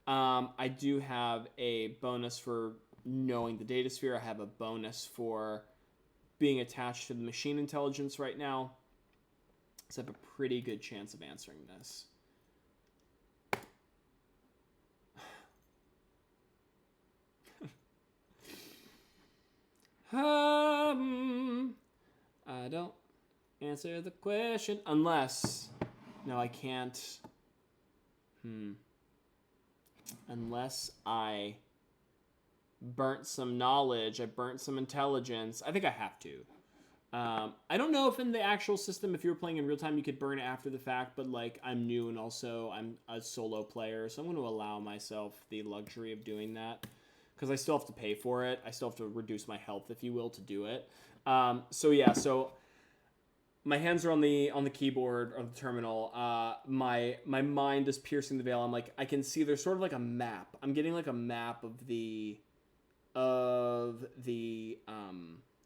I do have a bonus for knowing the data sphere. I have a bonus for being attached to the machine intelligence right now. So I have a pretty good chance of answering this. I don't answer the question unless... No, I can't. Unless I burnt some knowledge, I burnt some intelligence. I think I have to. I don't know if in the actual system, if you were playing in real time, you could burn it after the fact, but like I'm new and also I'm a solo player, so I'm going to allow myself the luxury of doing that because I still have to pay for it. I still have to reduce my health, if you will, to do it. So my hands are on the keyboard or the terminal. My mind is piercing the veil. I'm like, I can see there's sort of like a map. I'm getting like a map of the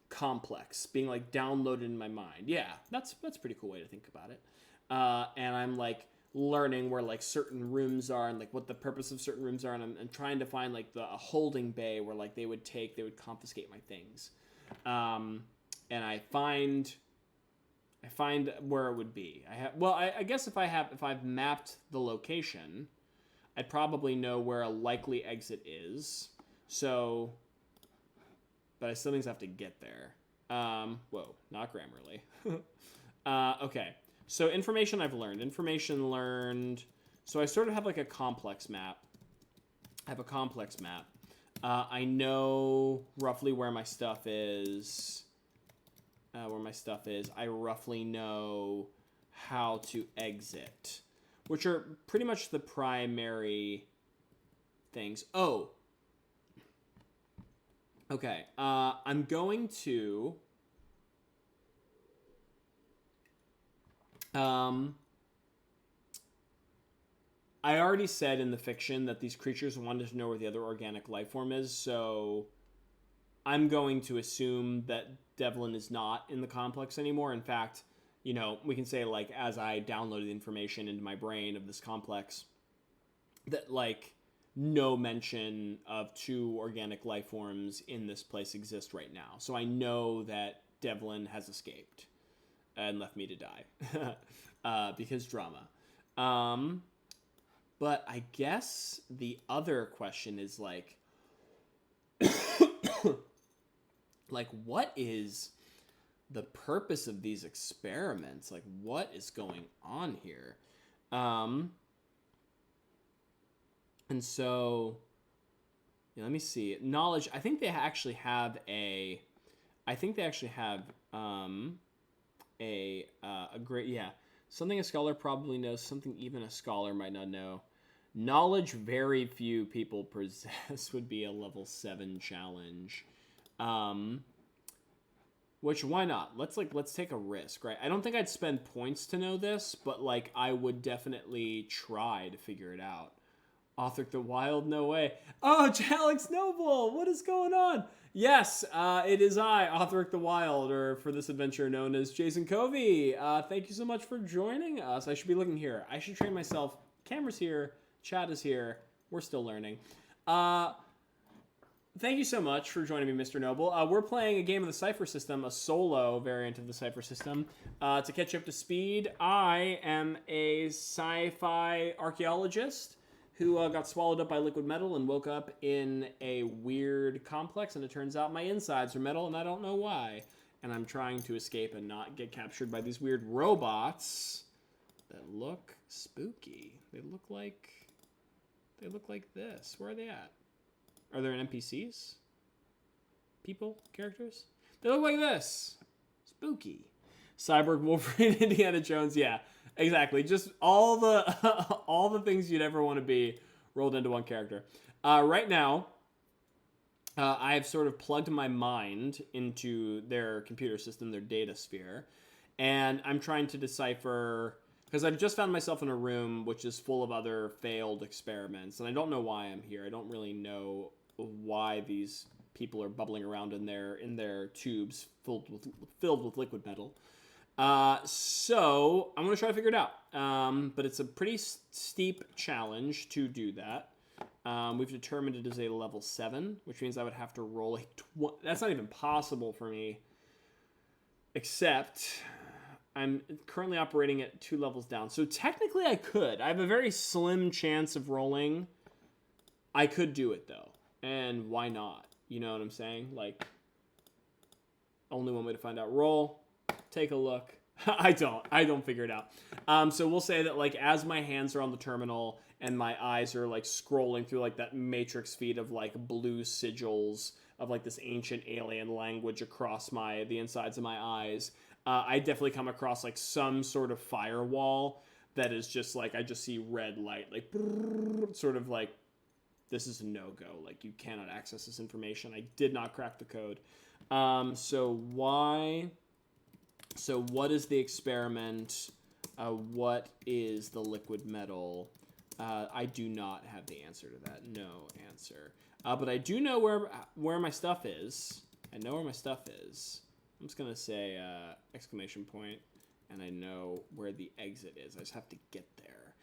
complex being like downloaded in my mind. Yeah, that's a pretty cool way to think about it. And I'm like learning where like certain rooms are and like what the purpose of certain rooms are, and I'm trying to find like a holding bay where like they would confiscate my things. And I find where it would be. I guess if I've mapped the location, I'd probably know where a likely exit is. So, but I still have to get there. Whoa, not Grammarly. Okay, so information I've learned. So I sort of have like a complex map. I know roughly where my stuff is. I roughly know how to exit, which are pretty much the primary things. Oh. Okay. I'm going to... I already said in the fiction that these creatures wanted to know where the other organic life form is, so I'm going to assume that Devlin is not in the complex anymore. In fact, you know, we can say, like, as I downloaded the information into my brain of this complex, that, like, no mention of 2 organic life forms in this place exist right now. So I know that Devlin has escaped and left me to die because drama. But I guess the other question is, like, like, what is the purpose of these experiments? Like, what is going on here? And so, yeah, let me see. Knowledge. I think they actually have a great, yeah, something a scholar probably knows, something even a scholar might not know. Knowledge very few people possess would be a level 7 challenge. Which, why not? Let's take a risk, right? I don't think I'd spend points to know this, but, like, I would definitely try to figure it out. Author the Wild, no way. Oh, Alex Noble, what is going on? Yes, it is I, Author the Wild, or for this adventure known as Jaizen Kovi. Thank you so much for joining us. I should be looking here. I should train myself. Camera's here. Chat is here. We're still learning. Thank you so much for joining me, Mr. Noble. We're playing a game of the Cypher System, a solo variant of the Cypher System. To catch you up to speed, I am a sci-fi archaeologist who got swallowed up by liquid metal and woke up in a weird complex, and it turns out my insides are metal, and I don't know why. And I'm trying to escape and not get captured by these weird robots that look spooky. They look like this. Where are they at? Are there NPCs? People? Characters? They look like this. Spooky. Cyborg, Wolverine, Indiana Jones. Yeah, exactly. Just all the things you'd ever want to be rolled into one character. Right now, I've sort of plugged my mind into their computer system, their data sphere, and I'm trying to decipher... Because I've just found myself in a room which is full of other failed experiments, and I don't know why I'm here. I don't really know why these people are bubbling around in their tubes filled with liquid metal. So I'm going to try to figure it out. But it's a pretty steep challenge to do that. We've determined it is a level 7, which means I would have to roll a... That's not even possible for me. Except... I'm currently operating at 2 levels down. So technically I could. I have a very slim chance of rolling. I could do it, though. And why not? You know what I'm saying? Like, only one way to find out. Roll. Take a look. I don't figure it out. So we'll say that, like, as my hands are on the terminal and my eyes are, like, scrolling through, like, that matrix feed of, like, blue sigils of, like, this ancient alien language across the insides of my eyes... I definitely come across, like, some sort of firewall that is just, like, I just see red light, like, brrr, sort of like, this is a no-go. Like, you cannot access this information. I did not crack the code. So what is the experiment? What is the liquid metal? I do not have the answer to that. No answer. But I do know where my stuff is. I know where my stuff is. I'm just going to say exclamation point, and I know where the exit is. I just have to get there.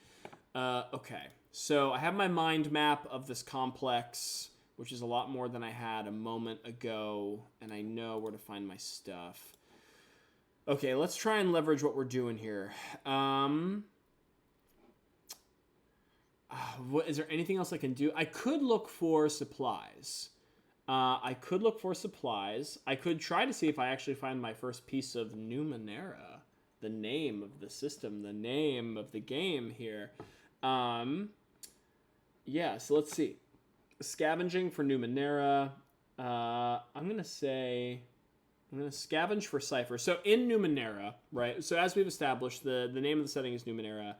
Okay, so I have my mind map of this complex, which is a lot more than I had a moment ago, and I know where to find my stuff. Okay, let's try and leverage what we're doing here. Is there anything else I can do? I could look for supplies. I could try to see if I actually find my first piece of Numenera, the name of the system, the name of the game here. Yeah, so let's see. Scavenging for Numenera. I'm going to scavenge for Cypher. So in Numenera, right? So as we've established, the name of the setting is Numenera,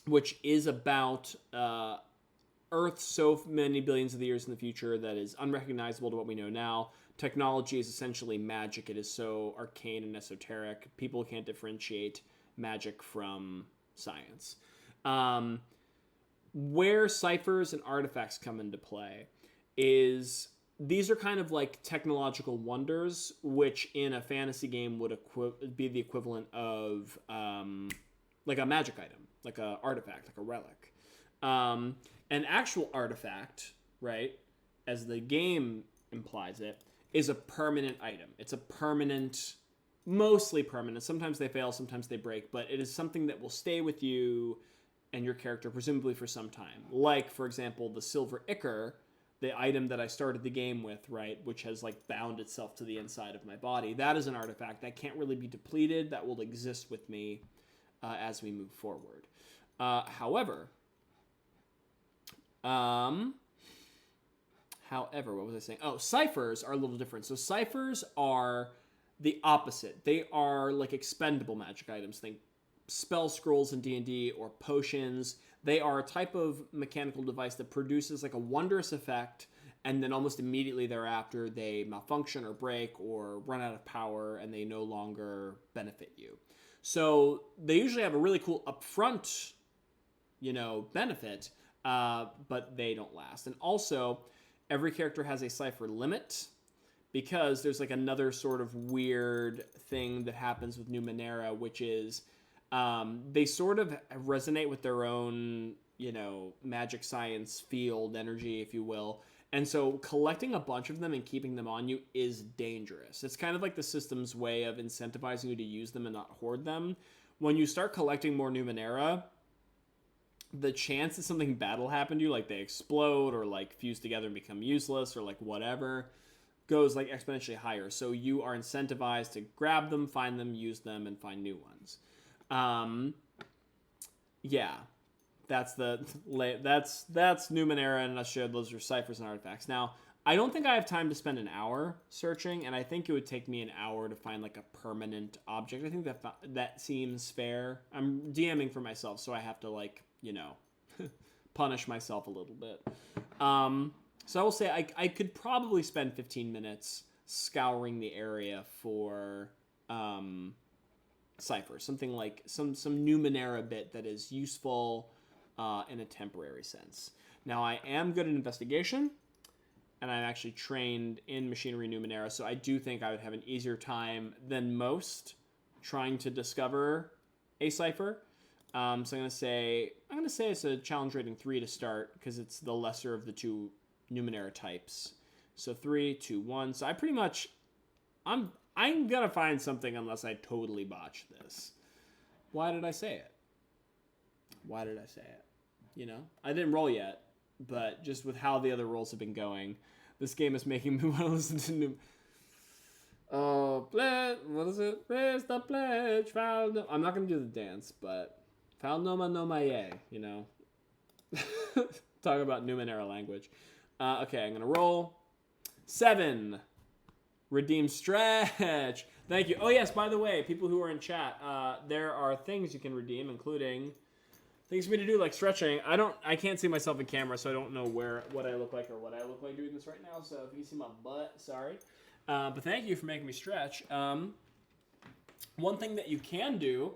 which is about... Earth so many billions of years in the future that is unrecognizable to what we know now. Technology is essentially magic. It is so arcane and esoteric. People can't differentiate magic from science. Where ciphers and artifacts come into play is these are kind of like technological wonders, which in a fantasy game would be the equivalent of like a magic item, like a artifact, like a relic. An actual artifact, right, as the game implies it, is a permanent item. It's a permanent, mostly permanent. Sometimes they fail, sometimes they break, but it is something that will stay with you and your character presumably for some time. Like, for example, the silver ichor, the item that I started the game with, right, which has like bound itself to the inside of my body. That is an artifact that can't really be depleted. That will exist with me as we move forward. However, what was I saying? Oh, ciphers are a little different. So ciphers are the opposite. They are like expendable magic items. Think spell scrolls in D&D or potions. They are a type of mechanical device that produces like a wondrous effect, and then almost immediately thereafter they malfunction or break or run out of power and they no longer benefit you. So they usually have a really cool upfront, benefit, but they don't last. And also, every character has a cipher limit, because there's like another sort of weird thing that happens with Numenera, which is they sort of resonate with their own, magic science field energy, if you will. And so collecting a bunch of them and keeping them on you is dangerous. It's kind of like the system's way of incentivizing you to use them and not hoard them. When you start collecting more Numenera, the chance that something bad will happen to you, like they explode or like fuse together and become useless or like whatever, goes like exponentially higher. So you are incentivized to grab them, find them, use them, and find new ones. Yeah, that's Numenera in a nutshell. Those are ciphers and artifacts. Now, I don't think I have time to spend an hour searching, and I think it would take me an hour to find like a permanent object. I think that seems fair. I'm DMing for myself, so I have to like, punish myself a little bit. So I will say I could probably spend 15 minutes scouring the area for ciphers, something like some Numenera bit that is useful in a temporary sense. Now, I am good at investigation, and I'm actually trained in machinery Numenera, so I do think I would have an easier time than most trying to discover a cipher. So I'm gonna say it's a challenge rating 3 to start, because it's the lesser of the two Numenera types. So 3, 2, 1. So I'm gonna find something unless I totally botch this. Why did I say it? I didn't roll yet, but just with how the other rolls have been going, this game is making me want to listen to new. Oh, what is it? Raise the pledge, I'm not gonna do the dance, but Fal Noma Noma Ye, Talk about Numenera language. Okay, I'm gonna roll 7. Redeem stretch. Thank you. Oh yes, by the way, people who are in chat, there are things you can redeem, including things for me to do like stretching. I can't see myself in camera, so I don't know what I look like or what I look like doing this right now. So if you see my butt, sorry. But thank you for making me stretch. One thing that you can do,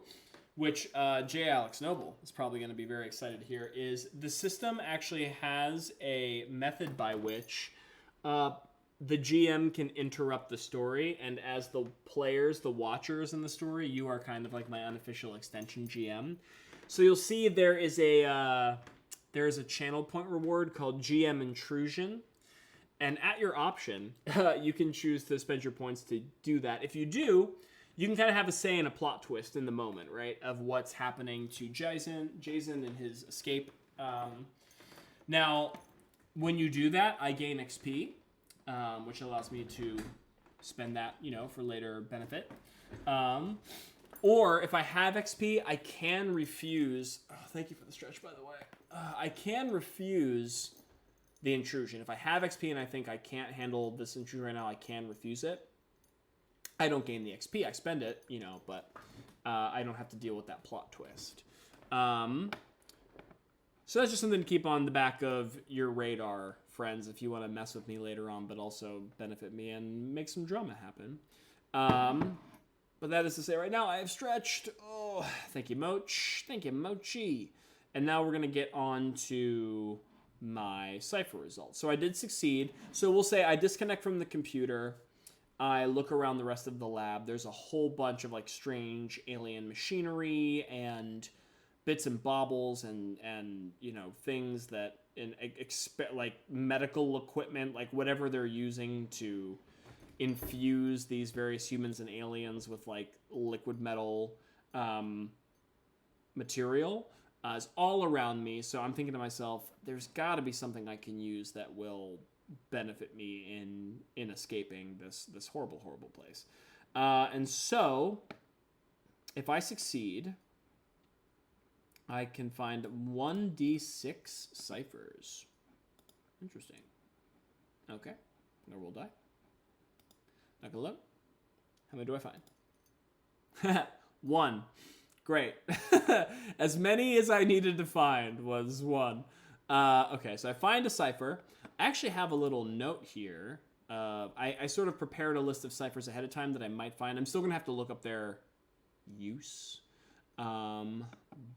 which J. Alex Noble is probably going to be very excited to hear, is the system actually has a method by which the GM can interrupt the story, and as the players, the watchers in the story, you are kind of like my unofficial extension GM. So you'll see there is a channel point reward called GM Intrusion, and at your option, you can choose to spend your points to do that. If you do, you can kind of have a say in a plot twist in the moment, right, of what's happening to Jaizen and his escape. Now, when you do that, I gain XP, which allows me to spend that, for later benefit. Or if I have XP, I can refuse. Oh, thank you for the stretch, by the way. I can refuse the intrusion. If I have XP and I think I can't handle this intrusion right now, I can refuse it. I don't gain the XP. I spend it, but I don't have to deal with that plot twist. So that's just something to keep on the back of your radar, friends, if you want to mess with me later on, but also benefit me and make some drama happen. But that is to say, right now I have stretched. Oh, thank you, Moch. Thank you, Mochi. And now we're going to get on to my Cypher results. So I did succeed. So we'll say I disconnect from the computer. I look around the rest of the lab. There's a whole bunch of like strange alien machinery and bits and baubles and you know, things that like medical equipment, like whatever they're using to infuse these various humans and aliens with like liquid metal material is all around me. So I'm thinking to myself, there's got to be something I can use that will benefit me in escaping this horrible place. And so if I succeed, I can find 1d6 ciphers. Interesting. Okay. I'm gonna roll die. Not gonna look. How many do I find? 1. Great. As many as I needed to find was 1. Okay, so I find a cipher. I actually have a little note here. I sort of prepared a list of ciphers ahead of time that I might find. I'm still gonna have to look up their use.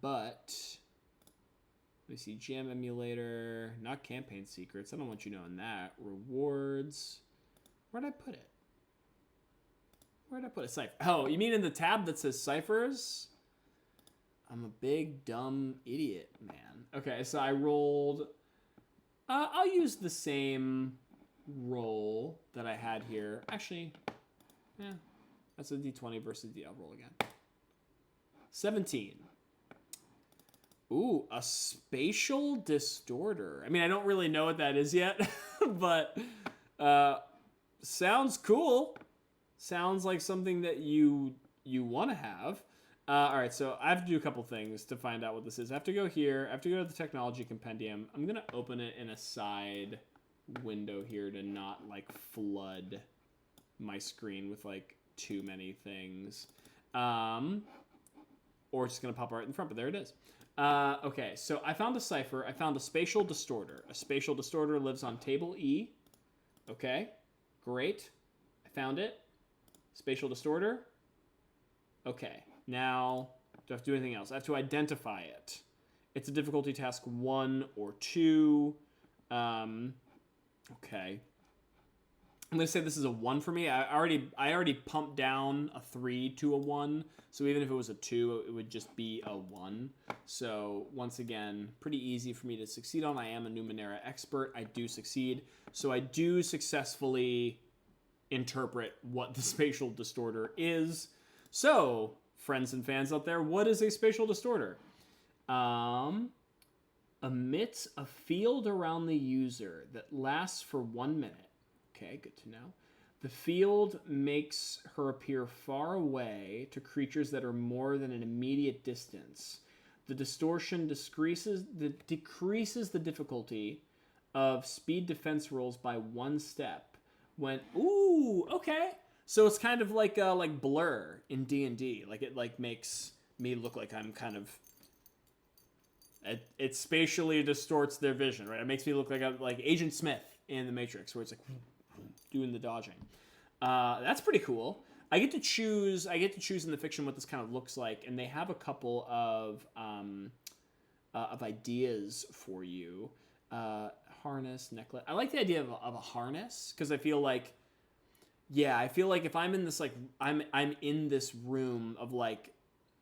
But let me see. GM Emulator, not campaign secrets. I don't want you knowing that. Rewards. Where'd I put it? Where'd I put a cipher? Oh, you mean in the tab that says ciphers? I'm a big dumb idiot, man. Okay, so I rolled. I'll use the same roll that I had here. Actually, yeah, that's a d20 versus d. I'll roll again. 17. Ooh, a spatial distorter. I mean, I don't really know what that is yet, but sounds cool. Sounds like something that you want to have. All right, so I have to do a couple things to find out what this is. I have to go here. I have to go to the technology compendium. I'm going to open it in a side window here to not, like, flood my screen with, like, too many things. Or it's just going to pop right in front, but there it is. Okay, so I found a cipher. I found a spatial distorter. A spatial distorter lives on table E. Okay, great. I found it. Spatial distorter. Okay, now do I have to do anything else? I have to identify it. It's a difficulty task 1 or 2. Okay. I'm going to say this is a 1 for me. I already pumped down a 3 to a 1. So even if it was a 2, it would just be a 1. So once again, pretty easy for me to succeed on. I am a Numenera expert. I do succeed. So I do successfully interpret what the spatial distorter is. So, friends and fans out there, what is a spatial distorter? Emits a field around the user that lasts for 1 minute. Okay, good to know. The field makes her appear far away to creatures that are more than an immediate distance. The distortion decreases the difficulty of speed defense rolls by 1 step. When ooh, okay. So it's kind of like Blur in D&D. Like it like makes me look like I'm kind of. It spatially distorts their vision, right? It makes me look like Agent Smith in The Matrix, where it's like doing the dodging. That's pretty cool. I get to choose in the fiction what this kind of looks like, and they have a couple of ideas for you. Harness, necklace. I like the idea of a harness because I feel like if I'm in this like I'm in this room of like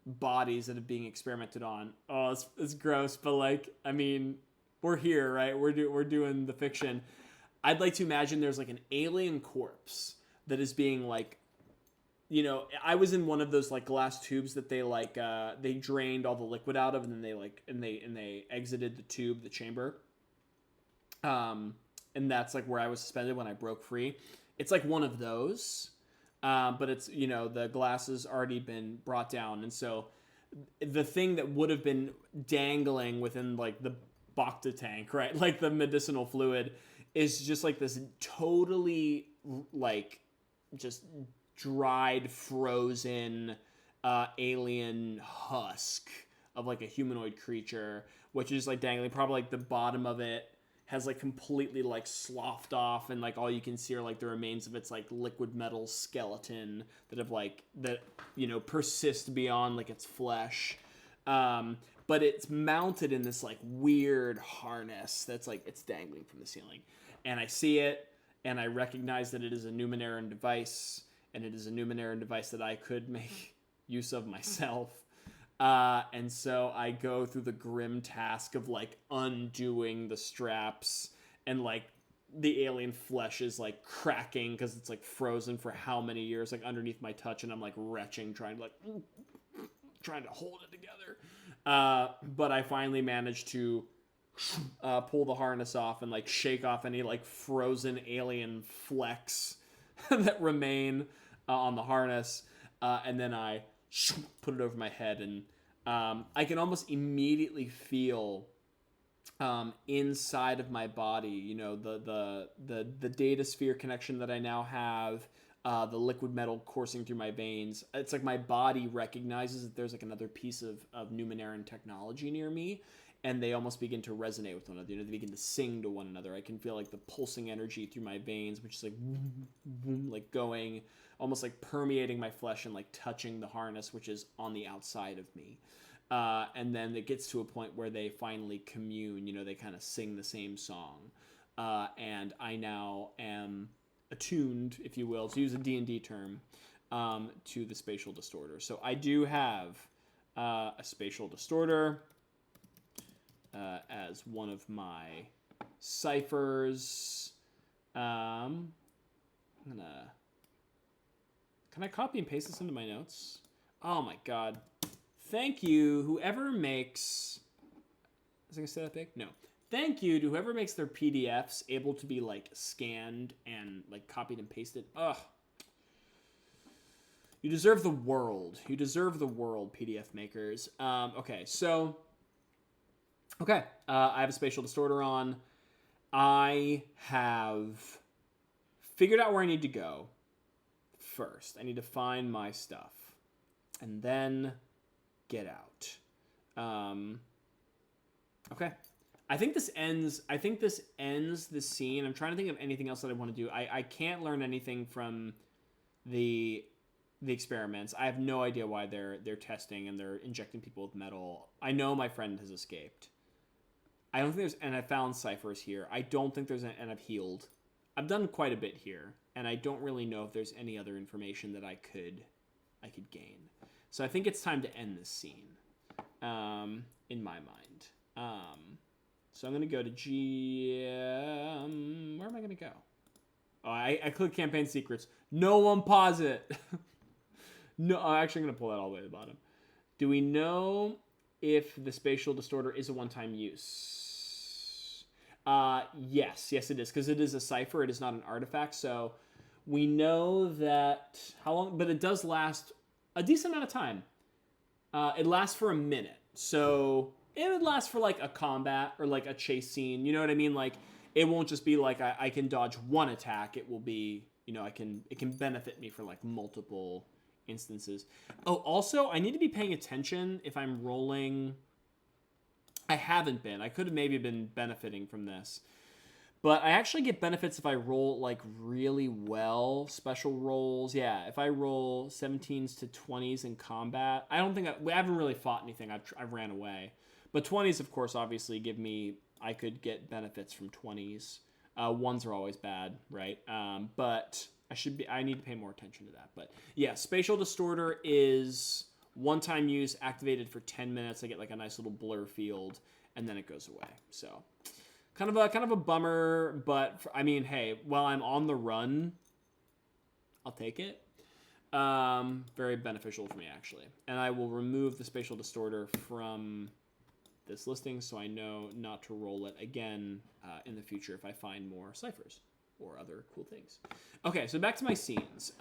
bodies that are being experimented on. Oh, it's gross, but like I mean, we're here, right? We're doing the fiction. I'd like to imagine there's like an alien corpse that is being like, you know, I was in one of those like glass tubes that they like they drained all the liquid out of, and then they like and they exited the chamber. And that's like where I was suspended when I broke free. It's like one of those, but it's, you know, the glass has already been brought down, and so the thing that would have been dangling within like the Bacta tank, right, like the medicinal fluid, is just like this totally like just dried, frozen alien husk of like a humanoid creature, which is like dangling. Probably like the bottom of it has like completely like sloughed off, and like all you can see are like the remains of its like liquid metal skeleton that have like that, you know, persist beyond like its flesh. But it's mounted in this like weird harness that's like it's dangling from the ceiling, and I see it and I recognize that it is a Numenera device, and it is a Numenera device that I could make use of myself. And so I go through the grim task of like undoing the straps, and like the alien flesh is like cracking because it's like frozen for how many years, like underneath my touch, and I'm like retching, trying to hold it together. But I finally managed to pull the harness off and like shake off any like frozen alien flecks that remain on the harness. And then I put it over my head, and I can almost immediately feel inside of my body, you know, the data sphere connection that I now have, the liquid metal coursing through my veins. It's like my body recognizes that there's like another piece of Numeneran technology near me, and they almost begin to resonate with one another. You know, they begin to sing to one another. I can feel like the pulsing energy through my veins, which is like like going, almost like permeating my flesh and like touching the harness, which is on the outside of me. And then it gets to a point where they finally commune. You know, they kind of sing the same song, and I now am attuned, if you will, to use a D&D term, to the spatial distorter. So I do have a spatial distorter as one of my ciphers. I'm gonna... Can I copy and paste this into my notes? Oh my god. Thank you, whoever makes... Was I gonna say that big? No. Thank you to whoever makes their PDFs able to be like scanned and like copied and pasted. Ugh. You deserve the world. You deserve the world, PDF makers. Okay, so... Okay, I have a spatial distorter on. I have figured out where I need to go first. I need to find my stuff and then get out. Okay. I think this ends the scene. I'm trying to think of anything else that I want to do. I can't learn anything from the experiments. I have no idea why they're testing and they're injecting people with metal. I know my friend has escaped. I don't think there's, and I found ciphers here. I don't think there's and I've healed. I've done quite a bit here, and I don't really know if there's any other information that I could gain. So I think it's time to end this scene, in my mind. So I'm gonna go to GM. Where am I gonna go? Oh, I click campaign secrets. No one pause it. No, actually, I'm gonna pull that all the way to the bottom. Do we know if the spatial distorter is a one-time use? Yes, it is, because it is a cipher. It is not an artifact, so we know that how long, but it does last a decent amount of time. It lasts for a minute, so it would last for like a combat or like a chase scene. You know what I mean? Like it won't just be like I can dodge one attack. It will be, you know, it can benefit me for like multiple instances. Oh, also, I need to be paying attention if I'm rolling. I haven't been. I could have maybe been benefiting from this. But I actually get benefits if I roll like really well. Special rolls. Yeah, if I roll 17s to 20s in combat. I don't think we haven't really fought anything. I've ran away. But 20s, of course, obviously give me, I could get benefits from 20s. Ones are always bad, right? But I need to pay more attention to that. But yeah, spatial distorter is one-time use, activated for 10 minutes. I get like a nice little blur field, and then it goes away. So kind of a bummer, but I mean, hey, while I'm on the run, I'll take it. Very beneficial for me, actually. And I will remove the spatial distorter from this listing so I know not to roll it again in the future if I find more ciphers or other cool things. Okay, so back to my scenes.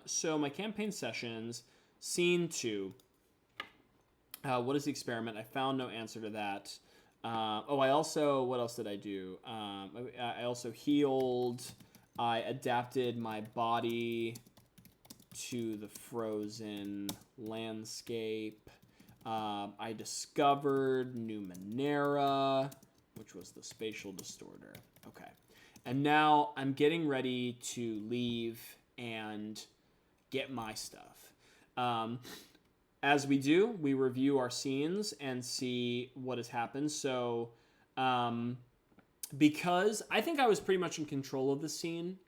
So my campaign sessions, scene 2. What is the experiment? I found no answer to that. What else did I do? I also healed. I adapted my body to the frozen landscape. I discovered Numenera, which was the spatial distorter. Okay. And now I'm getting ready to leave and get my stuff. As we do, we review our scenes and see what has happened. So, because I think I was pretty much in control of the scene.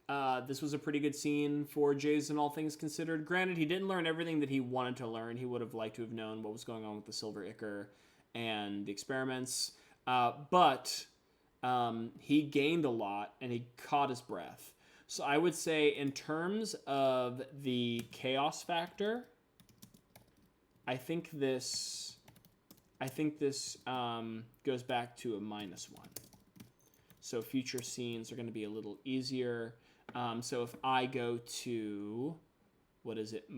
This was a pretty good scene for Jaizen, all things considered. Granted, he didn't learn everything that he wanted to learn. He would have liked to have known what was going on with the Silver Ichor and the experiments. But he gained a lot, and he caught his breath. So I would say in terms of the chaos factor, I think this goes back to a -1. So future scenes are going to be a little easier. So if I go to, what is it,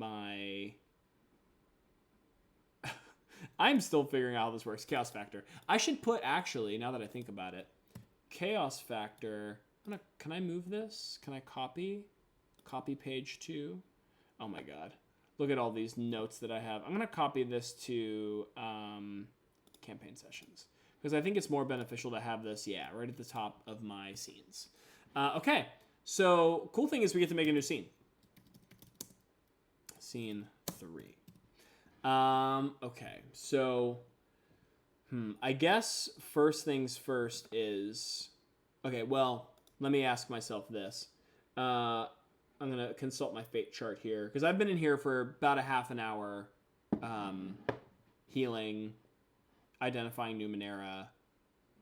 I'm still figuring out how this works, chaos factor. I should put, actually, now that I think about it, chaos factor, can I move this? Can I copy page 2? Oh my God. Look at all these notes that I have. I'm going to copy this to campaign sessions, because I think it's more beneficial to have this, right at the top of my scenes. Okay, so cool thing is we get to make a new scene. Scene 3. Okay, so I guess first things first is, okay, well, let me ask myself this. I'm going to consult my fate chart here, because I've been in here for about a half an hour, healing, identifying Numenera,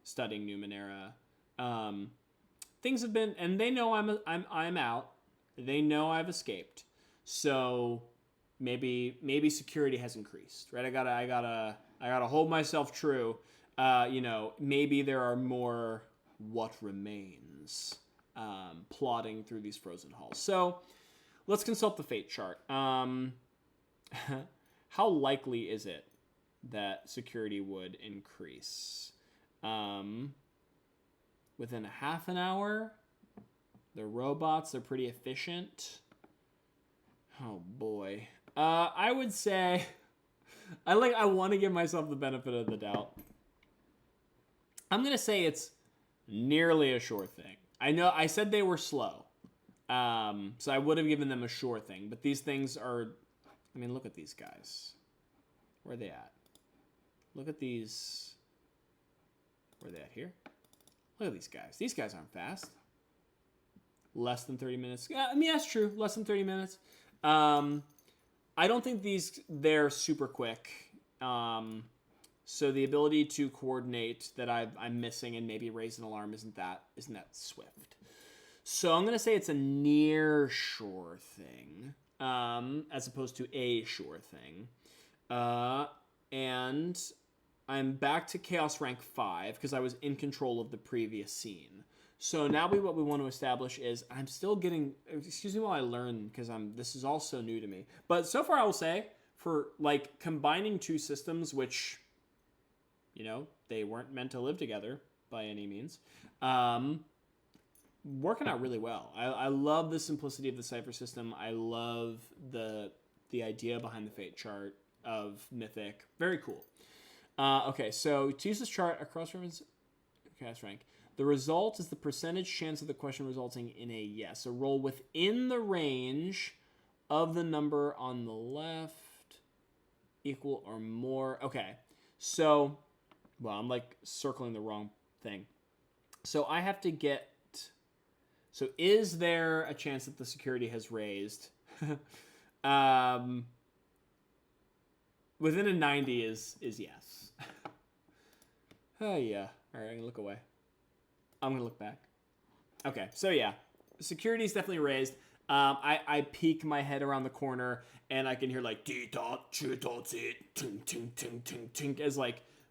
studying Numenera. Things have been, and they know I'm out. They know I've escaped. So maybe security has increased, right? I gotta hold myself true. Maybe there are more what remains plotting through these frozen halls. So let's consult the fate chart. How likely is it that security would increase? Within a half an hour? The robots are pretty efficient. Oh boy. I would say I want to give myself the benefit of the doubt. I'm going to say it's nearly a sure thing. I know I said they were slow. So I would have given them a sure thing, but these things are, look at these guys. Where are they at? Look at these. Where are they at here? Look at these guys. These guys aren't fast. Less than 30 minutes. Yeah, that's true. Less than 30 minutes. I don't think they're super quick. So the ability to coordinate that I'm missing and maybe raise an alarm isn't that swift. So I'm going to say it's a near sure thing, as opposed to a sure thing. And I'm back to Chaos Rank 5 because I was in control of the previous scene. So now what we want to establish is I'm still getting, excuse me while I learn, because this is all so new to me. But so far I will say, for combining two systems, which, they weren't meant to live together by any means, working out really well. I love the simplicity of the Cypher system. I love the idea behind the fate chart of Mythic. Very cool. Okay, so to use this chart, a cross-reference cast rank. The result is the percentage chance of the question resulting in a yes. A roll within the range of the number on the left, equal or more. Okay, so, well, I'm circling the wrong thing. So I have to get, so is there a chance that the security has raised? Within a 90 is yes. Oh, yeah. All right, I'm going to look away. I'm going to look back. Okay, so yeah. Security's definitely raised. I peek my head around the corner, and I can hear D-dot, Ch-dot, tink, tink, tink, tink, tink, as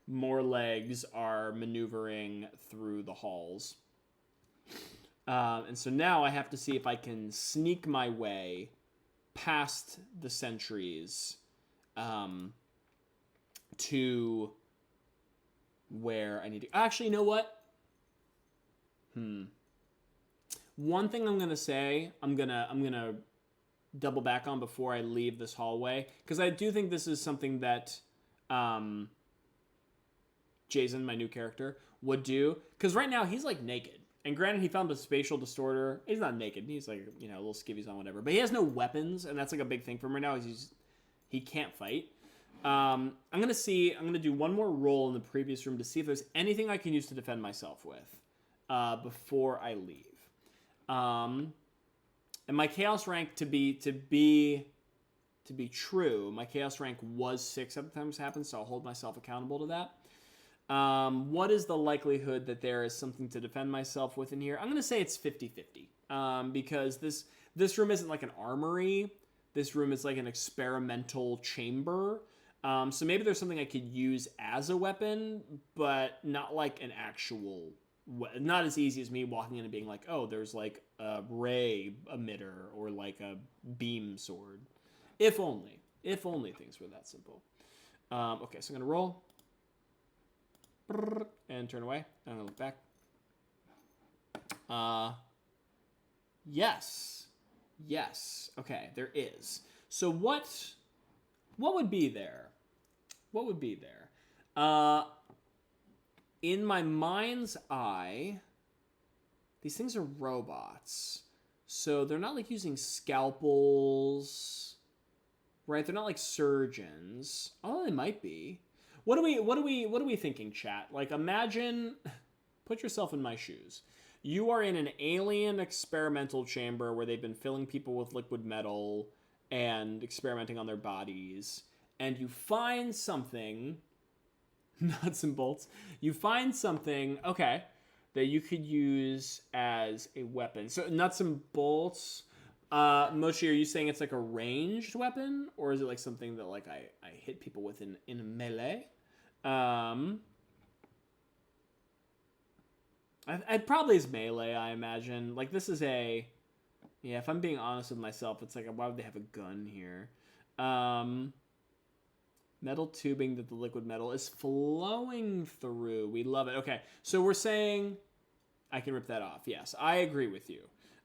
more legs are maneuvering through the halls. And so now I have to see if I can sneak my way past the sentries to where I need to. Actually, you know what? One thing I'm gonna say, I'm gonna double back on before I leave this hallway, because I do think this is something that Jaizen, my new character, would do. Because right now he's like naked. And granted, he found a spatial distorter. He's not naked. He's like, little skivvies on, whatever. But he has no weapons, and that's like a big thing for him right now. He can't fight. I'm going to do one more roll in the previous room to see if there's anything I can use to defend myself with before I leave. And my chaos rank to be true, my chaos rank was 6 at the time this happened, so I'll hold myself accountable to that. What is the likelihood that there is something to defend myself with in here? I'm going to say it's 50-50. Because this room isn't like an armory. This room is like an experimental chamber. So maybe there's something I could use as a weapon, but not like an actual not as easy as me walking in and being like, oh, there's like a ray emitter or like a beam sword. If only things were that simple. Okay, so I'm going to roll. And turn away. I'm going to look back. Yes. Okay, there is. So what would be there? What would be there? In my mind's eye, these things are robots. So they're not like using scalpels, right? They're not like surgeons. Oh, they might be. What are we thinking, chat? Like, imagine, put yourself in my shoes. You are in an alien experimental chamber where they've been filling people with liquid metal and experimenting on their bodies, and you find something, nuts and bolts, you find something, okay, that you could use as a weapon. So nuts and bolts, Mochi, are you saying it's like a ranged weapon, or is it like something that like I hit people with in a melee? It probably is melee, I imagine. Like, this is a... Yeah, if I'm being honest with myself, it's like, why would they have a gun here? Metal tubing that the liquid metal is flowing through. We love it. Okay, so we're saying... I can rip that off. Yes, I agree with you.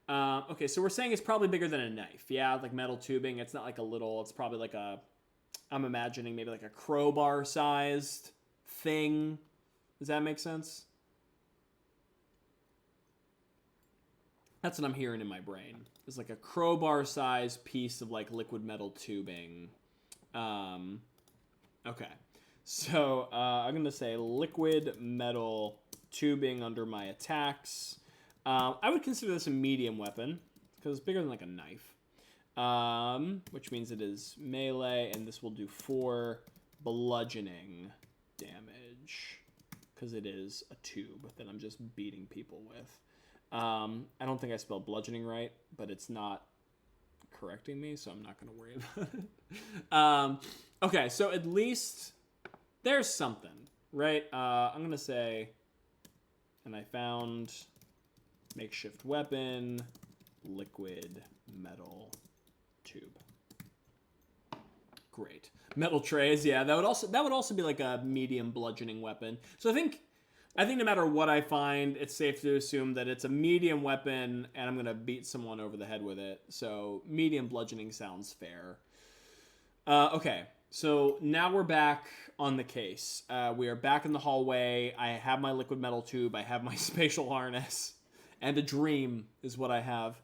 Okay, so we're saying it's probably bigger than a knife. Yeah, like metal tubing. It's not like a little... It's probably like a... I'm imagining maybe like a crowbar-sized thing. Does that make sense? That's what I'm hearing in my brain. It's like a crowbar-sized piece of like liquid metal tubing. Okay. So I'm going to say liquid metal tubing under my attacks. I would consider this a medium weapon because it's bigger than like a knife. Which means it is melee, and this will do 4 bludgeoning damage because it is a tube that I'm just beating people with. I don't think I spelled bludgeoning right, but it's not correcting me, so I'm not going to worry about it. Okay, so at least there's something, right? I'm going to say, and I found makeshift weapon, liquid metal tube. Great. Metal trays, yeah, that would also be like a medium bludgeoning weapon. So I think no matter what I find, it's safe to assume that it's a medium weapon and I'm going to beat someone over the head with it. So medium bludgeoning sounds fair. Okay, so now we're back on the case. We are back in the hallway. I have my liquid metal tube. I have my spatial harness. And a dream is what I have.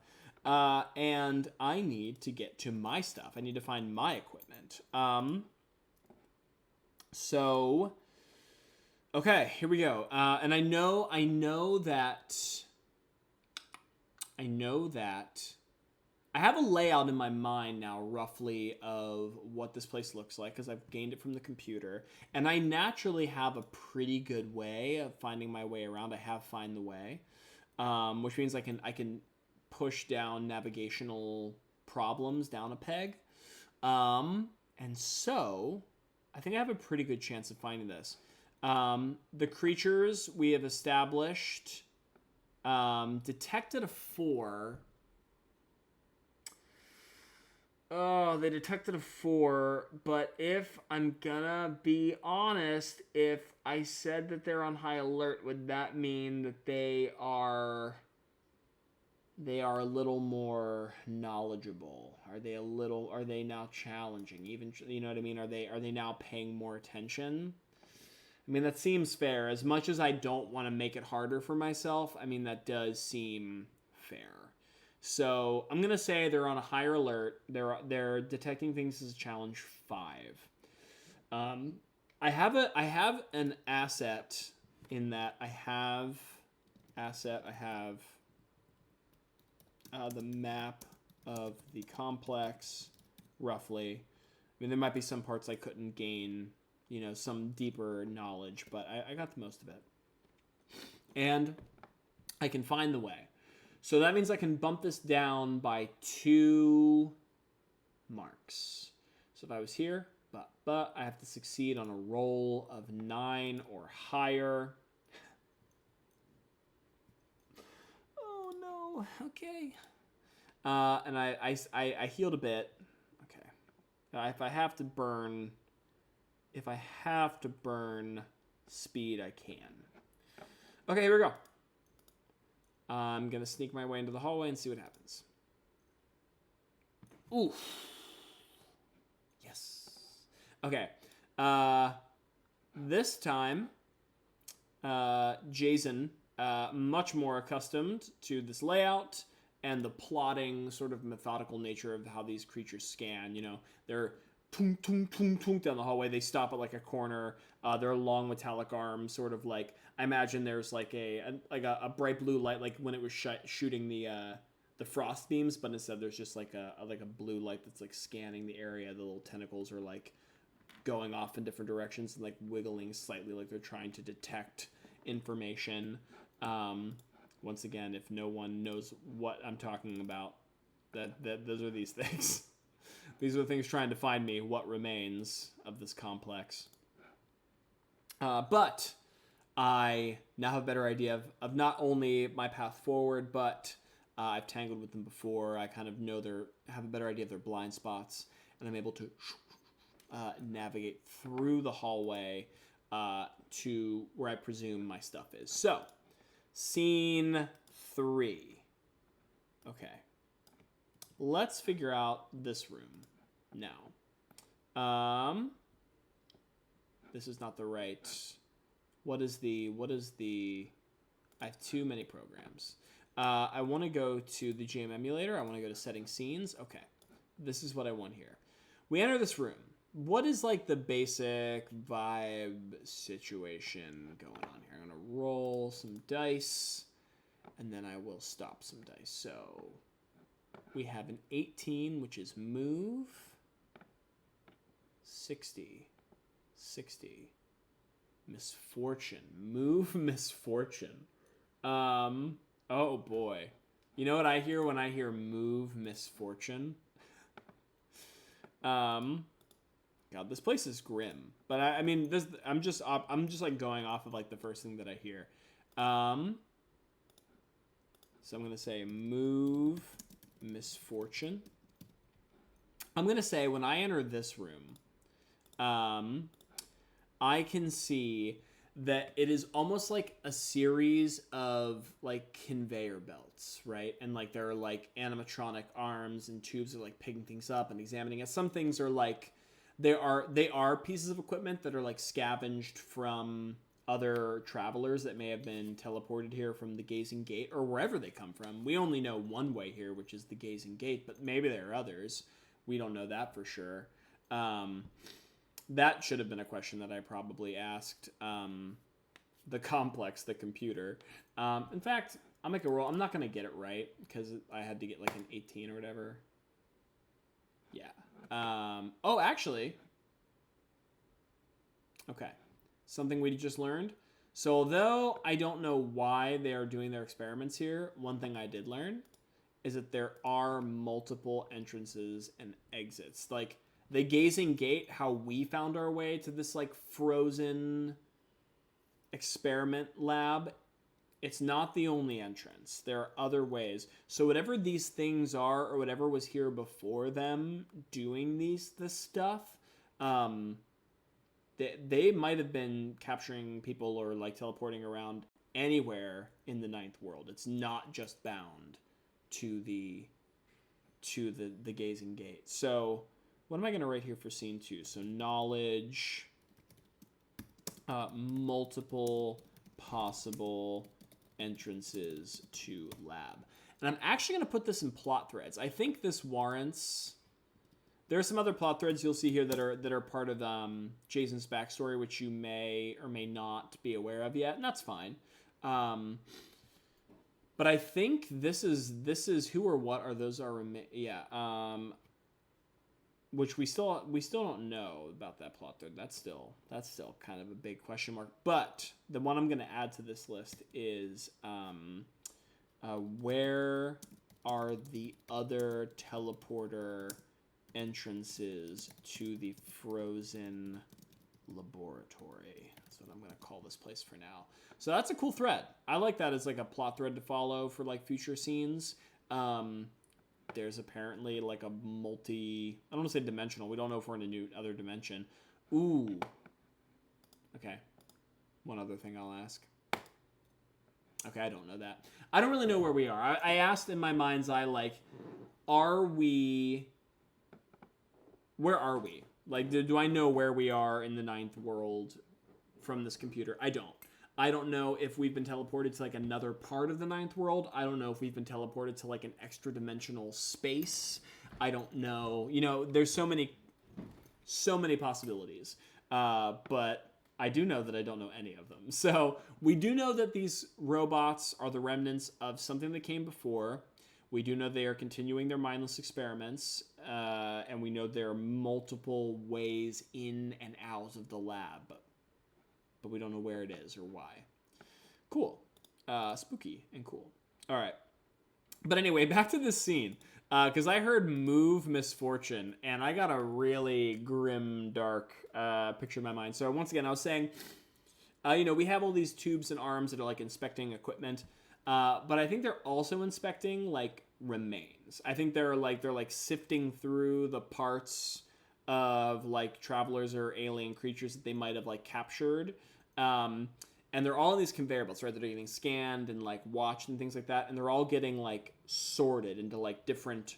And I need to get to my stuff. I need to find my equipment. So... Okay, here we go. And I know that I have a layout in my mind now, roughly, of what this place looks like, because I've gained it from the computer. And I naturally have a pretty good way of finding my way around. I have Find the Way, which means I can push down navigational problems down a peg. And so I think I have a pretty good chance of finding this. The creatures we have established detected a 4. Oh, they detected a 4, but if I'm gonna be honest, if I said that they're on high alert, would that mean that they are they are a little more knowledgeable? Are they now challenging? Even, you know what I mean? Are they now paying more attention? I mean, that seems fair. As much as I don't want to make it harder for myself, I mean, that does seem fair. So I'm gonna say they're on a higher alert. They're detecting things as a challenge 5. I have an asset in that I have the map of the complex roughly. I mean, there might be some parts I couldn't gain, you know, some deeper knowledge, but I got the most of it. And I can find the way. So that means I can bump this down by 2 marks. So if I was here, but I have to succeed on a roll of 9 or higher. Oh no, okay. And I healed a bit. Okay. If I have to burn speed, I can. Okay, here we go. I'm gonna sneak my way into the hallway and see what happens. Ooh. Yes. Okay. This time, Jaizen, much more accustomed to this layout and the plotting, sort of methodical nature of how these creatures scan. You know, they're tung, tung, tung, tung down the hallway. They stop at like a corner. They're long metallic arms, sort of like, I imagine there's like a bright blue light, like when it was shooting the frost beams, but instead there's just like a blue light that's like scanning the area. The little tentacles are like going off in different directions and like wiggling slightly, like they're trying to detect information. Once again, if no one knows what I'm talking about, that those are these things. These are the things trying to find me what remains of this complex. But I now have a better idea of not only my path forward, but I've tangled with them before. I kind of have a better idea of their blind spots, and I'm able to navigate through the hallway to where I presume my stuff is. So, scene 3. Okay. Let's figure out this room now. This is not the right... What is the... I have too many programs. I want to go to the GM Emulator. I want to go to Setting Scenes. Okay. This is what I want here. We enter this room. What is like the basic vibe situation going on here? I'm going to roll some dice, and then I will stop some dice. So we have an 18, which is move. 60. Misfortune. Move misfortune. Oh boy. You know what I hear when I hear move misfortune? God, this place is grim. But I mean, I'm just like going off of like the first thing that I hear. So I'm gonna say move misfortune. I'm gonna say when I enter this room, I can see that it is almost like a series of like conveyor belts, right? And like there are like animatronic arms and tubes that are like picking things up and examining it. Some things are like they are pieces of equipment that are like scavenged from other travelers that may have been teleported here from the Gazing Gate or wherever they come from. We only know one way here, which is the Gazing Gate, but maybe there are others. We don't know that for sure. That should have been a question that I probably asked the complex, the computer. In fact, I'll make a roll. I'm not going to get it right because I had to get like an 18 or whatever. Yeah. Oh, actually. Okay. Something we just learned. So although I don't know why they are doing their experiments here, one thing I did learn is that there are multiple entrances and exits. Like the Gazing Gate, how we found our way to this like frozen experiment lab, it's not the only entrance. There are other ways. So whatever these things are, or whatever was here before them doing this stuff, they might have been capturing people or like teleporting around anywhere in the ninth world. It's not just bound to the gazing gate. So what am I going to write here for scene 2? So knowledge, multiple possible entrances to lab. And I'm actually going to put this in plot threads. I think this warrants... There are some other plot threads you'll see here that are part of Jaizen's backstory, which you may or may not be aware of yet, and that's fine. But I think this is who or what are those are which we still don't know about that plot thread. That's still kind of a big question mark. But the one I'm going to add to this list is where are the other teleporter entrances to the frozen laboratory? That's what I'm going to call this place for now. So that's a cool thread. I like that as like a plot thread to follow for like future scenes. There's apparently like a I don't want to say dimensional. We don't know if we're in a new other dimension. Ooh. Okay. One other thing I'll ask. Okay, I don't know that. I don't really know where we are. I asked in my mind's eye, like, where are we? Like, do I know where we are in the 9th world from this computer? I don't. I don't know if we've been teleported to, like, another part of the 9th world. I don't know if we've been teleported to, like, an extra-dimensional space. I don't know. You know, there's so many possibilities. But I do know that I don't know any of them. So we do know that these robots are the remnants of something that came before. We do know they are continuing their mindless experiments, and we know there are multiple ways in and out of the lab, but we don't know where it is or why. Cool. Spooky and cool. All right. But anyway, back to this scene, because I heard move misfortune, and I got a really grim, dark picture in my mind. So once again, I was saying, we have all these tubes and arms that are like inspecting equipment. But I think they're also inspecting like remains. I think they're like sifting through the parts of like travelers or alien creatures that they might have like captured. And they're all in these conveyor belts, right? They're getting scanned and like watched and things like that. And they're all getting like sorted into like different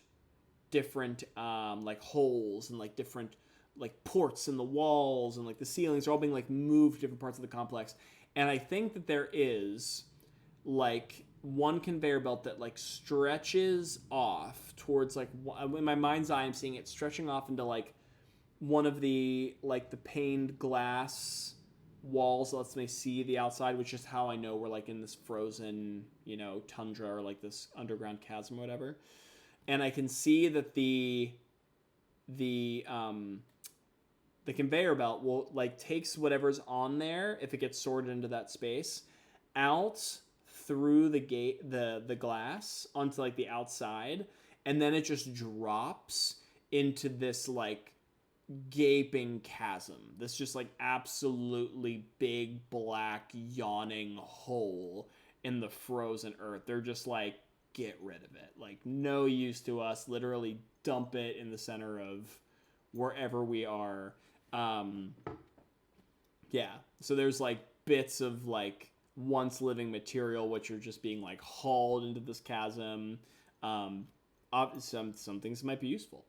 like holes and like different like ports in the walls and like the ceilings are all being like moved to different parts of the complex. And I think that there is like one conveyor belt that like stretches off towards like, in my mind's eye, I'm seeing it stretching off into like one of the like the paned glass walls that lets me see the outside, which is how I know we're like in this frozen, tundra or like this underground chasm or whatever. And I can see that the conveyor belt will like takes whatever's on there if it gets sorted into that space out through the gate, the glass onto like the outside, and then it just drops into this like gaping chasm. This just like absolutely big black yawning hole in the frozen earth. They're just like, get rid of it. Like no use to us. Literally dump it in the center of wherever we are. Yeah. So there's like bits of like once living material which are just being like hauled into this chasm. Some things might be useful.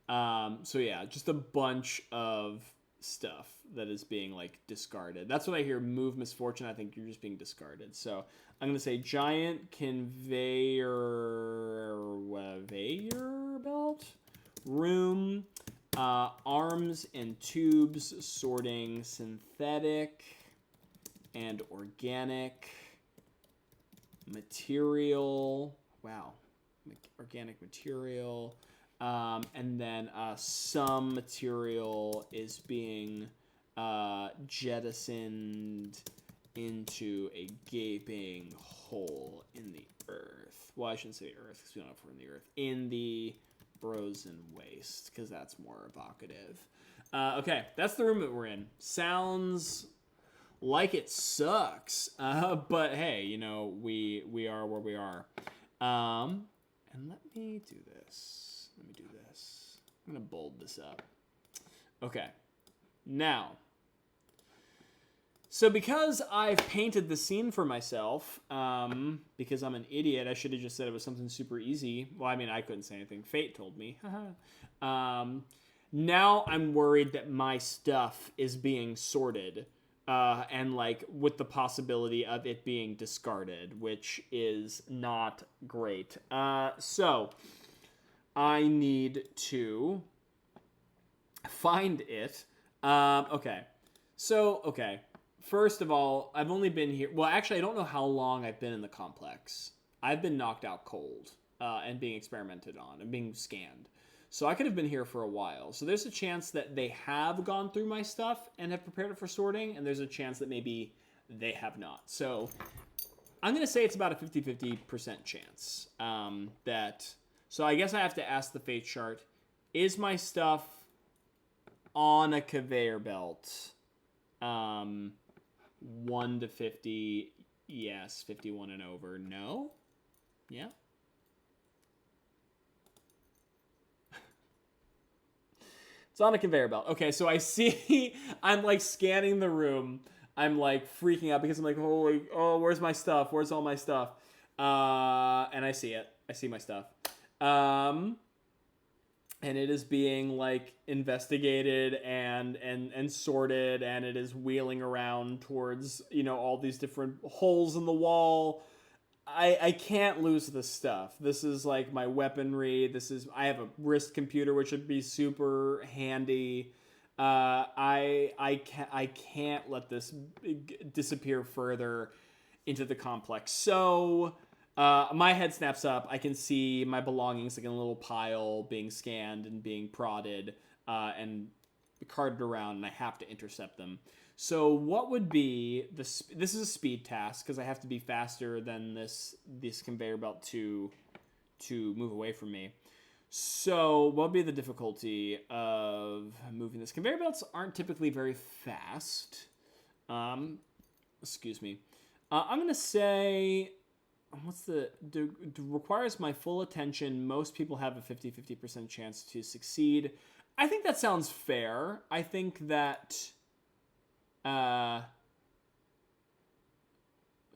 So yeah, just a bunch of stuff that is being like discarded. That's what I hear. Move misfortune. I think you're just being discarded. So I'm gonna say giant conveyor belt room, arms and tubes sorting synthetic and organic material. Wow. Organic material. And then some material is being jettisoned into a gaping hole in the earth. Well, I shouldn't say earth because we don't know if we're in the earth. In the frozen waste, because that's more evocative. Okay, that's the room that we're in. Sounds like it sucks, but hey, we are where we are. And let me do this. I'm going to bold this up. Okay. Now, So because I've painted the scene for myself, because I'm an idiot, I should have just said it was something super easy. Well, I mean, I couldn't say anything. Fate told me. Now I'm worried that my stuff is being sorted, and like with the possibility of it being discarded, which is not great. So I need to find it. Okay. First of all, I've only been here... Well, actually, I don't know how long I've been in the complex. I've been knocked out cold and being experimented on and being scanned. So I could have been here for a while. So there's a chance that they have gone through my stuff and have prepared it for sorting, and there's a chance that maybe they have not. So I'm going to say it's about a 50-50% chance that... So I guess I have to ask the fate chart, is my stuff on a conveyor belt? 1 to 50, yes. 51 and over, no. Yeah. It's on a conveyor belt. Okay, so I see, I'm like scanning the room. I'm like freaking out because I'm like, where's my stuff? Where's all my stuff? And I see it. I see my stuff. And it is being like investigated and sorted, and it is wheeling around towards, all these different holes in the wall. I can't lose this stuff. This is like my weaponry. I have a wrist computer, which would be super handy. I can't let this disappear further into the complex. So my head snaps up. I can see my belongings like in a little pile being scanned and being prodded and carted around, and I have to intercept them. So what would be this is a speed task because I have to be faster than this conveyor belt to move away from me. So what would be the difficulty of moving this? Conveyor belts aren't typically very fast. Excuse me. I'm going to say... requires my full attention. Most people have a 50% chance to succeed. I think that sounds fair. I think that...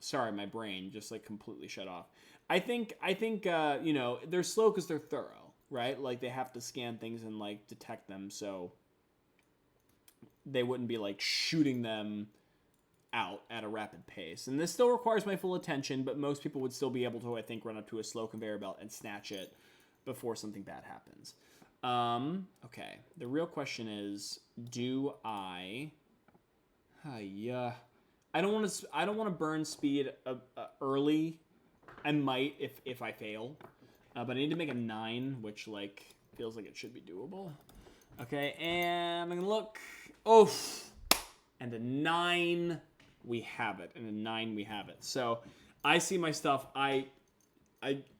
sorry, my brain just like completely shut off. I think they're slow because they're thorough, right? Like they have to scan things and like detect them, so they wouldn't be like shooting them out at a rapid pace. And this still requires my full attention, but most people would still be able to, I think, run up to a slow conveyor belt and snatch it before something bad happens. Okay. The real question is, do I... I don't want to burn speed early. I might if I fail. But I need to make a 9, which like feels like it should be doable. Okay, and I'm going to look. Oh, and a 9... we have it, and a 9 we have it. So I see my stuff. I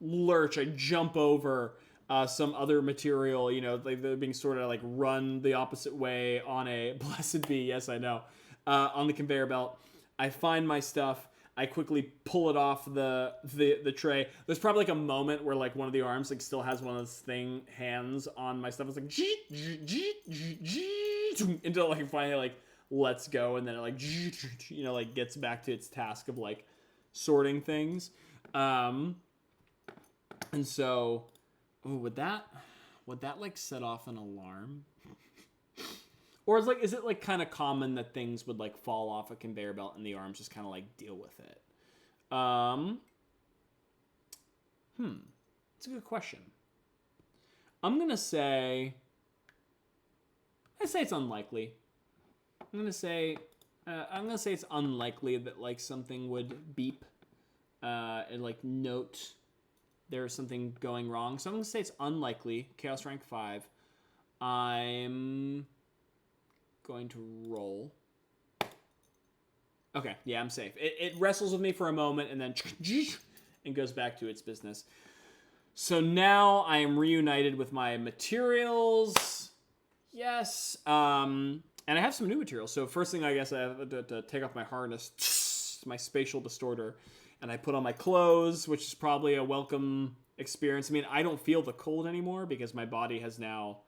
lurch. I jump over some other material. Like they're being sort of like run the opposite way on a blessed be. Yes, I know. On the conveyor belt, I find my stuff. I quickly pull it off the tray. There's probably like a moment where like one of the arms like still has one of those hands on my stuff. It's like until like finally like lets go, and then it like gets back to its task of like sorting things. And so would that like set off an alarm? Or is it like kind of common that things would like fall off a conveyor belt and the arms just kind of like deal with it? It's a good question. I'm gonna say it's unlikely. I'm gonna say it's unlikely that like something would beep and like note there's something going wrong. So I'm gonna say it's unlikely. Chaos rank 5. I'm going to roll. Okay, yeah, I'm safe. It wrestles with me for a moment and then and goes back to its business. So now I am reunited with my materials. Yes. And I have some new materials. So first thing, I guess I have to take off my harness, my spatial distorter, and I put on my clothes, which is probably a welcome experience. I mean, I don't feel the cold anymore because my body has now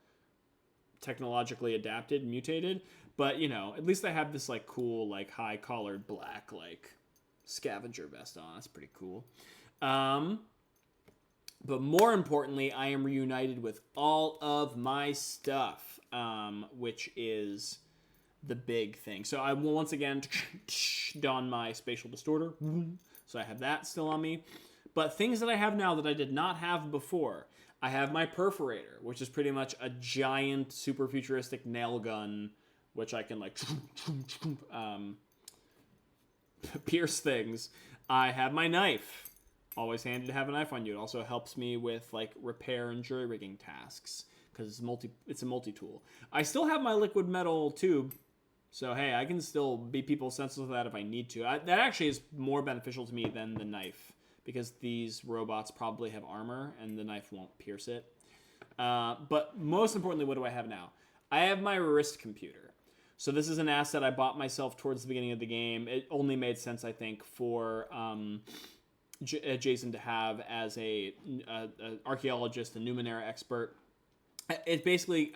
technologically adapted, mutated. But, you know, at least I have this, like, cool, like, high-collared black, like, scavenger vest on. That's pretty cool. But more importantly, I am reunited with all of my stuff, which is the big thing. So I will once again don my spatial distorter. So I have that still on me. But things that I have now that I did not have before. I have my perforator, which is pretty much a giant, super futuristic nail gun, which I can, like, pierce things. I have my knife. Always handy to have a knife on you. It also helps me with, like, repair and jury rigging tasks, because it's a multi-tool. I still have my liquid metal tube, so hey, I can still be people sensitive to that if I need to. That actually is more beneficial to me than the knife, because these robots probably have armor, and the knife won't pierce it. But most importantly, what do I have now? I have my wrist computer. So this is an asset I bought myself towards the beginning of the game. It only made sense, I think, for Jaizen to have as a archaeologist, a Numenera expert. It basically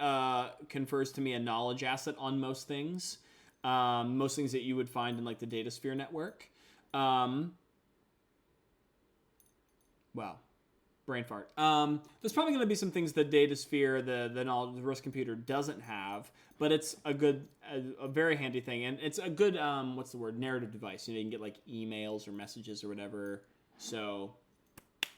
confers to me a knowledge asset on most things that you would find in, like, the data sphere network. Wow. Brain fart. There's probably going to be some things the data sphere, the knowledge, the wrist computer doesn't have, but it's a very handy thing, and it's a good narrative device. You know, you can get, like, emails or messages or whatever. So,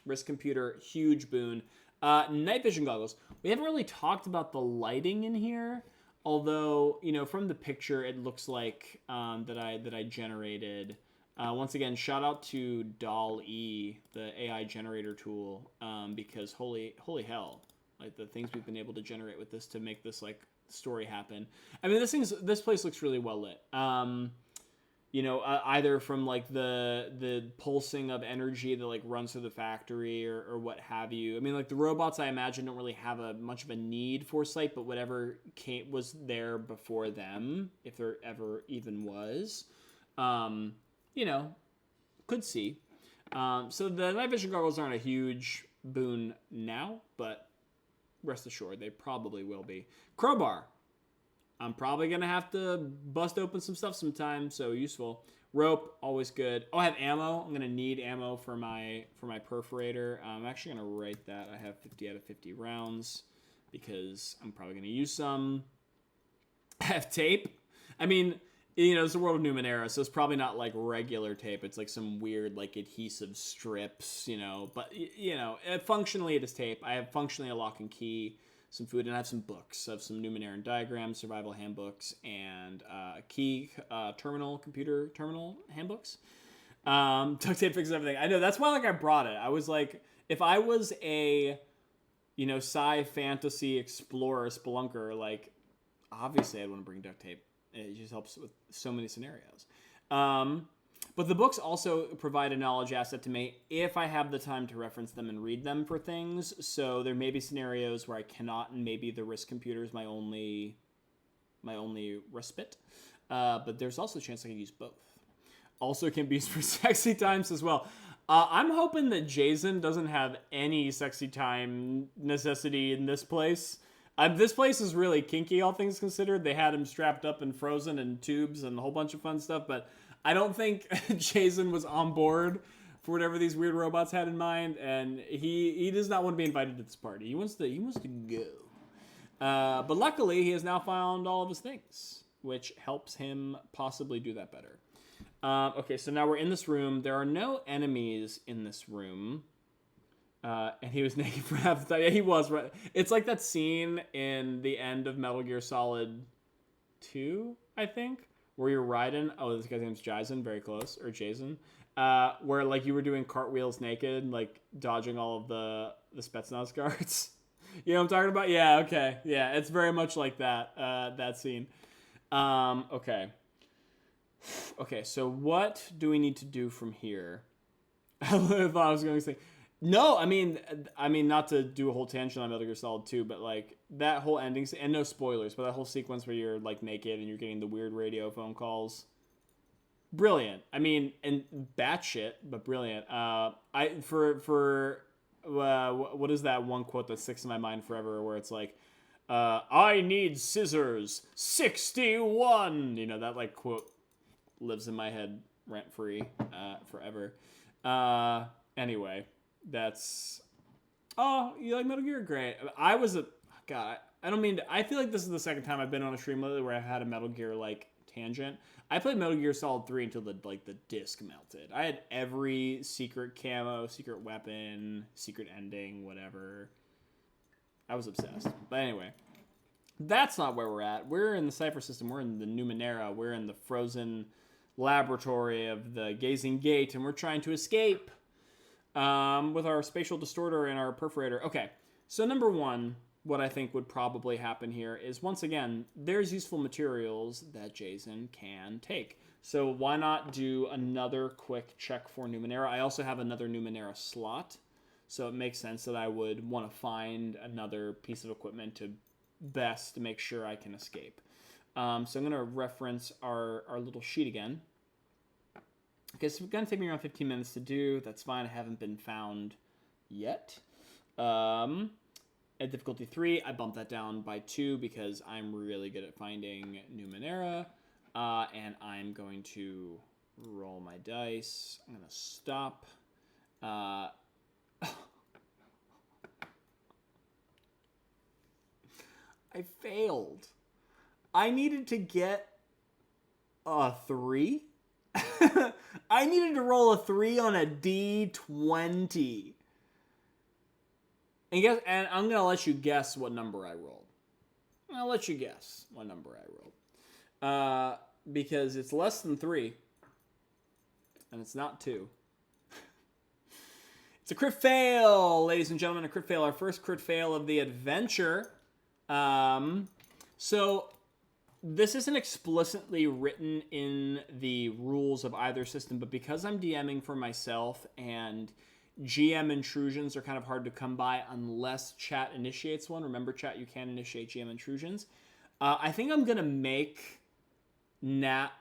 wrist computer, huge boon. Night vision goggles. We haven't really talked about the lighting in here, although, you know, from the picture it looks like that I generated. Once again, shout out to DALL-E, the AI generator tool, because holy hell, like, the things we've been able to generate with this to make this, like, story happen. I mean, this place looks really well lit. You know, either from, like, the pulsing of energy that, like, runs through the factory or what have you. I mean, like, the robots, I imagine, don't really have much of a need for sight, but whatever was there before them, if there ever even was, you know, could see. So the night vision goggles aren't a huge boon now, but rest assured, they probably will be. Crowbar. I'm probably going to have to bust open some stuff sometime, so useful. Rope, always good. Oh, I have ammo. I'm going to need ammo for my perforator. I'm actually going to write that. I have 50 out of 50 rounds because I'm probably going to use some. I have tape. I mean, you know, it's the world of Numenera, so it's probably not, like, regular tape. It's, like, some weird, like, adhesive strips, you know. But, you know, functionally it is tape. I have functionally a lock and key, some food, and I have some books of some Numeneran diagrams, survival handbooks, and key computer terminal handbooks. Duct tape fixes everything. I know, that's why, like, I brought it. I was like, if I was a, you know, sci-fantasy explorer, spelunker, like, obviously I'd want to bring duct tape. It just helps with so many scenarios. But the books also provide a knowledge asset to me if I have the time to reference them and read them for things. So there may be scenarios where I cannot, and maybe the wrist computer is my only respite. But there's also a chance I can use both. Also can be used for sexy times as well. I'm hoping that Jaizen doesn't have any sexy time necessity in this place. This place is really kinky, all things considered. They had him strapped up and frozen in tubes and a whole bunch of fun stuff, but I don't think Jaizen was on board for whatever these weird robots had in mind, and he does not want to be invited to this party. He wants to go. But luckily, he has now found all of his things, which helps him possibly do that better. Okay, so now we're in this room. There are no enemies in this room. And he was naked for half the time. Yeah, he was. Right. It's like that scene in the end of Metal Gear Solid 2, I think, where you're riding. Oh, this guy's name's Jaizen, very close, or Jaizen. Where, like, you were doing cartwheels naked, like dodging all of the Spetsnaz guards. You know what I'm talking about? Yeah. Okay. Yeah, it's very much like that. That scene. Okay. Okay. So what do we need to do from here? I thought I was going to say. No, I mean, not to do a whole tangent on Metal Gear Solid 2, but, like, that whole ending, and no spoilers, but that whole sequence where you're, like, naked and you're getting the weird radio phone calls, brilliant. I mean, and batshit, but brilliant. What is that one quote that sticks in my mind forever, where it's like, I need scissors 61. You know, that like quote lives in my head rent free forever. Anyway, that's. Oh, you like Metal Gear? Great. I was a God. I don't mean to. I feel like this is the second time I've been on a stream lately where I've had a Metal Gear like tangent. I played Metal Gear Solid 3 until the disc melted. I had every secret camo, secret weapon, secret ending, whatever. I was obsessed. But anyway, that's not where we're at. We're in the Cypher System. We're in the Numenera. We're in the frozen laboratory of the Gazing Gate, and we're trying to escape with our spatial distorter and our perforator. Okay, so number one, what I think would probably happen here is, once again, there's useful materials that Jaizen can take. So why not do another quick check for Numenera? I also have another Numenera slot, so it makes sense that I would want to find another piece of equipment to make sure I can escape. So I'm going to reference our little sheet again. Okay, so it's going to take me around 15 minutes to do. That's fine. I haven't been found yet. At difficulty 3, I bumped that down by 2 because I'm really good at finding Numenera. And I'm going to roll my dice. I'm going to stop. I failed. I needed to get a 3. I needed to roll a 3 on a D20. And I'm going to let you guess what number I rolled. I'll let you guess what number I rolled. Because it's less than 3. And it's not 2. It's a crit fail, ladies and gentlemen. A crit fail. Our first crit fail of the adventure. So this isn't explicitly written in the rules of either system, but because I'm DMing for myself and GM intrusions are kind of hard to come by unless chat initiates one. Remember, chat, you can initiate GM intrusions. I think I'm going to make Nat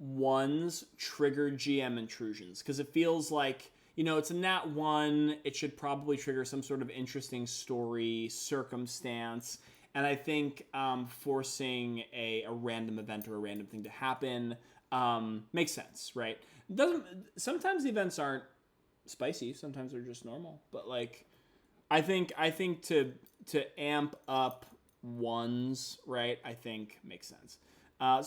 1s trigger GM intrusions because it feels like, you know, it's a Nat 1. It should probably trigger some sort of interesting story, circumstance. And I think forcing a random event or a random thing to happen makes sense, right? Sometimes the events aren't spicy. Sometimes they're just normal. But like, I think to amp up 1s, right? I think makes sense.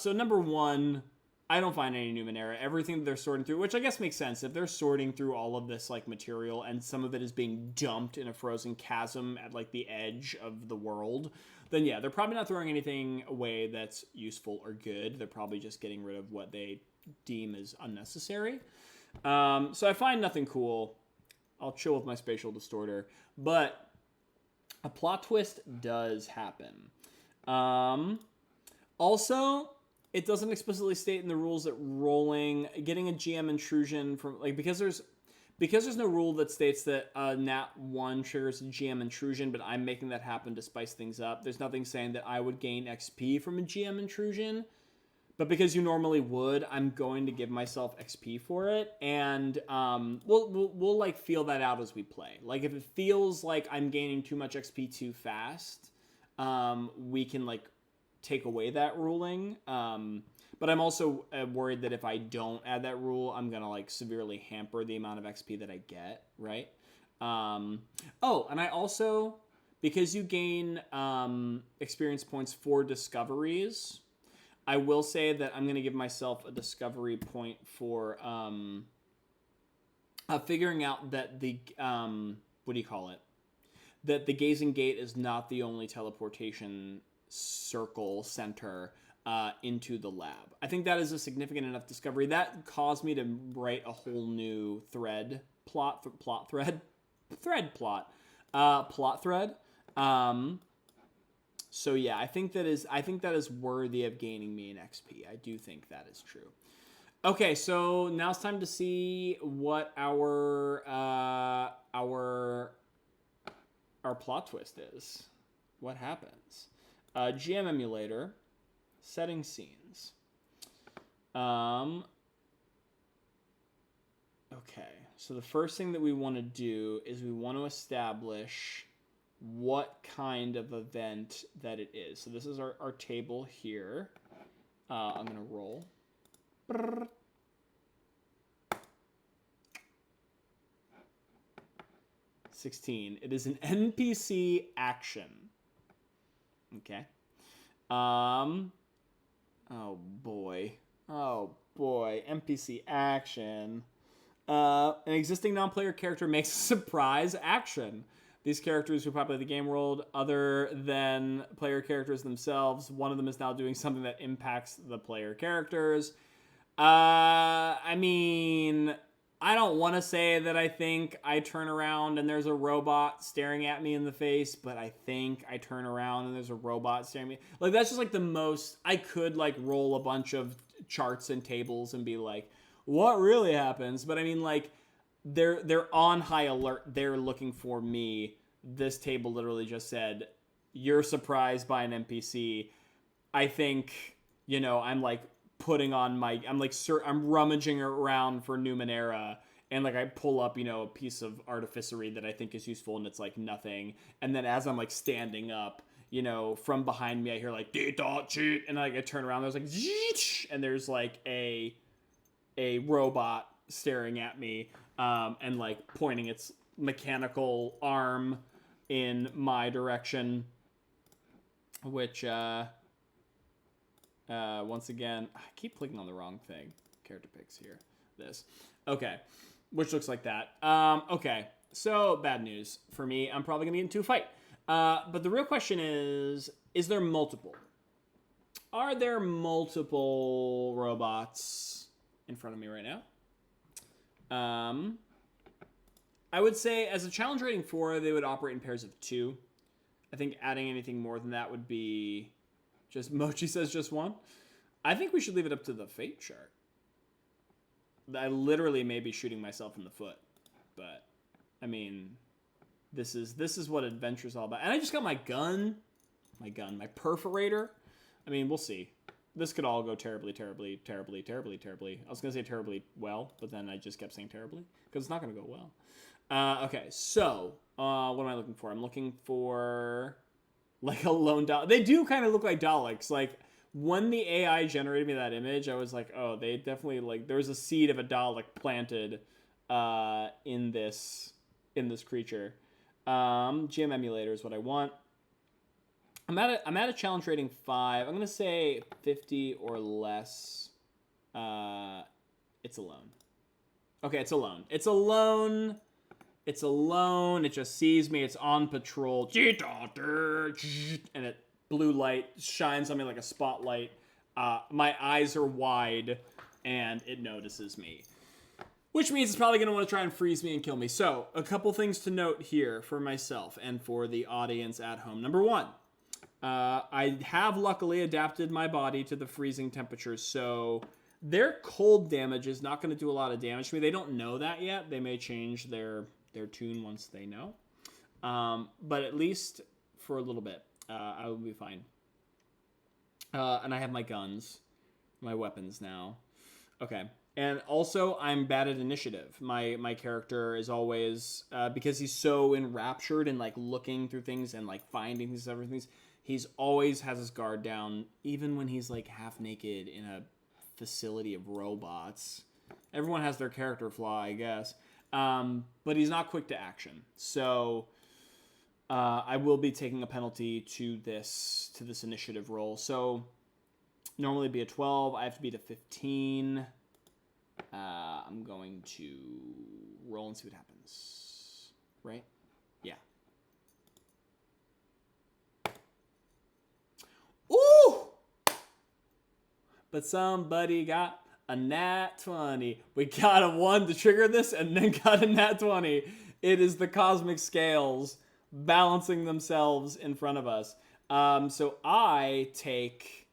So number 1, I don't find any Numenera. Everything that they're sorting through, which I guess makes sense if they're sorting through all of this like material and some of it is being dumped in a frozen chasm at like the edge of the world, then yeah, they're probably not throwing anything away that's useful or good. They're probably just getting rid of what they deem as unnecessary. So I find nothing cool. I'll chill with my spatial distorter, but a plot twist does happen. Also, it doesn't explicitly state in the rules that getting a GM intrusion from, like, because there's no rule that states that Nat 1 triggers a GM intrusion, but I'm making that happen to spice things up. There's nothing saying that I would gain XP from a GM intrusion, but because you normally would, I'm going to give myself XP for it, and we'll like feel that out as we play. Like if it feels like I'm gaining too much XP too fast, we can like take away that ruling. But I'm also worried that if I don't add that rule, I'm going to like severely hamper the amount of XP that I get, right? Oh, and I also, because you gain experience points for discoveries, I will say that I'm going to give myself a discovery point for figuring out that the, that the Gazing Gate is not the only teleportation circle center into the lab. I think that is a significant enough discovery. That caused me to write a whole new thread. So yeah, I think that is worthy of gaining me an XP. I do think that is true. Okay, so now it's time to see what our plot twist is. What happens? GM Emulator, setting scenes. Okay, so the first thing that we want to do is we want to establish what kind of event that it is. So this is our table here. I'm going to roll. 16. It is an NPC action. Okay. Oh boy. NPC action. An existing non-player character makes a surprise action. These characters who populate the game world, other than player characters themselves, one of them is now doing something that impacts the player characters. I mean, I don't want to say that I think I turn around and there's a robot staring at me in the face, but I think I turn around and there's a robot staring at me. Like, that's just like the most, I could like roll a bunch of charts and tables and be like, what really happens? But I mean, like, they're on high alert. They're looking for me. This table literally just said, you're surprised by an NPC. I think, you know, I'm like putting on my, I'm rummaging around for Numenera, and like I pull up, you know, a piece of artificery that I think is useful, and it's like nothing. And then as I'm like standing up, you know, from behind me, I hear like, cheat, and like I turn around, there's like, and there's like a robot staring at me, and like pointing its mechanical arm in my direction, which once again, I keep clicking on the wrong thing. Character picks here. This. Okay. Which looks like that. Okay. So, bad news for me. I'm probably going to get into a fight. But the real question is there multiple? Are there multiple robots in front of me right now? I would say as a challenge rating 4, they would operate in pairs of 2. I think adding anything more than that would be just, Mochi says just 1. I think we should leave it up to the fate chart. I literally may be shooting myself in the foot, but I mean, this is what adventure's all about. And I just got my perforator. I mean, we'll see. This could all go terribly. I was going to say terribly well, but then I just kept saying terribly because it's not going to go well. Okay, so what am I looking for? I'm looking for like a lone Dalek. They do kind of look like Daleks. Like when the AI generated me that image, I was like, oh, they definitely like there's a seed of a Dalek planted in this creature. GM Emulator is what I want. I'm at a challenge rating 5. I'm gonna say 50 or less. It's alone. Okay, it's alone. It's alone. It's alone. It just sees me. It's on patrol. And it blue light shines on me like a spotlight. My eyes are wide, and it notices me. Which means it's probably going to want to try and freeze me and kill me. So, a couple things to note here for myself and for the audience at home. Number 1, I have luckily adapted my body to the freezing temperatures, so their cold damage is not going to do a lot of damage to me. They don't know that yet. They may change their tune once they know. But at least for a little bit, I will be fine. And I have my guns, my weapons now. Okay. And also, I'm bad at initiative. My character is always, because he's so enraptured and like looking through things and like finding these everything. He's always has his guard down, even when he's like half naked in a facility of robots. Everyone has their character flaw, I guess. But he's not quick to action. So I will be taking a penalty to this initiative roll. So normally it'd be a 12. I have to beat a 15. I'm going to roll and see what happens. Right? Yeah. Ooh! But somebody got a nat 20. We got a 1 to trigger this and then got a nat 20. It is the cosmic scales balancing themselves in front of us. So I take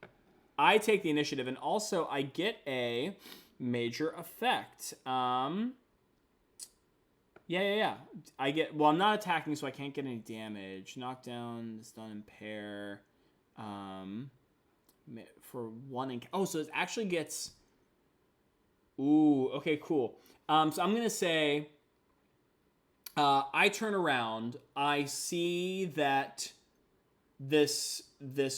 the initiative, and also I get a major effect. Yeah. I get, well, I'm not attacking, so I can't get any damage. Knockdown, stun, impair. For 1 so it actually gets. Ooh, okay, cool. So I'm gonna say I turn around. I see that this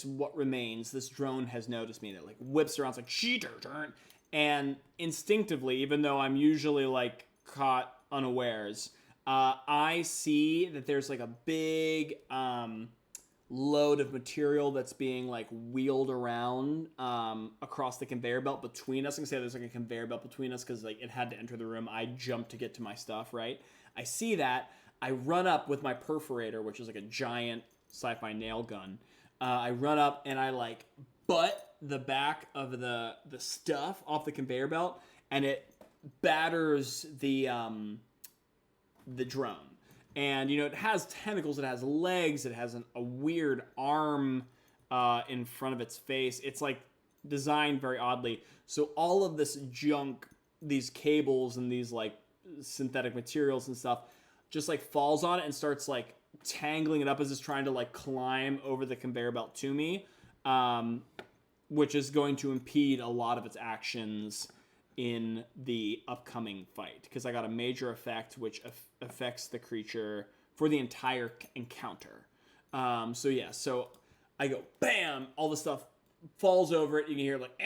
what remains, this drone has noticed me. That like whips around, it's like she turn, and instinctively, even though I'm usually like caught unawares, I see that there's like a big load of material that's being like wheeled around across the conveyor belt between us. I can say there's like a conveyor belt between us because like it had to enter the room. I jumped to get to my stuff, right? I see that. I run up with my perforator, which is like a giant sci-fi nail gun. I run up and I like butt the back of the stuff off the conveyor belt, and it batters the drone. And, you know, it has tentacles, it has legs, it has a weird arm in front of its face. It's, like, designed very oddly. So all of this junk, these cables and these, like, synthetic materials and stuff, just, like, falls on it and starts, like, tangling it up as it's trying to, like, climb over the conveyor belt to me, which is going to impede a lot of its actions in the upcoming fight, because I got a major effect which affects the creature for the entire encounter. So I go bam, all the stuff falls over it. You can hear like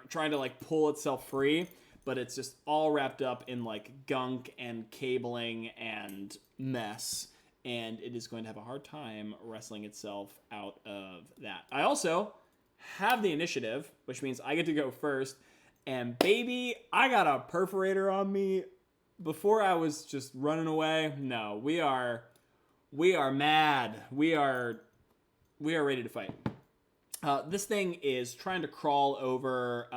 trying to like pull itself free, but it's just all wrapped up in like gunk and cabling and mess, and it is going to have a hard time wrestling itself out of that. I also have the initiative, which means I get to go first. And baby, I got a perforator on me. Before I was just running away. No, we are mad. We are ready to fight. This thing is trying to crawl over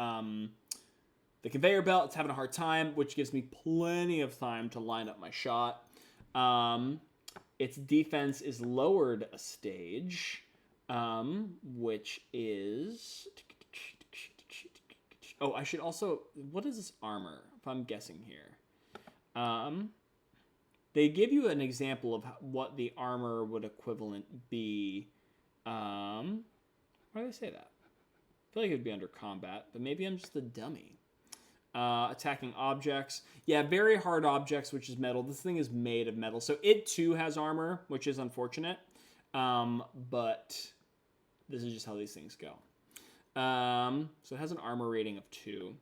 the conveyor belt. It's having a hard time, which gives me plenty of time to line up my shot. Its defense is lowered a stage, which is... Oh, I should also... What is this armor, if I'm guessing here? They give you an example of what the armor would equivalent be. Why do they say that? I feel like it would be under combat, but maybe I'm just a dummy. Attacking objects. Yeah, very hard objects, which is metal. This thing is made of metal. So it too has armor, which is unfortunate. But this is just how these things go. So it has an armor rating of 2.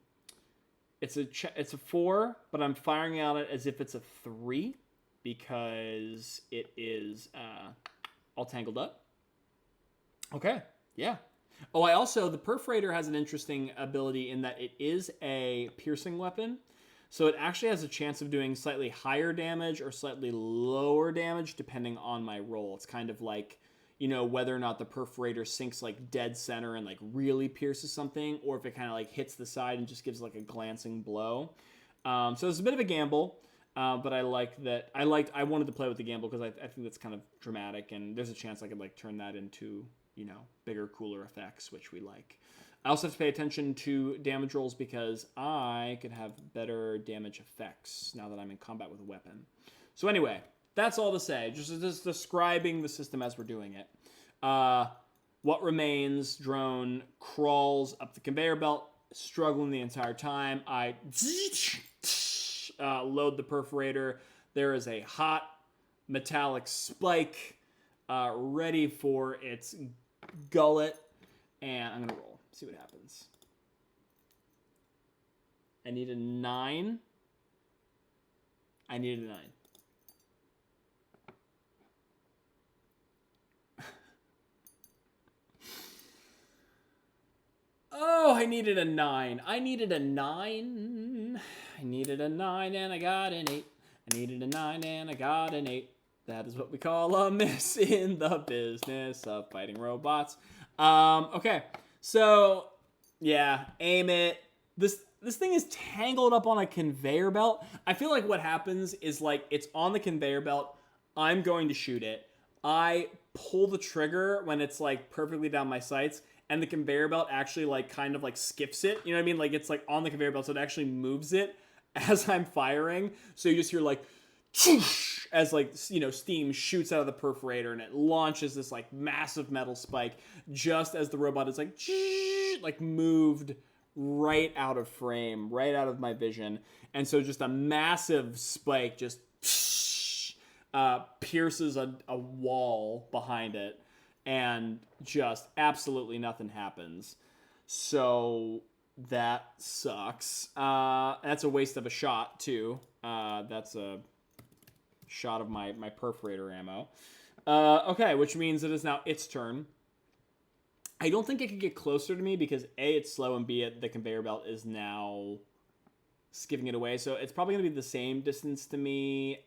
It's a 4, but I'm firing at it as if it's a 3 because it is all tangled up. Okay, yeah. Oh, the perforator has an interesting ability in that it is a piercing weapon. So it actually has a chance of doing slightly higher damage or slightly lower damage depending on my roll. It's kind of like, you know, whether or not the perforator sinks like dead center and like really pierces something, or if it kind of like hits the side and just gives like a glancing blow. So it's a bit of a gamble, but I like that. I wanted to play with the gamble because I think that's kind of dramatic, and there's a chance I could like turn that into, you know, bigger, cooler effects, which we like. I also have to pay attention to damage rolls because I could have better damage effects now that I'm in combat with a weapon. So anyway, that's all to say. Just describing the system as we're doing it. What remains? Drone crawls up the conveyor belt, struggling the entire time. I load the perforator. There is a hot metallic spike ready for its gullet, and I'm gonna roll. See what happens. I need a 9. I needed a 9. Oh, I needed a 9. I needed a 9. I needed a 9 and I got an 8. I needed a 9 and I got an 8. That is what we call a miss in the business of fighting robots. Okay. So, yeah, aim it. This thing is tangled up on a conveyor belt. I feel like what happens is like it's on the conveyor belt. I'm going to shoot it. I pull the trigger when it's like perfectly down my sights, and the conveyor belt actually like kind of like skips it. You know what I mean? Like it's like on the conveyor belt, so it actually moves it as I'm firing. So you just hear like as like, you know, steam shoots out of the perforator and it launches this like massive metal spike just as the robot is like moved right out of frame, right out of my vision. And so just a massive spike just pierces a wall behind it, and just absolutely nothing happens. So that sucks. That's a waste of a shot, too. That's a shot of my perforator ammo. Okay, which means it is now its turn. I don't think it could get closer to me because A, it's slow, and B, the conveyor belt is now giving it away. So it's probably going to be the same distance to me,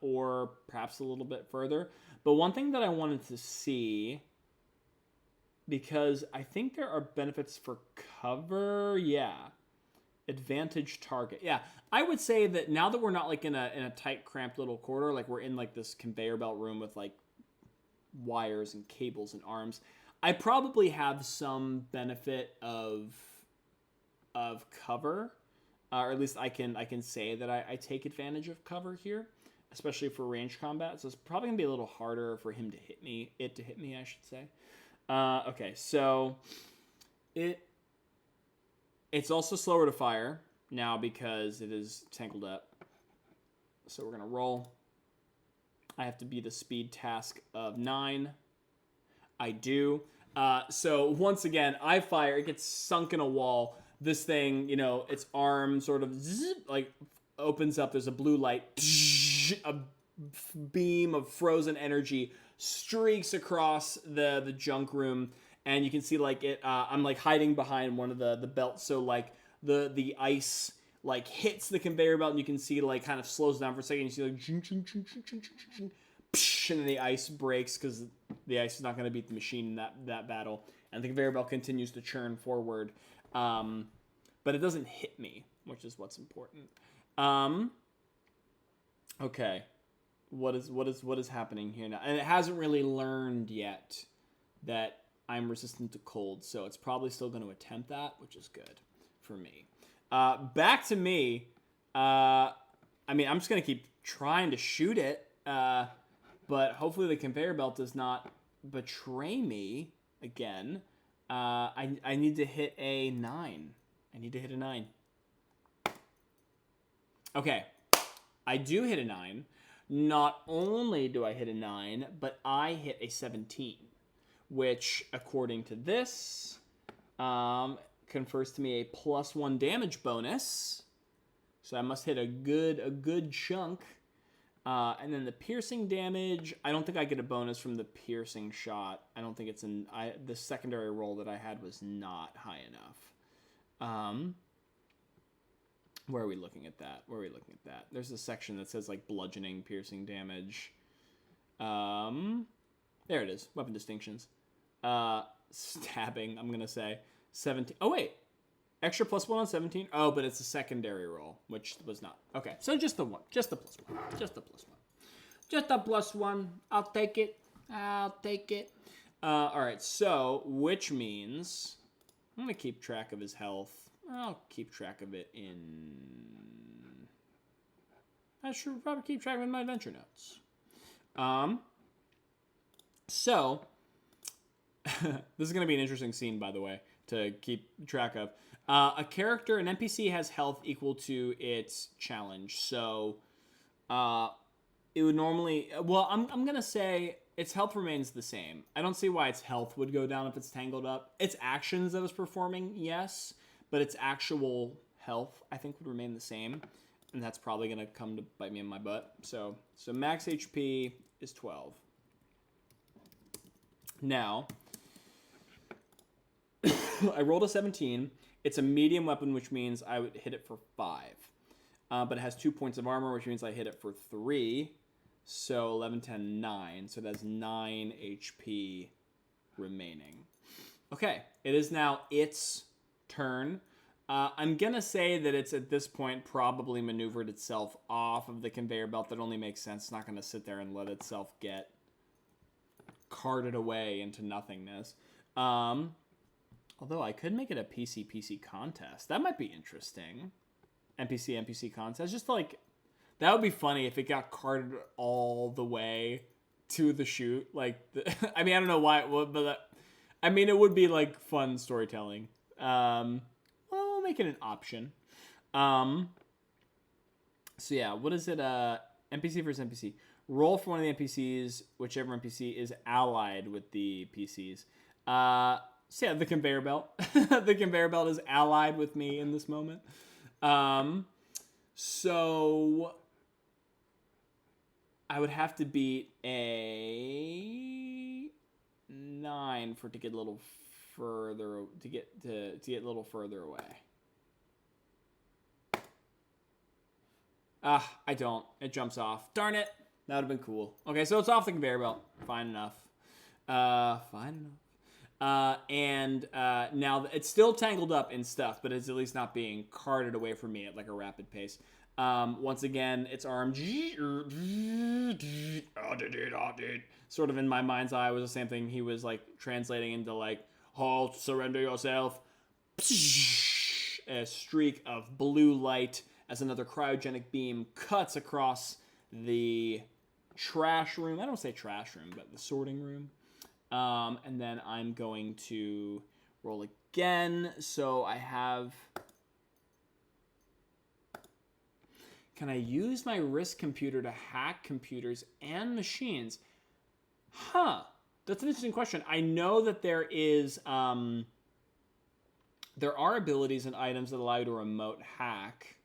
or perhaps a little bit further. But one thing that I wanted to see, because I think there are benefits for cover. Yeah. Advantage target. Yeah. I would say that now that we're not like in a tight, cramped little corridor, like we're in like this conveyor belt room with like wires and cables and arms, I probably have some benefit of cover, or at least I can say that I take advantage of cover here, especially for range combat. So it's probably gonna be a little harder for him to hit me. It to hit me, I should say. Okay, so it's also slower to fire now because it is tangled up. So we're gonna roll. I have to beat a speed task of 9. I do. So once again, I fire. It gets sunk in a wall. This thing, its arm sort of like opens up. There's a blue light. A beam of frozen energy streaks across the junk room, and you can see like it. I'm like hiding behind one of the belts, so like the ice like hits the conveyor belt, and you can see like kind of slows down for a second. You see like ching, ching, ching, ching, ching, ching, ching, and then the ice breaks because the ice is not going to beat the machine in that battle, and the conveyor belt continues to churn forward, but it doesn't hit me, which is what's important. Okay, what is happening here now? And it hasn't really learned yet that I'm resistant to cold, so it's probably still going to attempt that, which is good for me. Back to me. I'm just going to keep trying to shoot it. But hopefully the conveyor belt does not betray me again. I need to hit a 9. I need to hit a 9. Okay. I do hit a 9. Not only do I hit a 9, but I hit a 17. Which, according to this, confers to me a +1 damage bonus. So I must hit a good chunk. And then the piercing damage, I don't think I get a bonus from the piercing shot. I don't think it's the secondary roll that I had was not high enough. Where are we looking at that? There's a section that says like bludgeoning, piercing damage. There it is. Weapon distinctions. Stabbing, I'm going to say 17. Oh, wait. Extra +1 on 17? Oh, but it's a secondary roll, which was not. Okay, so just the +1. Just the +1. I'll take it. All right, so, which means I'm going to keep track of his health. I'll keep track of it I should probably keep track of it in my adventure notes. So, this is going to be an interesting scene, by the way, to keep track of. An NPC has health equal to its challenge. So, it would normally... Well, I'm going to say its health remains the same. I don't see why its health would go down if it's tangled up. Its actions that it's performing, yes. But its actual health, I think, would remain the same. And that's probably going to come to bite me in my butt. So max HP is 12. Now, I rolled a 17. It's a medium weapon, which means I would hit it for 5. But it has 2 points of armor, which means I hit it for 3. So 11, 10, 9. So that's 9 HP remaining. Okay, it is now its turn. I'm going to say that it's, at this point, probably maneuvered itself off of the conveyor belt. That only makes sense. It's not going to sit there and let itself get carted away into nothingness. Although I could make it a PC contest. That might be interesting. NPC contest. Just like, that would be funny if it got carted all the way to the shoot. Like, I don't know why it would, but it would be like fun storytelling. Well, make it an option. So yeah, what is it? NPC versus NPC. Roll for one of the NPCs, whichever NPC is allied with the PCs. So yeah, the conveyor belt. The conveyor belt is allied with me in this moment. So I would have to beat a 9 for it to get a little further to get a little further away. I don't. It jumps off. Darn it. That would have been cool. Okay, so it's off the conveyor belt. Fine enough. And now it's still tangled up in stuff, but it's at least not being carted away from me at like a rapid pace. Once again, its arm sort of in my mind's eye was the same thing he was like translating into like, halt, surrender yourself. A streak of blue light as another cryogenic beam cuts across the trash room. I don't say trash room, but the sorting room. And then I'm going to roll again. So I have... Can I use my RISC computer to hack computers and machines? Huh. That's an interesting question. I know that there is... there are abilities and items that allow you to remote hack.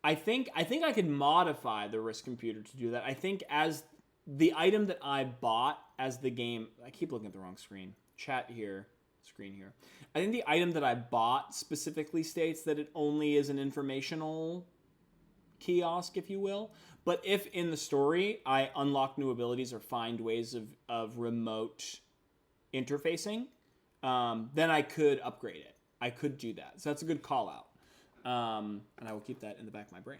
I think I could modify the RISC computer to do that. I think as the item that I bought as the game... I keep looking at the wrong screen. Chat here. Screen here. I think the item that I bought specifically states that it only is an informational kiosk, if you will. But if in the story I unlock new abilities or find ways of remote interfacing, then I could upgrade it. I could do that. So that's a good call out. And I will keep that in the back of my brain.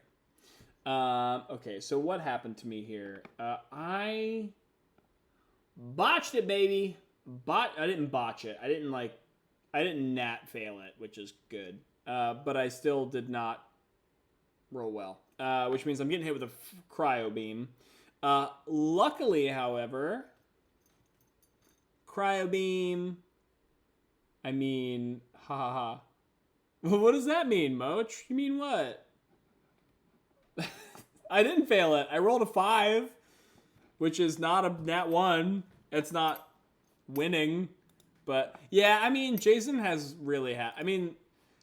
Okay, so what happened to me here? I botched it, baby. I didn't botch it. I didn't nat fail it, which is good. But I still did not roll well, which means I'm getting hit with a cryo beam. Luckily, however, cryo beam. I mean, ha ha ha. What does that mean, Moch? You mean what? I didn't fail it. I rolled a 5, which is not a nat 1. It's not winning. But, yeah, I mean, Jaizen has really I mean,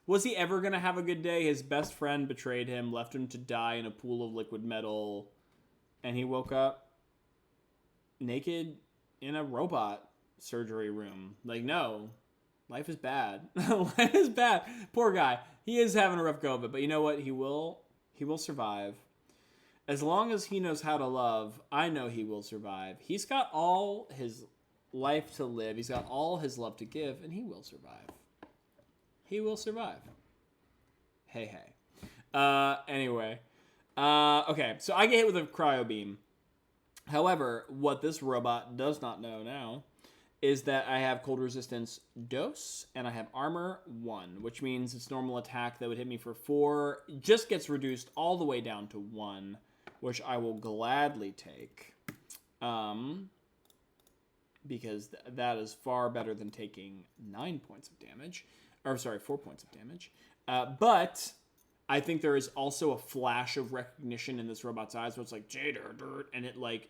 was he ever going to have a good day? His best friend betrayed him, left him to die in a pool of liquid metal, and he woke up naked in a robot surgery room. Like, no. Life is bad. Life is bad. Poor guy. He is having a rough go of it, but you know what? He will survive. As long as he knows how to love, I know he will survive. He's got all his life to live. He's got all his love to give, and he will survive. He will survive. Hey, hey. Anyway. Okay, so I get hit with a cryo beam. However, what this robot does not know now is that I have cold resistance dose, and I have armor 1, which means its normal attack that would hit me for 4 just gets reduced all the way down to 1, which I will gladly take, because that is far better than taking 9 points of damage, or sorry, 4 points of damage. But I think there is also a flash of recognition in this robot's eyes where it's like, Jader, and it like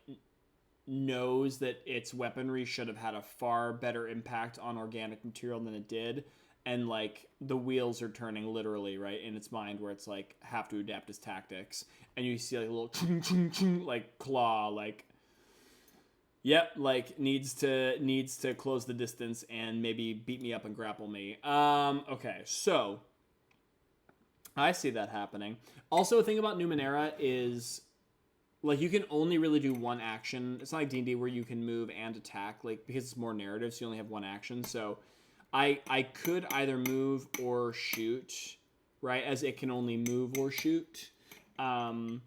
knows that its weaponry should have had a far better impact on organic material than it did, and like the wheels are turning literally right in its mind where it's like have to adapt its tactics, and you see like a little chung, chung, chung, like claw, like yep, like needs to close the distance and maybe beat me up and grapple me. Okay, so I see that happening. Also, a thing about Numenera is like you can only really do one action. It's not like D&D where you can move and attack, like because it's more narrative, so you only have one action. So I could either move or shoot, right? As it can only move or shoot. But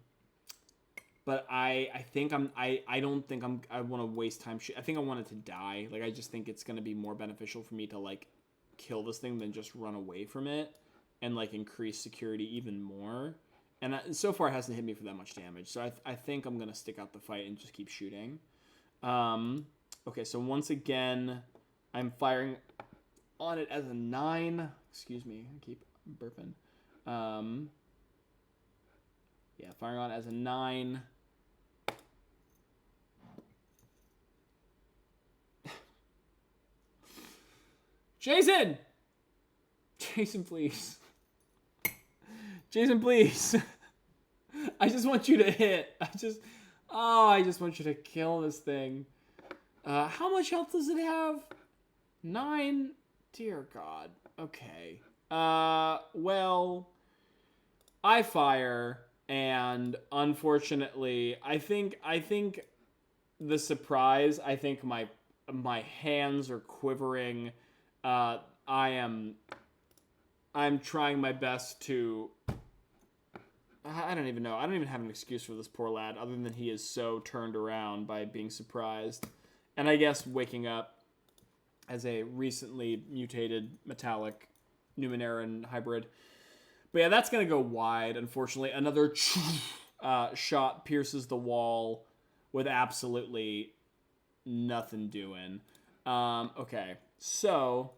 I think I don't think I want to waste time. I think I want it to die. Like I just think it's gonna be more beneficial for me to like kill this thing than just run away from it and like increase security even more. And so far, it hasn't hit me for that much damage. So I think I'm going to stick out the fight and just keep shooting. Okay, so once again, I'm firing on it as a 9. Excuse me, I keep burping. Yeah, firing on as a 9. Jason! Jason, please. Jason, please. I just want you to hit. I just want you to kill this thing. How much health does it have? 9? Dear God. Okay. Well, I fire, and unfortunately, I think the surprise, I think my hands are quivering. I'm trying my best to... I don't even know. I don't even have an excuse for this poor lad other than he is so turned around by being surprised. And I guess waking up as a recently mutated metallic Numenera hybrid. But yeah, that's going to go wide, unfortunately. Another shot pierces the wall with absolutely nothing doing. Okay, so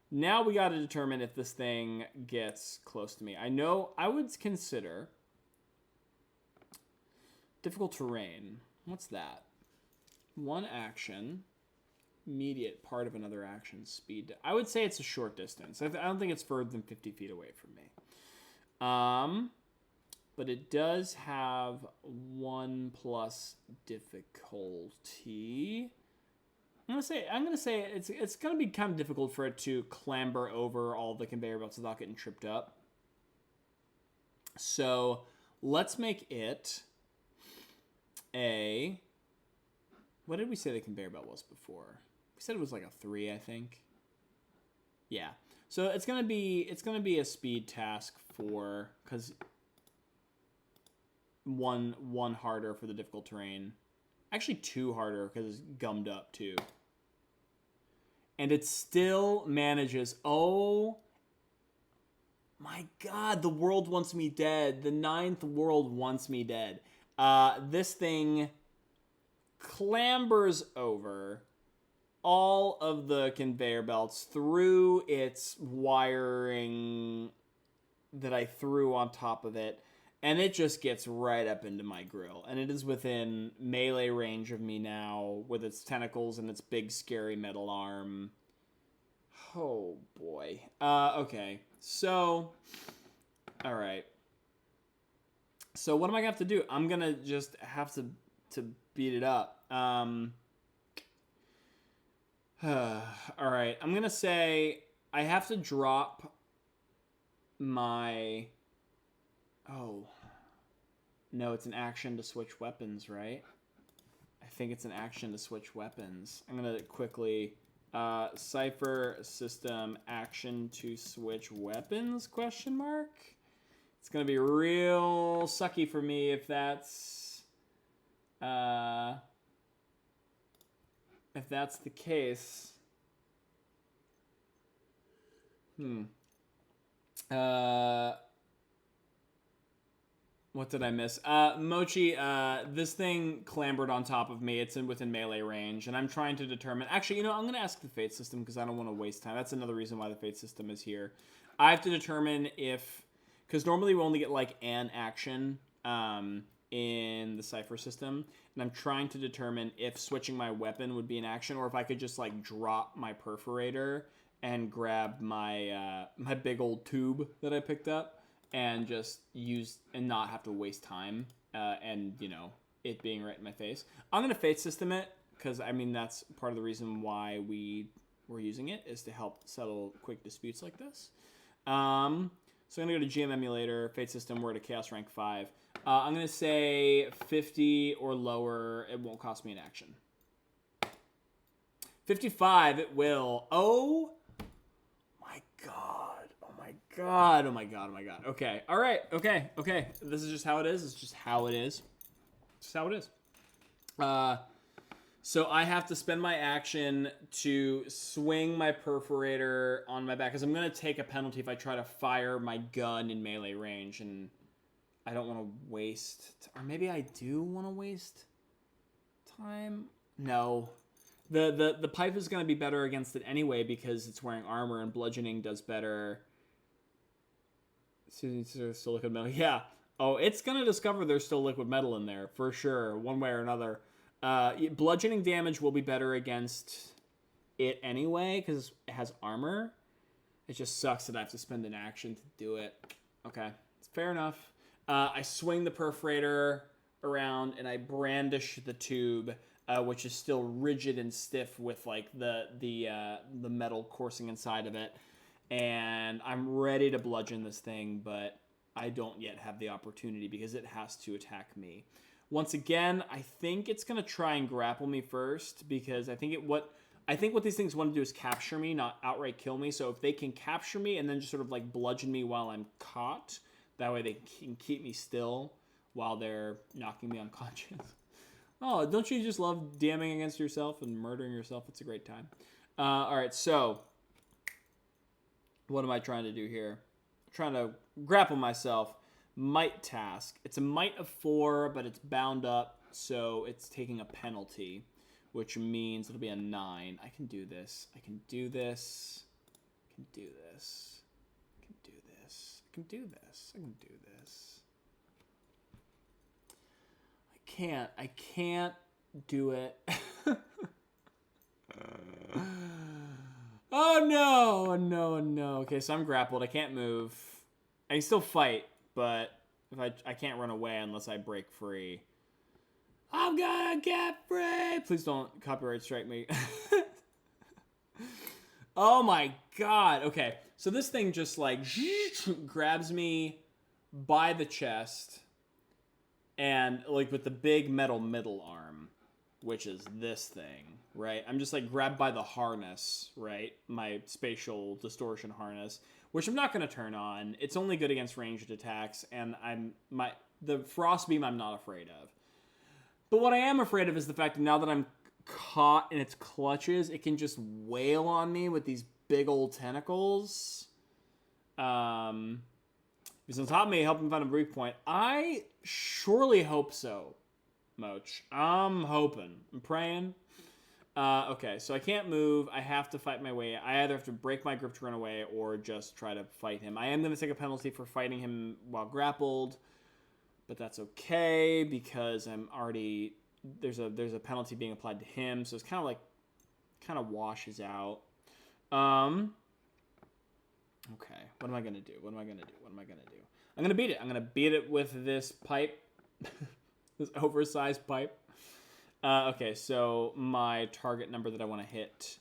now we got to determine if this thing gets close to me. I know I would consider difficult terrain. What's that? One action, immediate part of another action, speed. I would say it's a short distance. I don't think it's further than 50 feet away from me. But it does have 1+ difficulty. I'm gonna say it's gonna be kind of difficult for it to clamber over all the conveyor belts without getting tripped up. So let's make it a... What did we say the conveyor belt was before? We said it was like a 3, I think. Yeah. So it's gonna be a speed task for, because one harder for the difficult terrain. Actually 2 harder because it's gummed up too. And it still manages. Oh my God, the world wants me dead. The 9th world wants me dead. This thing clambers over all of the conveyor belts through its wiring that I threw on top of it, and it just gets right up into my grill. And it is within melee range of me now with its tentacles and its big scary metal arm. Oh boy. Okay. So, all right. So what am I gonna have to do? I'm gonna just have to beat it up. All right. I'm gonna say I have to drop my... Oh. No, it's an action to switch weapons, right? I think it's an action to switch weapons. I'm gonna quickly... Cypher System action to switch weapons, question mark? It's gonna be real sucky for me if that's the case. What did I miss? Mochi, this thing clambered on top of me. It's within melee range, and I'm trying to determine... Actually, you know, I'm going to ask the Fate System because I don't want to waste time. That's another reason why the Fate System is here. I have to determine if... Because normally we only get, like, an action in the Cypher System, and I'm trying to determine if switching my weapon would be an action, or if I could just, like, drop my perforator and grab my, my big old tube that I picked up, and just use and not have to waste time and, you know, it being right in my face. I'm going to Fate System it because, I mean, that's part of the reason why we're using it is to help settle quick disputes like this. So I'm going to go to GM Emulator, Fate System, we're at a Chaos Rank 5. I'm going to say 50 or lower. It won't cost me an action. 55, it will. Oh my God. God, oh my God. Okay, all right, okay. This is just how it is. It's just how it is. So I have to spend my action to swing my perforator on my back, because I'm going to take a penalty if I try to fire my gun in melee range, and I don't want to waste... Or maybe I do want to waste time? No. The pipe is going to be better against it anyway, because it's wearing armor, and bludgeoning does better There's still liquid metal. Yeah. Oh, it's gonna discover there's still liquid metal in there for sure, one way or another. Bludgeoning damage will be better against it anyway because it has armor. It just sucks that I have to spend an action to do it. Okay, it's fair enough. I swing the perforator around and I brandish the tube, which is still rigid and stiff with like the metal coursing inside of it. And I'm ready to bludgeon this thing, but I don't yet have the opportunity because it has to attack me. Once again, I think it's gonna try and grapple me first because I think what these things want to do is capture me, not outright kill me. So if they can capture me and then just sort of like bludgeon me while I'm caught, that way they can keep me still while they're knocking me unconscious. Oh, don't you just love DMing against yourself and murdering yourself? It's a great time. All right, so what am I trying to do here? I'm trying to grapple myself. Might task. It's a might of 4, but it's bound up, so it's taking a penalty, which means it'll be a 9. I can do this. I can do this. I can do this. I can do this. I can do this. I can do this. I can't do it. Oh no, no, no. Okay, so I'm grappled. I can't move. I can still fight, but if I can't run away unless I break free. I'm gonna get free! Please don't copyright strike me. Oh my god. Okay, so this thing just like grabs me by the chest and like with the big metal middle arm, which is this thing, right? I'm just like grabbed by the harness, right? My spatial distortion harness, which I'm not going to turn on. It's only good against ranged attacks, and the frost beam I'm not afraid of. But what I am afraid of is the fact that now that I'm caught in its clutches, it can just wail on me with these big old tentacles. Because on top of me, helping find a brief point. I surely hope so, Moch. I'm hoping. I'm praying. Okay, so I can't move. I have to fight my way. I either have to break my grip to run away or just try to fight him. I am going to take a penalty for fighting him while grappled, but that's okay because I'm already... There's a penalty being applied to him, so it's kind of washes out. Okay, what am I going to do? I'm going to beat it. I'm going to beat it with this pipe. This oversized pipe. Okay, so my target number that I want to hit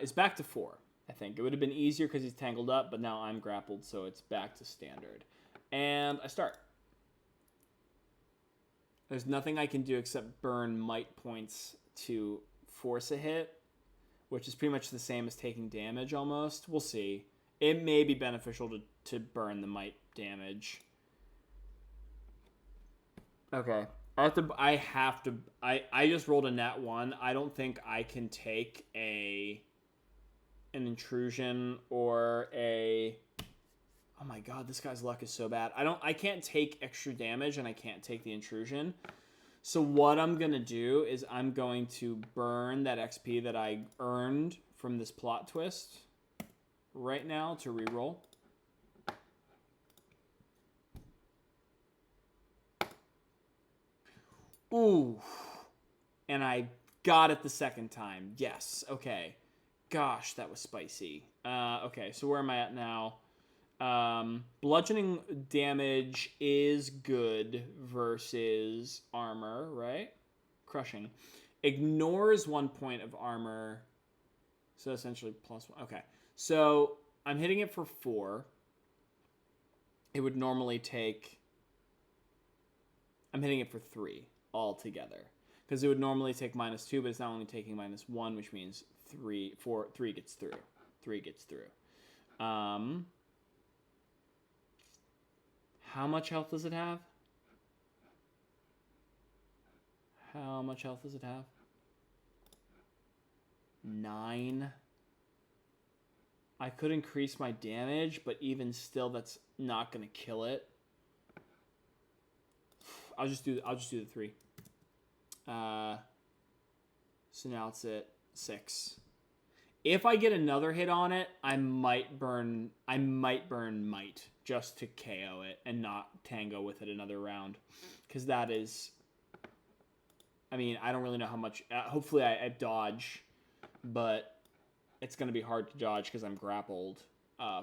is back to 4, I think. It would have been easier because he's tangled up, but now I'm grappled, so it's back to standard. And I start. There's nothing I can do except burn might points to force a hit, which is pretty much the same as taking damage almost. We'll see. It may be beneficial to burn the might damage. Okay. I just rolled a nat 1. I don't think I can take an intrusion or a... Oh my god, this guy's luck is so bad. I can't take extra damage and I can't take the intrusion. So what I'm going to do is I'm going to burn that XP that I earned from this plot twist right now to reroll. Ooh. And I got it the second time. Yes. Okay. Gosh, that was spicy. Okay, so where am I at now? Bludgeoning damage is good versus armor, right? Crushing. Ignores 1 point of armor. So essentially +1. Okay. So I'm hitting it for 4. It would normally take... I'm hitting it for 3 altogether. Because it would normally take -2, but it's now only taking -1, which means 3 gets through. 3 gets through. How much health does it have? How much health does it have? 9. I could increase my damage, but even still, that's not gonna kill it. I'll just do the 3. So now it's at 6. If I get another hit on it, I might burn Might just to KO it and not tango with it another round. Because that is... I mean, I don't really know how much... hopefully I dodge, but it's going to be hard to dodge because I'm grappled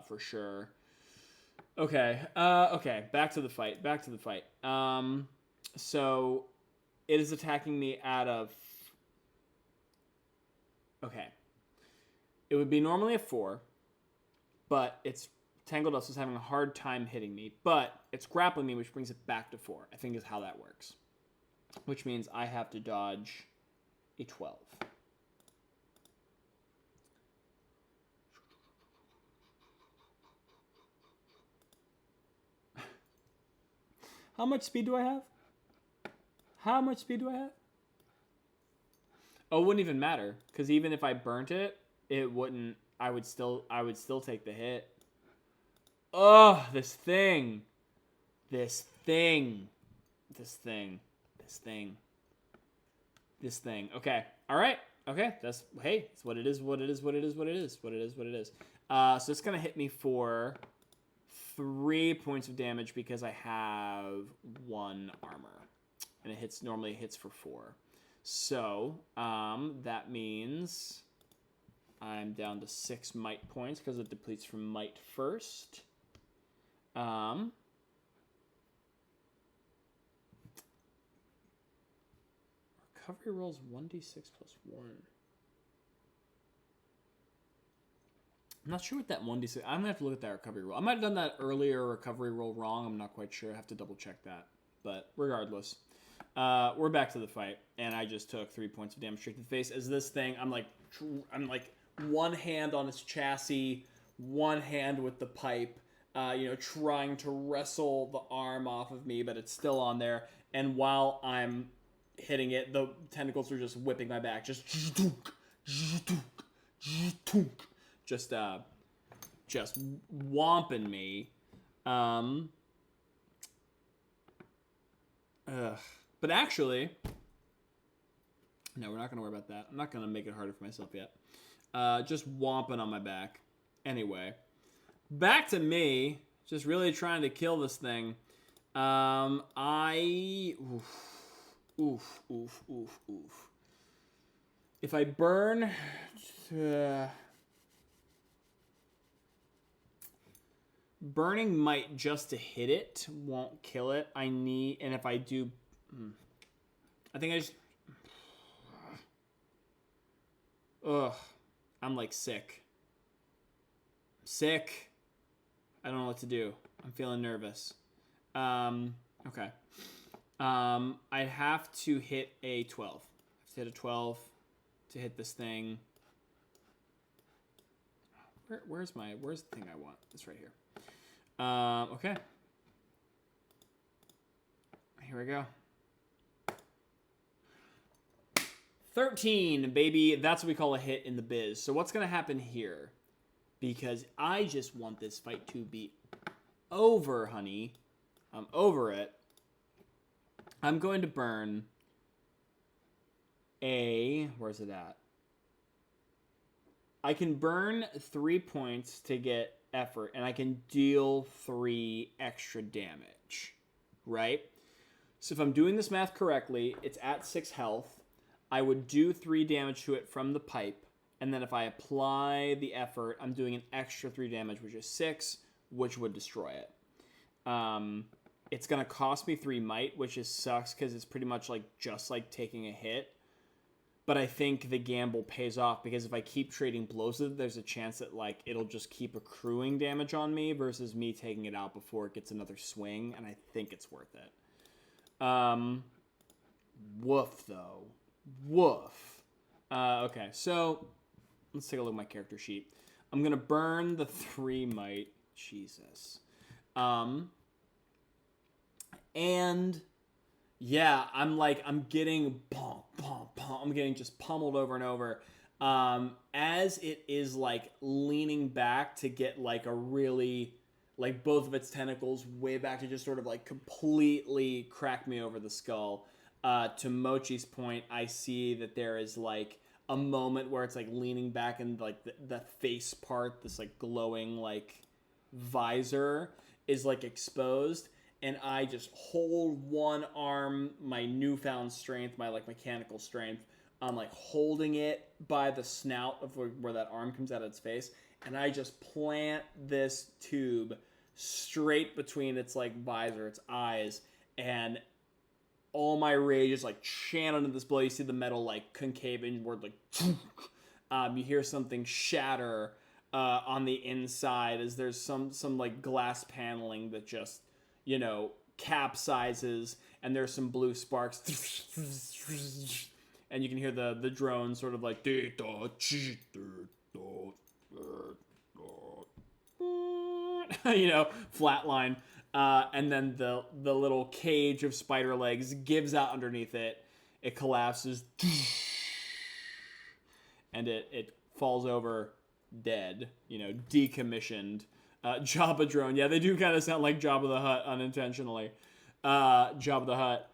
for sure. Okay, okay, back to the fight. So it is attacking me out of... Okay. It would be normally a 4, but it's tangled up, so it's having a hard time hitting me. But it's grappling me, which brings it back to 4, I think is how that works. Which means I have to dodge a 12. How much speed do I have? Oh, it wouldn't even matter, because even if I burnt it, it wouldn't. I would still take the hit. Oh, this thing. Okay. All right. Okay. That's, hey, it's what it is. So it's gonna hit me for 3 points of damage because I have 1 armor, and it normally hits for 4. So that means I'm down to 6 might points because it depletes from might first. Recovery rolls 1d6 plus 1. I'm not sure what that 1d6... I'm going to have to look at that recovery roll. I might have done that earlier recovery roll wrong. I'm not quite sure. I have to double check that. But regardless, we're back to the fight. And I just took 3 points of damage straight to the face. As this thing, I'm like one hand on its chassis, one hand with the pipe, trying to wrestle the arm off of me, but it's still on there. And while I'm hitting it, the tentacles are just whipping my back. Just whomping me. But actually, no, we're not going to worry about that. I'm not going to make it harder for myself yet. Just whomping on my back. Anyway, back to me, just really trying to kill this thing. Oof. If I burn... burning might just to hit it won't kill it. And if I do... I think I just... Ugh. I'm like sick. I don't know what to do. I'm feeling nervous. Okay. I'd have to hit a 12. I have to hit a 12 to hit this thing. Where's the thing I want? It's right here. Okay. Here we go. 13, baby. That's what we call a hit in the biz. So what's going to happen here? Because I just want this fight to be over, honey. I'm over it. I'm going to burn a... Where's it at? I can burn 3 points to get effort, and I can deal 3 extra damage, right? So if I'm doing this math correctly, it's at 6 health. I would do 3 damage to it from the pipe, and then if I apply the effort, I'm doing an extra 3 damage, which is 6, which would destroy it. It's going to cost me 3 might, which sucks because it's pretty much just like taking a hit. But I think the gamble pays off because if I keep trading blows with it, there's a chance that it'll just keep accruing damage on me versus me taking it out before it gets another swing, and I think it's worth it. Woof, though. Woof. Okay, so let's take a look at my character sheet. I'm going to burn the 3 might. Jesus. And yeah, I'm getting I'm getting just pummeled over and over. As it is leaning back to get a really both of its tentacles way back to just sort of completely crack me over the skull. To Mochi's point, I see that there is a a moment where it's like leaning back and like the face part, this like glowing like visor is like exposed, and I just hold one arm, my newfound strength, my like mechanical strength. I'm like holding it by the snout of where that arm comes out of its face, and I just plant this tube straight between its like visor, its eyes, and all my rage is like channeled into this blow. You see the metal like concave inward, like you hear something shatter on the inside as there's some like glass paneling that just, you know, capsizes, and there's some blue sparks. And you can hear the drone sort of like, you know, flatline. And then the little cage of spider legs gives out underneath it. It collapses. And it falls over dead, you know, decommissioned. Jabba drone. Yeah, they do kind of sound like Jabba the Hutt unintentionally. Jabba the Hutt.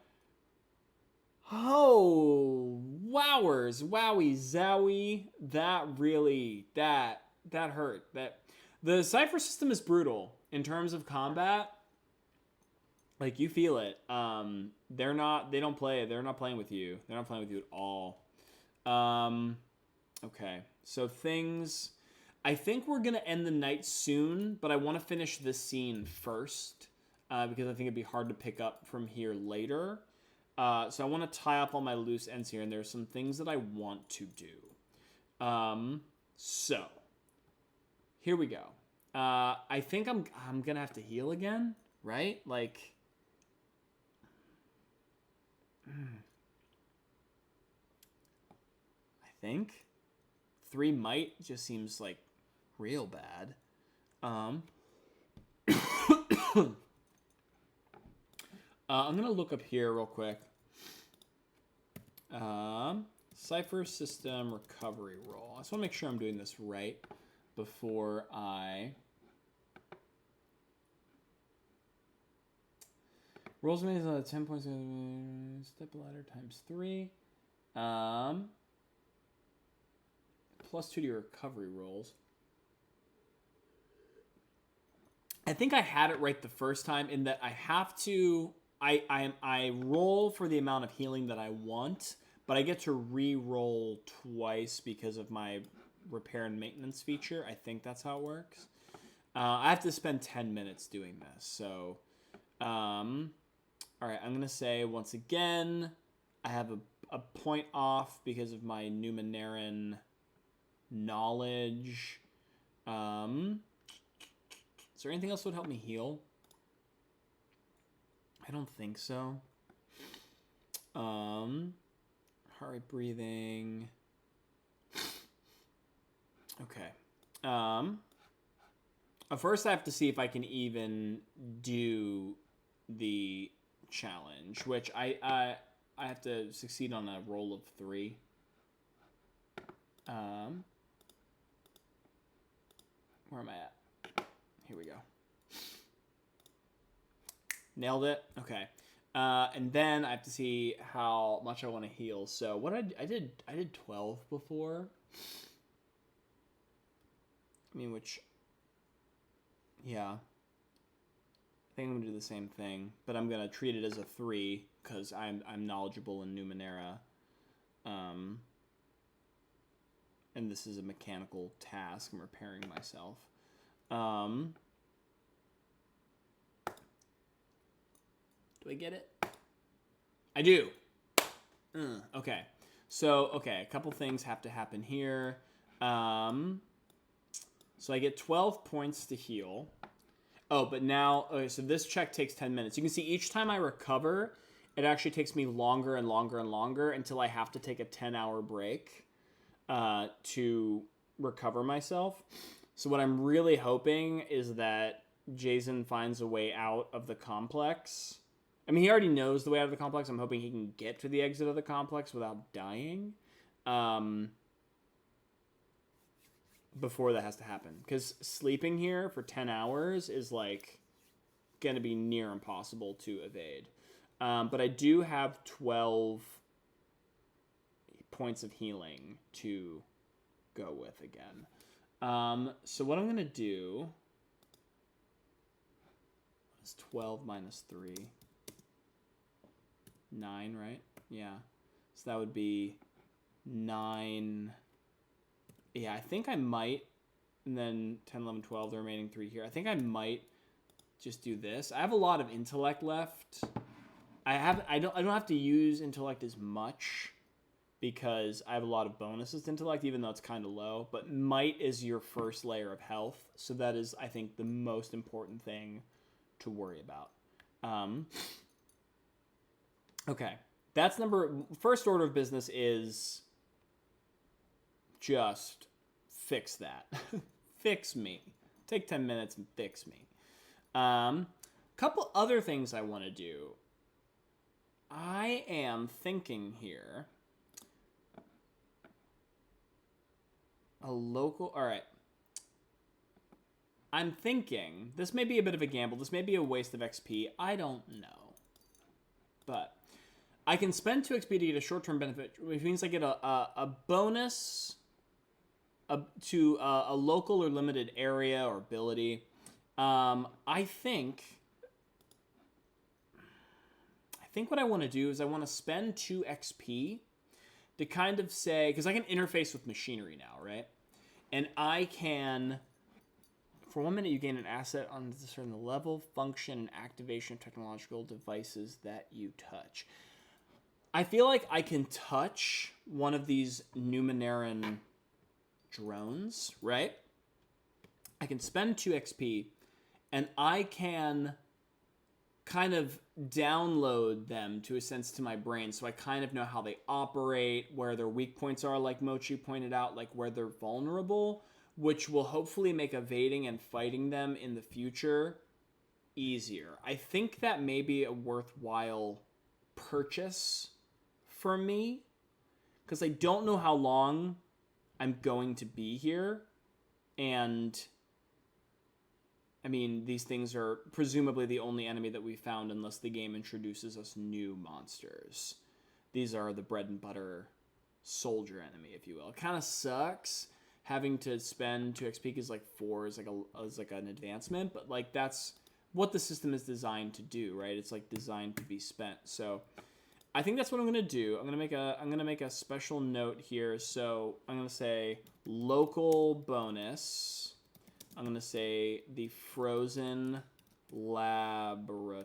Oh, wowers, wowie, zowie. That really, that hurt. The Cypher System is brutal in terms of combat. Like, you feel it. They're not playing with you. They're not playing with you at all. Okay, so things. I think we're gonna end the night soon, but I want to finish this scene first because I think it'd be hard to pick up from here later. So I want to tie up all my loose ends here, and there's some things that I want to do. So here we go. I think I'm gonna have to heal again, right? Like, I think 3 might just seems like real bad. I'm gonna look up here real quick. Cypher System recovery roll. I just want to make sure I'm doing this right before I rolls made 10 points. Step ladder times 3. Plus 2 to your recovery rolls. I think I had it right the first time in that I have to. I roll for the amount of healing that I want, but I get to re-roll twice because of my repair and maintenance feature. I think that's how it works. I have to spend 10 minutes doing this. So, all right, I'm going to say once again, I have a point off because of my Numeneran knowledge. Is there anything else that would help me heal? I don't think so. Heart rate, breathing. Okay. First I have to see if I can even do the challenge, which I have to succeed on a roll of 3. Where am I at? Here we go. Nailed it. Okay. And then I have to see how much I want to heal. So what I did 12 before. I mean, which, yeah. I think I'm gonna do the same thing, but I'm gonna treat it as a 3 because I'm knowledgeable in Numenera. And this is a mechanical task. I'm repairing myself. Do I get it? I do. Okay. So, okay, a couple things have to happen here. So I get 12 points to heal. Oh, but now, okay, so this check takes 10 minutes. You can see each time I recover, it actually takes me longer and longer and longer until I have to take a 10-hour break to recover myself. So what I'm really hoping is that Jaizen finds a way out of the complex. I mean, he already knows the way out of the complex. I'm hoping he can get to the exit of the complex without dying before that has to happen. Because sleeping here for 10 hours is, like, going to be near impossible to evade. But I do have 12 points of healing to go with again. So what I'm going to do is 12 minus 3. 9, right? Yeah. So that would be 9. Yeah, I think I might. And then 10, 11, 12, the remaining 3 here. I think I might just do this. I have a lot of intellect left. I don't have to use intellect as much because I have a lot of bonuses to intellect, even though it's kind of low. But might is your first layer of health, so that is, I think, the most important thing to worry about. Okay, that's first order of business is just fix that. Fix me. Take 10 minutes and fix me. Couple other things I want to do. I am thinking here. All right. I'm thinking, this may be a bit of a gamble. This may be a waste of XP. I don't know. But I can spend 2 XP to get a short-term benefit, which means I get a bonus to a local or limited area or ability. I think what I want to do is I want to spend 2 XP to kind of say, because I can interface with machinery now, right? And I can, for 1 minute, you gain an asset on a certain level, function, and activation of technological devices that you touch. I feel like I can touch one of these Numeneran drones, right? I can spend 2 XP, and I can kind of download them to a sense to my brain, so I kind of know how they operate, where their weak points are, like Mochi pointed out, like where they're vulnerable, which will hopefully make evading and fighting them in the future easier. I think that may be a worthwhile purchase for me, because I don't know how long I'm going to be here, and I mean, these things are presumably the only enemy that we found unless the game introduces us new monsters. These are the bread and butter soldier enemy, if you will. It kind of sucks having to spend 2 XP because like 4 is like an advancement, but like that's what the system is designed to do, right? It's like designed to be spent. So I think that's what I'm gonna do. I'm gonna make a special note here. So I'm gonna say local bonus. I'm going to say the frozen laboratory.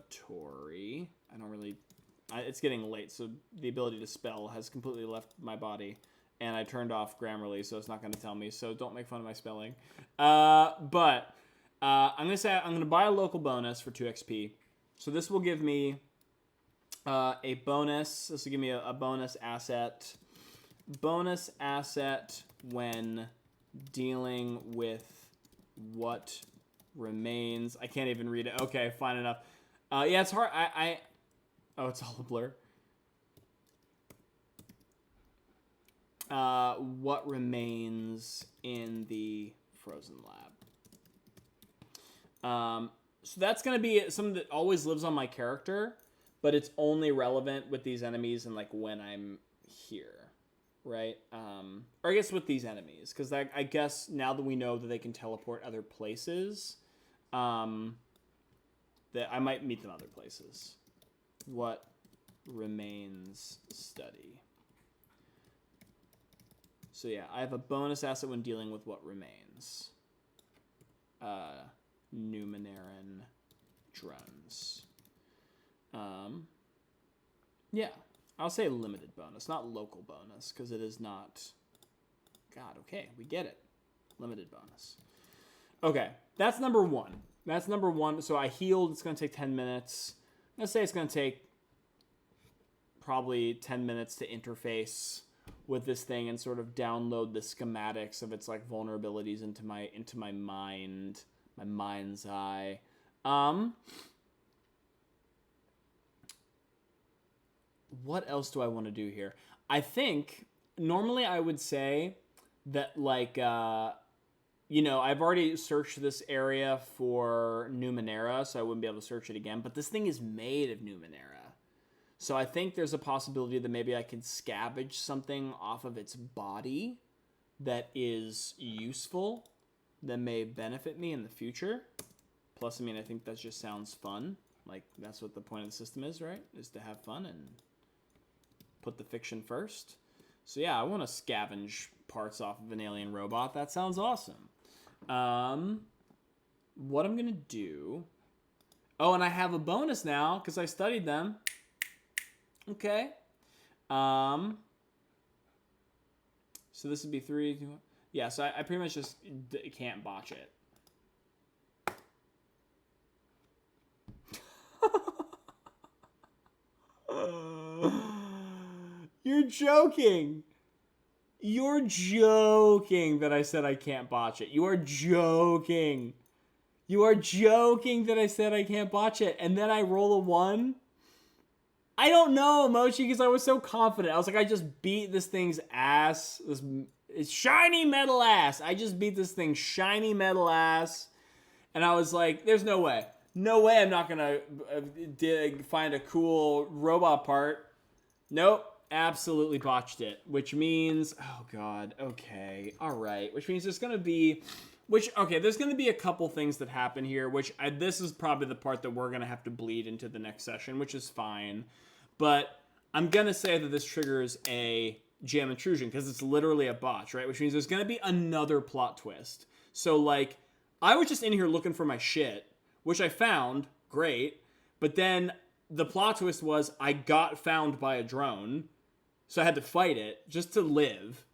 It's getting late, so the ability to spell has completely left my body, and I turned off Grammarly, so it's not going to tell me, so don't make fun of my spelling. But I'm going to buy a local bonus for 2 XP. So this will give me a bonus. This will give me a bonus asset. Bonus asset when dealing with what remains. I can't even read it. Okay, fine enough. Yeah, it's hard. Oh, it's all a blur. What remains in the frozen lab. So that's going to be something that always lives on my character, but it's only relevant with these enemies and like when I'm here. Right? Or I guess with these enemies, because I guess now that we know that they can teleport other places, that I might meet them other places. What remains study. So yeah, I have a bonus asset when dealing with what remains. Numeneran drones. Yeah. I'll say limited bonus, not local bonus, because it is not... God, okay, we get it. Limited bonus. Okay, that's number 1. That's number 1. So I healed. It's going to take 10 minutes. Let's say it's going to take probably 10 minutes to interface with this thing and sort of download the schematics of its like vulnerabilities into my mind, my mind's eye. What else do I want to do here? I think normally I would say that like, I've already searched this area for Numenera, so I wouldn't be able to search it again, but this thing is made of Numenera. So I think there's a possibility that maybe I could scavenge something off of its body that is useful, that may benefit me in the future. Plus, I mean, I think that just sounds fun. Like, that's what the point of the system is, right? Is to have fun and put the fiction first. So yeah, I want to scavenge parts off of an alien robot. That sounds awesome. What I'm going to do... Oh, and I have a bonus now because I studied them. Okay. So this would be 3, 2, 1. Yeah, so I pretty much just can't botch it. You're joking. You're joking that I said I can't botch it. You are joking. You are joking that I said I can't botch it. And then I roll a 1. I don't know, Mochi, because I was so confident. I was like, I just beat this thing's ass. It's shiny metal ass. I just beat this thing's shiny metal ass. And I was like, there's no way. No way I'm not going to find a cool robot part. Nope. Absolutely botched it. Which means, oh God, okay. All right. Which means there's going to be... there's going to be a couple things that happen here, this is probably the part that we're going to have to bleed into the next session, which is fine. But I'm going to say that this triggers a GM intrusion because it's literally a botch, right? Which means there's going to be another plot twist. So, like, I was just in here looking for my shit, which I found, great. But then the plot twist was I got found by a drone, so I had to fight it just to live.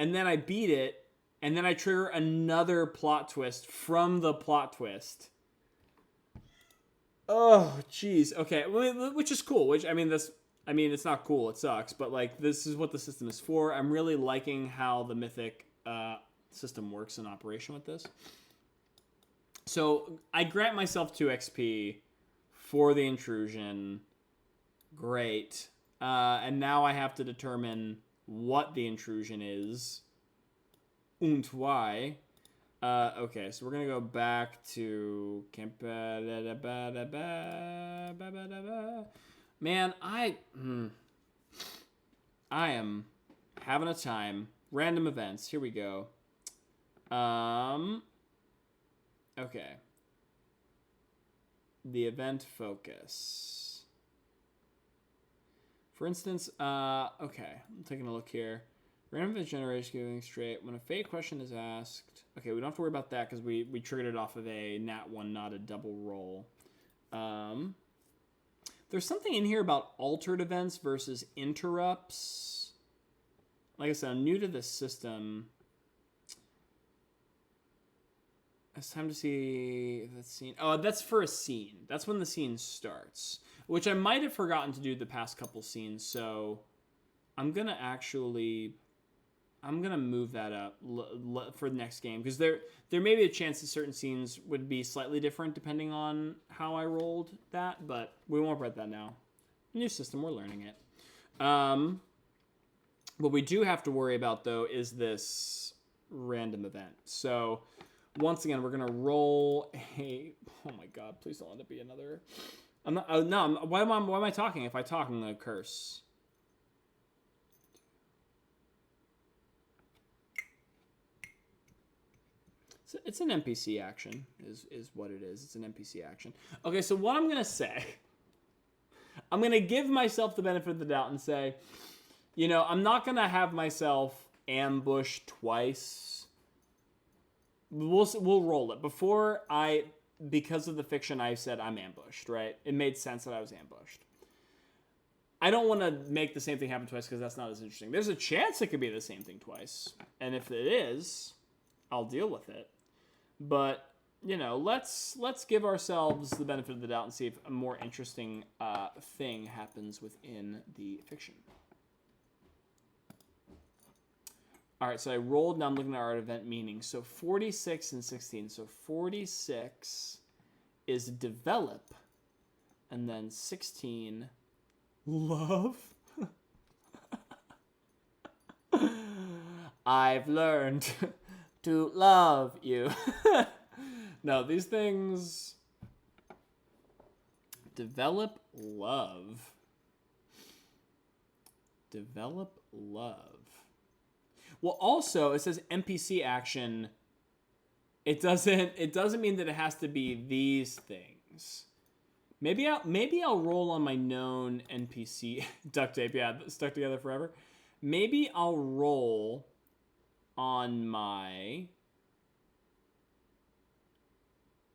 And then I beat it. And then I trigger another plot twist from the plot twist. Oh, jeez. Okay, which is cool. It's not cool. It sucks. But like, this is what the system is for. I'm really liking how the Mythic system works in operation with this. So I grant myself 2 XP for the intrusion. Great. And now I have to determine what the intrusion is. And why. Okay, so we're going to go back to... Man, I am having a time. Random events. Here we go. Okay. The event focus. For instance, okay, I'm taking a look here. Random event generation going straight. When a fake question is asked... Okay, we don't have to worry about that because we triggered it off of a nat 1, not a double roll. There's something in here about altered events versus interrupts. Like I said, I'm new to this system. It's time to see if that's scene. Oh, that's for a scene. That's when the scene starts. Which I might have forgotten to do the past couple scenes, so I'm going to move that up for the next game, because there may be a chance that certain scenes would be slightly different depending on how I rolled that, but we won't write that now. New system, we're learning it. What we do have to worry about, though, is this random event. So, once again, we're going to roll a... Oh my god, please don't let it be another... why am I talking? If I talk, I'm going to curse. It's an NPC action, is what it is. It's an NPC action. Okay, so what I'm going to say... I'm going to give myself the benefit of the doubt and say, you know, I'm not going to have myself ambush twice. We'll roll it. Because of the fiction, I said I'm ambushed, right? It made sense that I was ambushed. I don't want to make the same thing happen twice because that's not as interesting. There's a chance it could be the same thing twice. And if it is, I'll deal with it. But, you know, let's give ourselves the benefit of the doubt and see if a more interesting thing happens within the fiction. All right, so I rolled, now I'm looking at our event meaning. So 46 and 16. So 46 is develop, and then 16, love. I've learned to love you. No, these things... Develop love. Develop love. Well, also it says NPC action. It doesn't mean that it has to be these things. Maybe I'll roll on my known NPC duct tape. Yeah, stuck together forever. Maybe I'll roll on my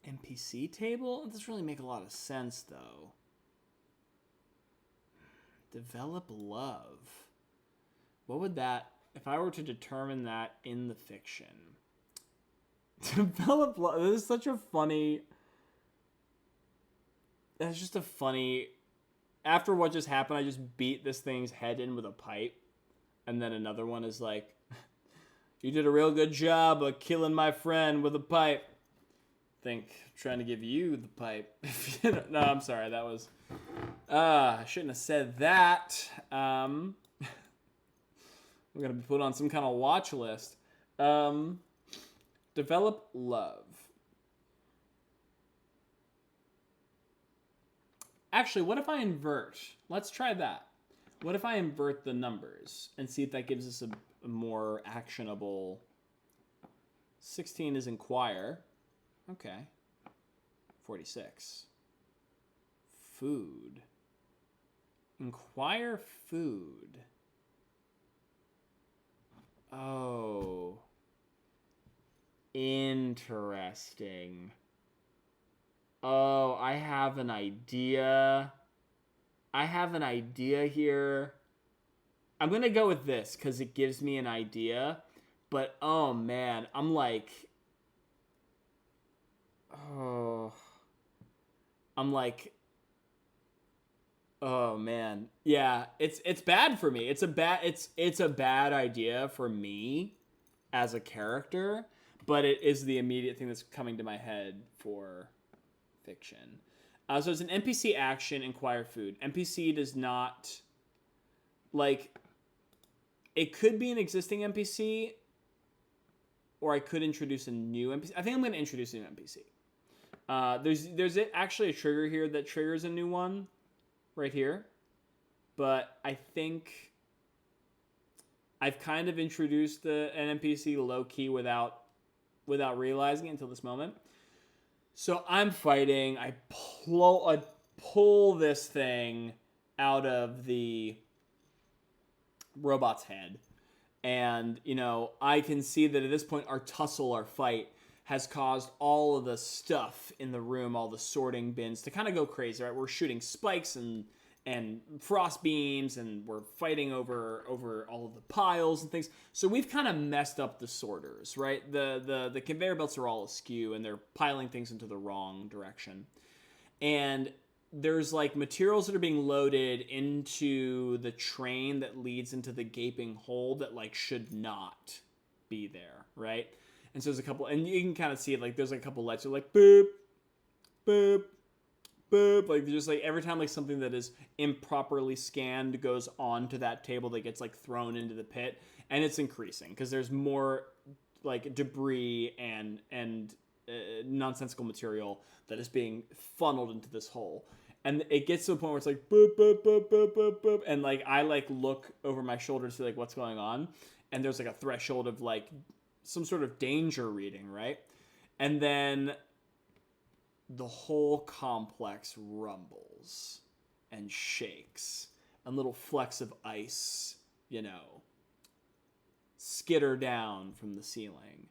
NPC table. It doesn't really make a lot of sense though. Develop love. What would that, if I were to determine that in the fiction? Develop love. This is such a funny. That's just a funny. After what just happened, I just beat this thing's head in with a pipe. And then another one is like, you did a real good job of killing my friend with a pipe. Trying to give you the pipe. No, I'm sorry. That was. I shouldn't have said that. We're going to be put on some kind of watch list. Develop love. Actually, what if I invert? Let's try that. What if I invert the numbers and see if that gives us a more actionable... 16 is inquire. Okay. 46. Food. Inquire food. Oh. Interesting. Oh, I have an idea. Here. I'm going to go with this because it gives me an idea. But, oh, man. I'm like... Oh. I'm like... Oh, man. Yeah, it's bad for me. It's a bad idea for me as a character, but it is the immediate thing that's coming to my head for fiction. So it's an NPC action, inquire food. NPC does not, like, it could be an existing NPC, or I could introduce a new NPC. I think I'm going to introduce a new NPC. There's actually a trigger here that triggers a new one right here, but I think I've kind of introduced an NPC low-key without realizing it until this moment. So I'm fighting. I pull this thing out of the robot's head. And, I can see that at this point our tussle, our fight, has caused all of the stuff in the room, all the sorting bins, to kind of go crazy, right? We're shooting spikes and frost beams, and we're fighting over all of the piles and things. So we've kind of messed up the sorters, right? The conveyor belts are all askew, and they're piling things into the wrong direction. And there's like materials that are being loaded into the train that leads into the gaping hole that like should not be there, right? And so there's a couple, and you can kind of see it, like there's like a couple lights that are like boop, boop, boop, like just like every time like something that is improperly scanned goes onto that table that gets like thrown into the pit, and it's increasing because there's more like debris and nonsensical material that is being funneled into this hole. And it gets to a point where it's like boop, boop, boop, boop, boop, boop, and like I like look over my shoulder to see like what's going on, and there's like a threshold of like some sort of danger reading, right? And then the whole complex rumbles and shakes, and little flecks of ice, skitter down from the ceiling.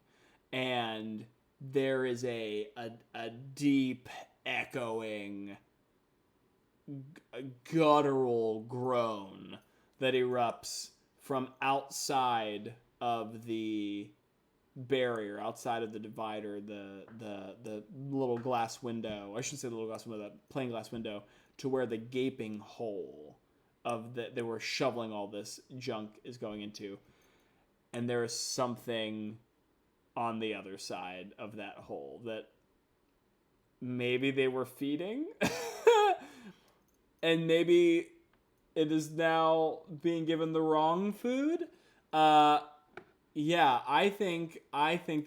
And there is a deep, echoing, guttural groan that erupts from outside of the barrier, outside of the divider, the little glass window. I shouldn't say the little glass window, that plain glass window, to where the gaping hole of they were shoveling all this junk is going into. And there is something on the other side of that hole that maybe they were feeding. And maybe it is now being given the wrong food. Yeah, I think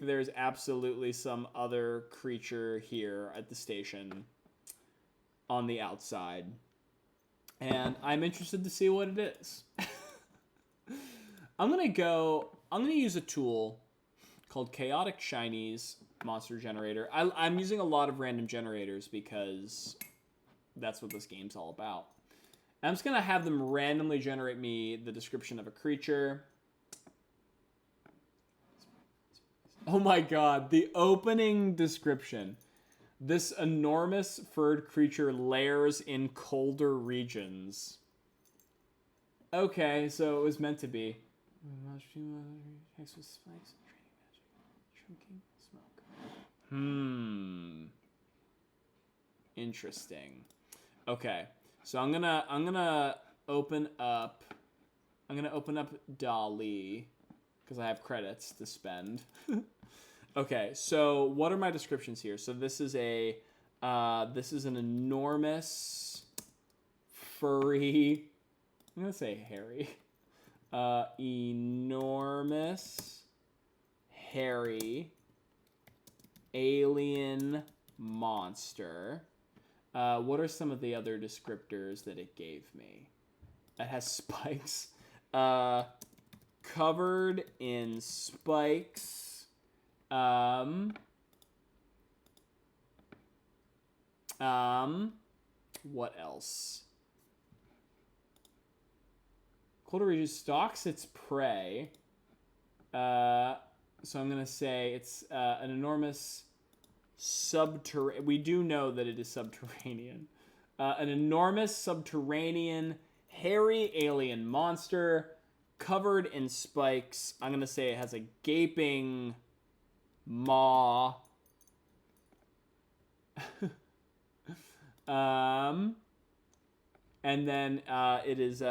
there's absolutely some other creature here at the station on the outside. And I'm interested to see what it is. I'm gonna use a tool called Chaotic Shinies Monster Generator. I'm using a lot of random generators because that's what this game's all about. And I'm just gonna have them randomly generate me the description of a creature. Oh my god, the opening description. This enormous furred creature lairs in colder regions. Okay, so it was meant to be. Interesting. Okay, so I'm gonna open up Dali because I have credits to spend. Okay, so what are my descriptions here? So this is an enormous furry. I'm gonna say hairy. Enormous hairy alien monster. What are some of the other descriptors that it gave me? It has spikes. Covered in spikes. What else? Colder region stalks its prey. So I'm gonna say it's an enormous subterranean. We do know that it is subterranean. An enormous subterranean hairy alien monster covered in spikes. I'm gonna say it has a gaping maw. And then it is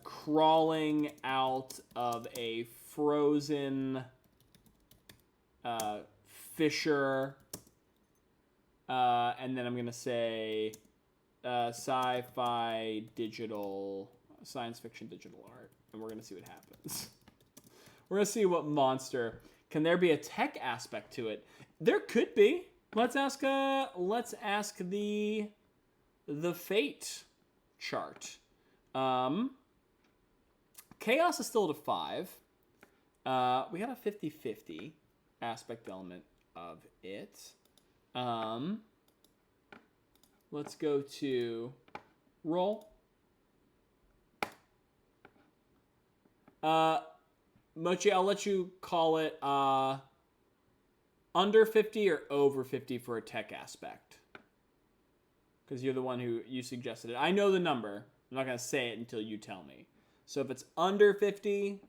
crawling out of a frozen fissure. And then I'm going to say sci-fi digital, science fiction digital art. And we're going to see what happens. We're going to see what monster. Can there be a tech aspect to it? There could be. Let's ask the fate chart. Chaos is still at a 5. We got a 50-50 aspect element of it. Let's go to roll. Mochi, I'll let you call it under 50 or over 50 for a tech aspect. Because you're the one who you suggested it. I know the number. I'm not going to say it until you tell me. So if it's under 50,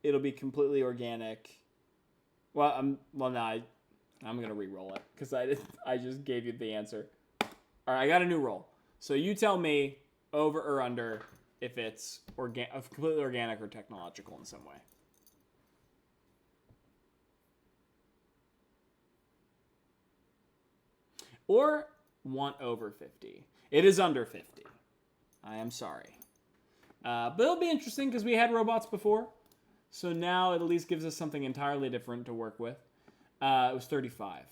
it'll be completely organic. Well, I'm going to re-roll it because I just gave you the answer. All right, I got a new roll. So you tell me over or under if it's completely organic or technological in some way. Or want over 50. It is under 50. I am sorry. But it'll be interesting because we had robots before. So now it at least gives us something entirely different to work with. It was 35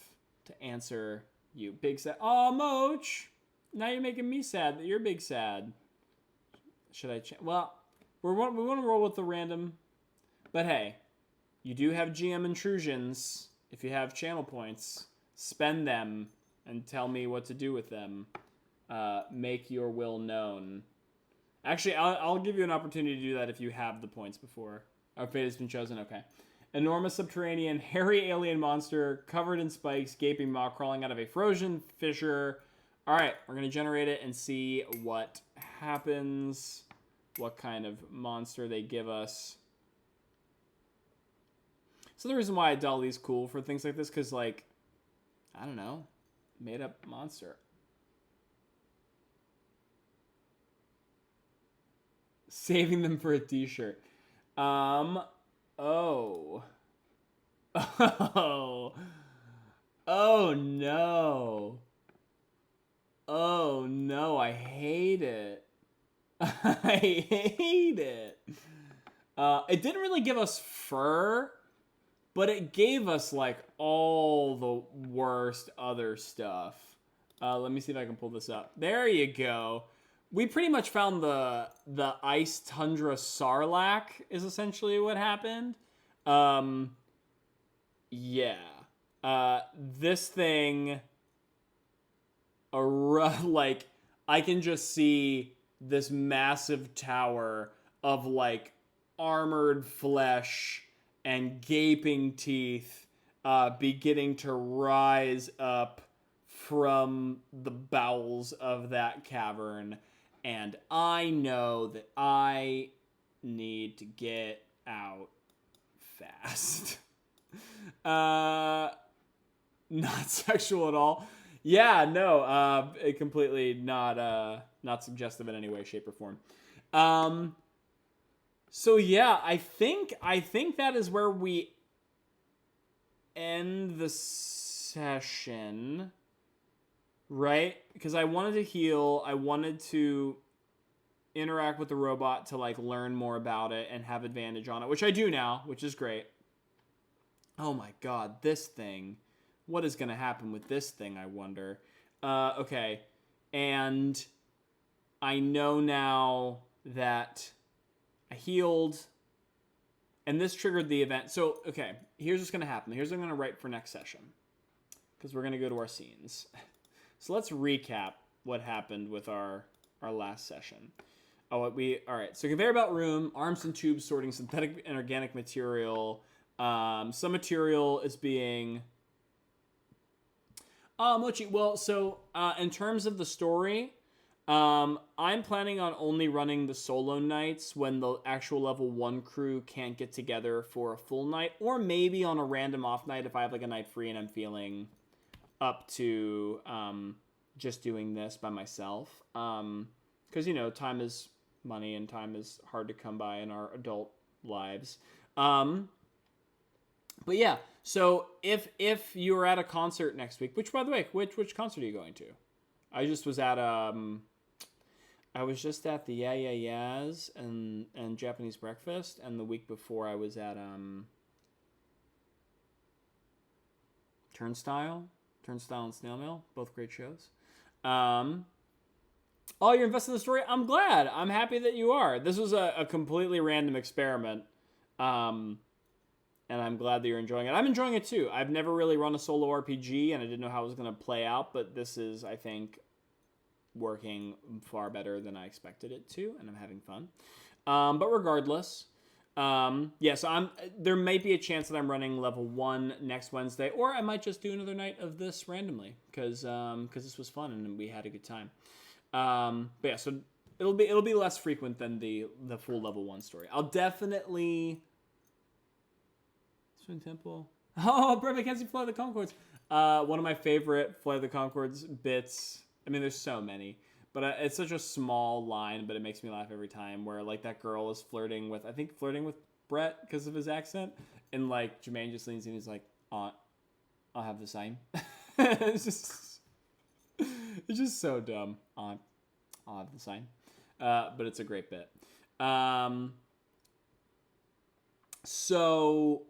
to answer you. Big sad. Oh, Moch. Now you're making me sad that you're big sad. Should I change? Well, we want to roll with the random. But hey, you do have GM intrusions. If you have channel points, spend them and tell me what to do with them. Make your will known. Actually, I'll give you an opportunity to do that if you have the points before. Our fate has been chosen. Okay. Enormous subterranean, hairy alien monster, covered in spikes, gaping maw, crawling out of a frozen fissure. All right, we're going to generate it and see what happens, what kind of monster they give us. So the reason why Dolly's cool for things like this, because, like, I don't know, made-up monster. Saving them for a t-shirt. Oh. Oh. Oh, no. Oh, no, I hate it. I hate it. It didn't really give us fur, but it gave us, like, all the worst other stuff. Let me see if I can pull this up. There you go. we pretty much found the ice tundra sarlacc is essentially what happened. Yeah. This thing, like, I can just see this massive tower of, like, armored flesh and gaping teeth beginning to rise up from the bowels of that cavern. And I know that I need to get out fast. Not sexual at all. Yeah, no, completely not suggestive in any way, shape, or form. So yeah, I think that is where we end the session, right? Because I wanted to heal, I wanted to interact with the robot to like learn more about it and have advantage on it, which I do now, which is great. Oh my god, this thing. What is going to happen with this thing, I wonder? Okay, and I know now that I healed, and this triggered the event. So, okay, here's what's going to happen. Here's what I'm going to write for next session, because we're going to go to our scenes. So let's recap what happened with our last session. All right, so conveyor belt room, arms and tubes sorting synthetic and organic material. Some material is being... Mochi, well, so in terms of the story, I'm planning on only running the solo nights when the actual level 1 crew can't get together for a full night, or maybe on a random off night if I have like a night free and I'm feeling up to just doing this by myself. Because, you know, time is money and time is hard to come by in our adult lives. But yeah, so if you're at a concert next week, which by the way, which concert are you going to? I just was at the Yeah Yeah Yeahs and Japanese Breakfast, and the week before I was at Turnstile and Snail Mail, both great shows. Oh, you're invested in the story? I'm glad. I'm happy that you are. This was a completely random experiment. And I'm glad that you're enjoying it. I'm enjoying it too. I've never really run a solo RPG, and I didn't know how it was going to play out, but this is, I think, working far better than I expected it to, and I'm having fun. But regardless, yeah, so there might be a chance that I'm running level 1 next Wednesday, or I might just do another night of this randomly, because this was fun and we had a good time. But yeah, so it'll be less frequent than the full level 1 story. I'll definitely... Temple. Oh, perfect. Can't see Flight of the Conchords. One of my favorite Flight of the Conchords bits. I mean, there's so many, but it's such a small line, but it makes me laugh every time. Where like that girl is flirting with Brett because of his accent, and like Jermaine just leans in. He's like, "I'll have the same." it's just so dumb. I'll have the same, but it's a great bit. So.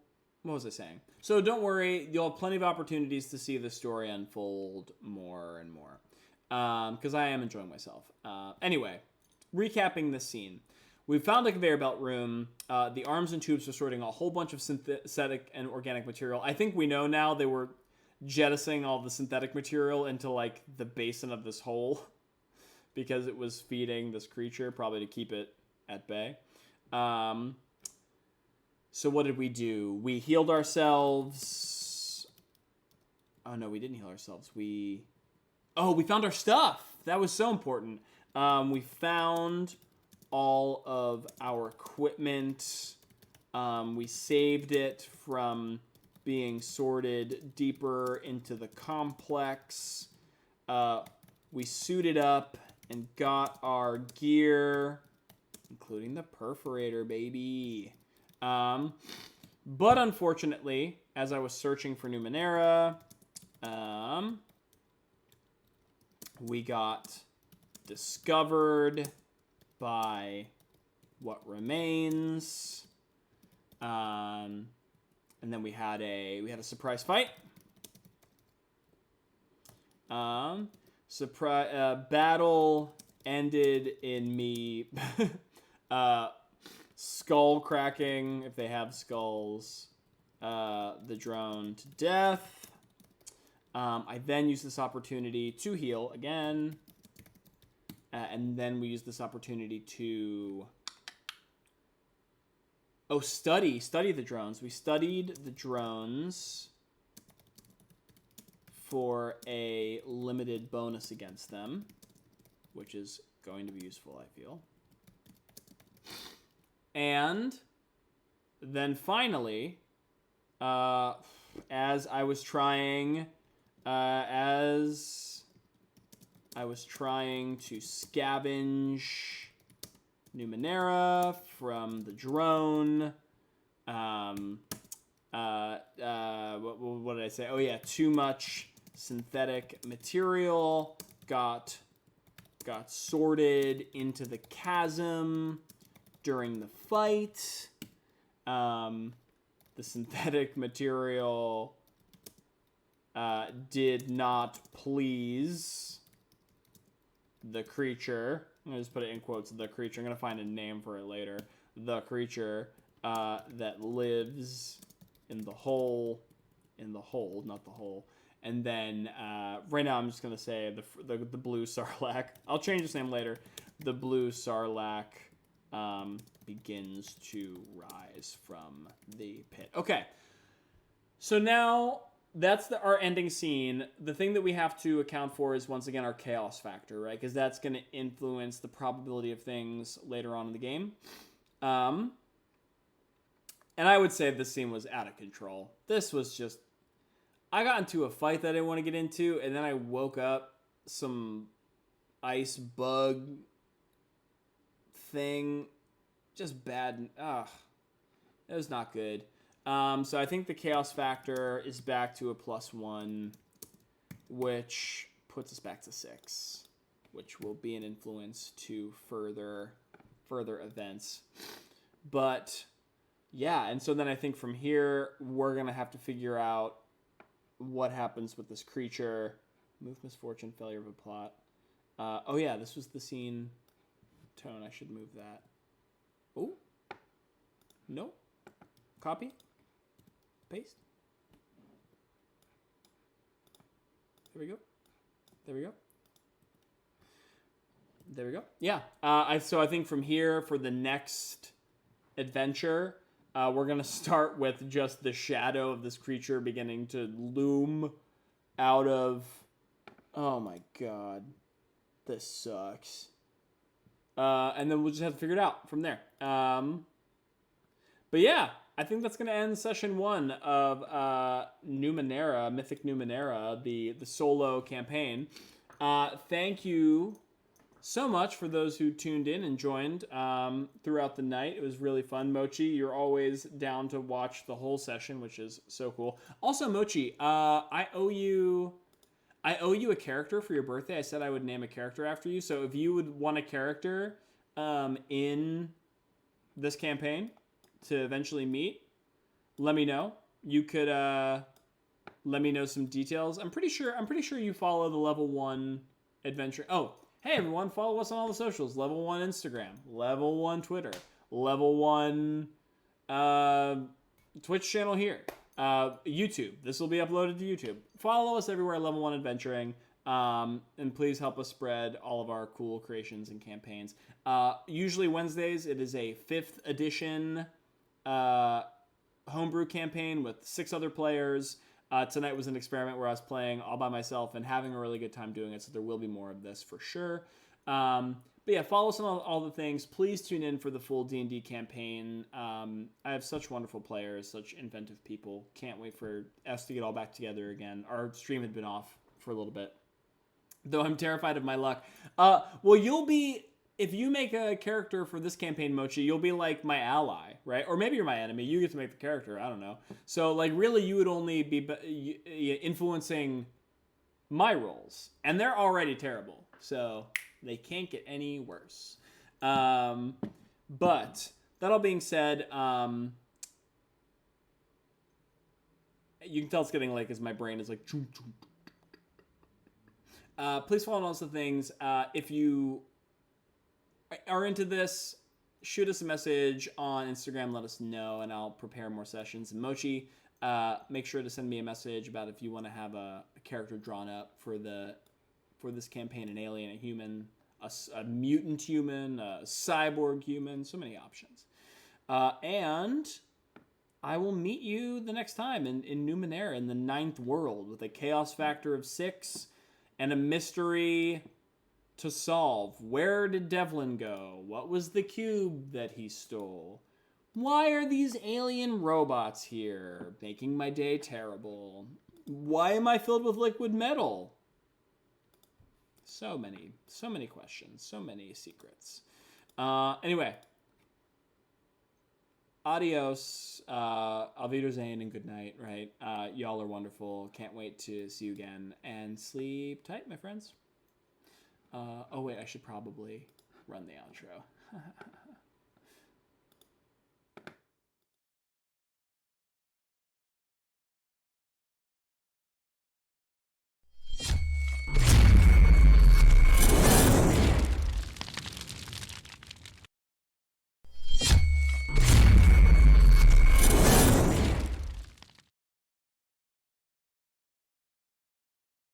What was I saying? So don't worry, you'll have plenty of opportunities to see the story unfold more and more. Because I am enjoying myself. Anyway, recapping this scene. We found a conveyor belt room. The arms and tubes are sorting a whole bunch of synthetic and organic material. I think we know now they were jettisoning all the synthetic material into like the basin of this hole. Because it was feeding this creature, probably to keep it at bay. So what did we do? We healed ourselves. Oh, no, we didn't heal ourselves. We found our stuff. That was so important. We found all of our equipment. We saved it from being sorted deeper into the complex. We suited up and got our gear, including the perforator, baby. But unfortunately, as I was searching for Numenera, we got discovered by what remains. And then we had a surprise fight. Battle ended in me skull cracking, if they have skulls, the drone to death. I then use this opportunity to heal again. And then we use this opportunity to... Oh, study the drones. We studied the drones for a limited bonus against them, which is going to be useful, I feel. And then finally, as I was trying to scavenge Numenera from the drone. What did I say? Oh yeah, too much synthetic material got sorted into the chasm during the fight. The synthetic material did not please the creature. I'm going to just put it in quotes, the creature. I'm going to find a name for it later. The creature that lives in the hole, not the hole. And then right now I'm just going to say the blue sarlacc. I'll change its name later. The blue sarlacc begins to rise from the pit. Okay. So now that's our ending scene. The thing that we have to account for is, once again, our chaos factor, right? Because that's going to influence the probability of things later on in the game. And I would say this scene was out of control. This was just... I got into a fight that I didn't want to get into, and then I woke up some ice bug thing. Just bad. Ugh. It was not good. So I think the chaos factor is back to a +1, which puts us back to 6, which will be an influence to further events. But yeah, and so then I think from here we're gonna have to figure out what happens with this creature. Move, misfortune, failure of a plot. Oh yeah, this was the scene tone. I should move that. Oh, no. Copy. Paste. There we go. There we go. There we go. Yeah. So I think from here, for the next adventure, we're going to start with just the shadow of this creature beginning to loom out of... Oh my god. This sucks. And then we'll just have to figure it out from there. But yeah, I think that's going to end session 1 of Numenera, Mythic Numenera, the solo campaign. Thank you so much for those who tuned in and joined throughout the night. It was really fun. Mochi, you're always down to watch the whole session, which is so cool. Also, Mochi, I owe you a character for your birthday. I said I would name a character after you. So if you would want a character in this campaign to eventually meet, let me know. You could let me know some details. I'm pretty sure you follow the level 1 adventure. Oh, hey everyone, follow us on all the socials. Level 1 Instagram, level 1 Twitter, level 1 Twitch channel here. YouTube. This will be uploaded to YouTube. Follow us everywhere at Level 1 Adventuring. And please help us spread all of our cool creations and campaigns. Usually Wednesdays, it is a 5th edition homebrew campaign with 6 other players. Tonight was an experiment where I was playing all by myself and having a really good time doing it, so there will be more of this for sure. But yeah, follow us on all the things. Please tune in for the full D&D campaign. I have such wonderful players, such inventive people. Can't wait for us to get all back together again. Our stream had been off for a little bit, though I'm terrified of my luck. Well, you'll be... If you make a character for this campaign, Mochi, you'll be like my ally, right? Or maybe you're my enemy. You get to make the character. I don't know. So, like, really, you would only be influencing my roles. And they're already terrible. So, they can't get any worse. But, that all being said, you can tell it's getting late because my brain is like... Please follow all the things. If you are into this, shoot us a message on Instagram. Let us know, and I'll prepare more sessions. And Mochi, make sure to send me a message about if you want to have a character drawn up for this campaign: an alien, a human, a mutant human, a cyborg human. So many options. And I will meet you the next time in Numenera in the 9th world with a chaos factor of 6 and a mystery to solve. Where did Devlin go? What was the cube that he stole? Why are these alien robots here, making my day terrible? Why am I filled with liquid metal? So many questions, so many secrets. Anyway, adios, auf Wiedersehen, and good night, right? Y'all are wonderful. Can't wait to see you again. And sleep tight, my friends. Oh, wait, I should probably run the outro.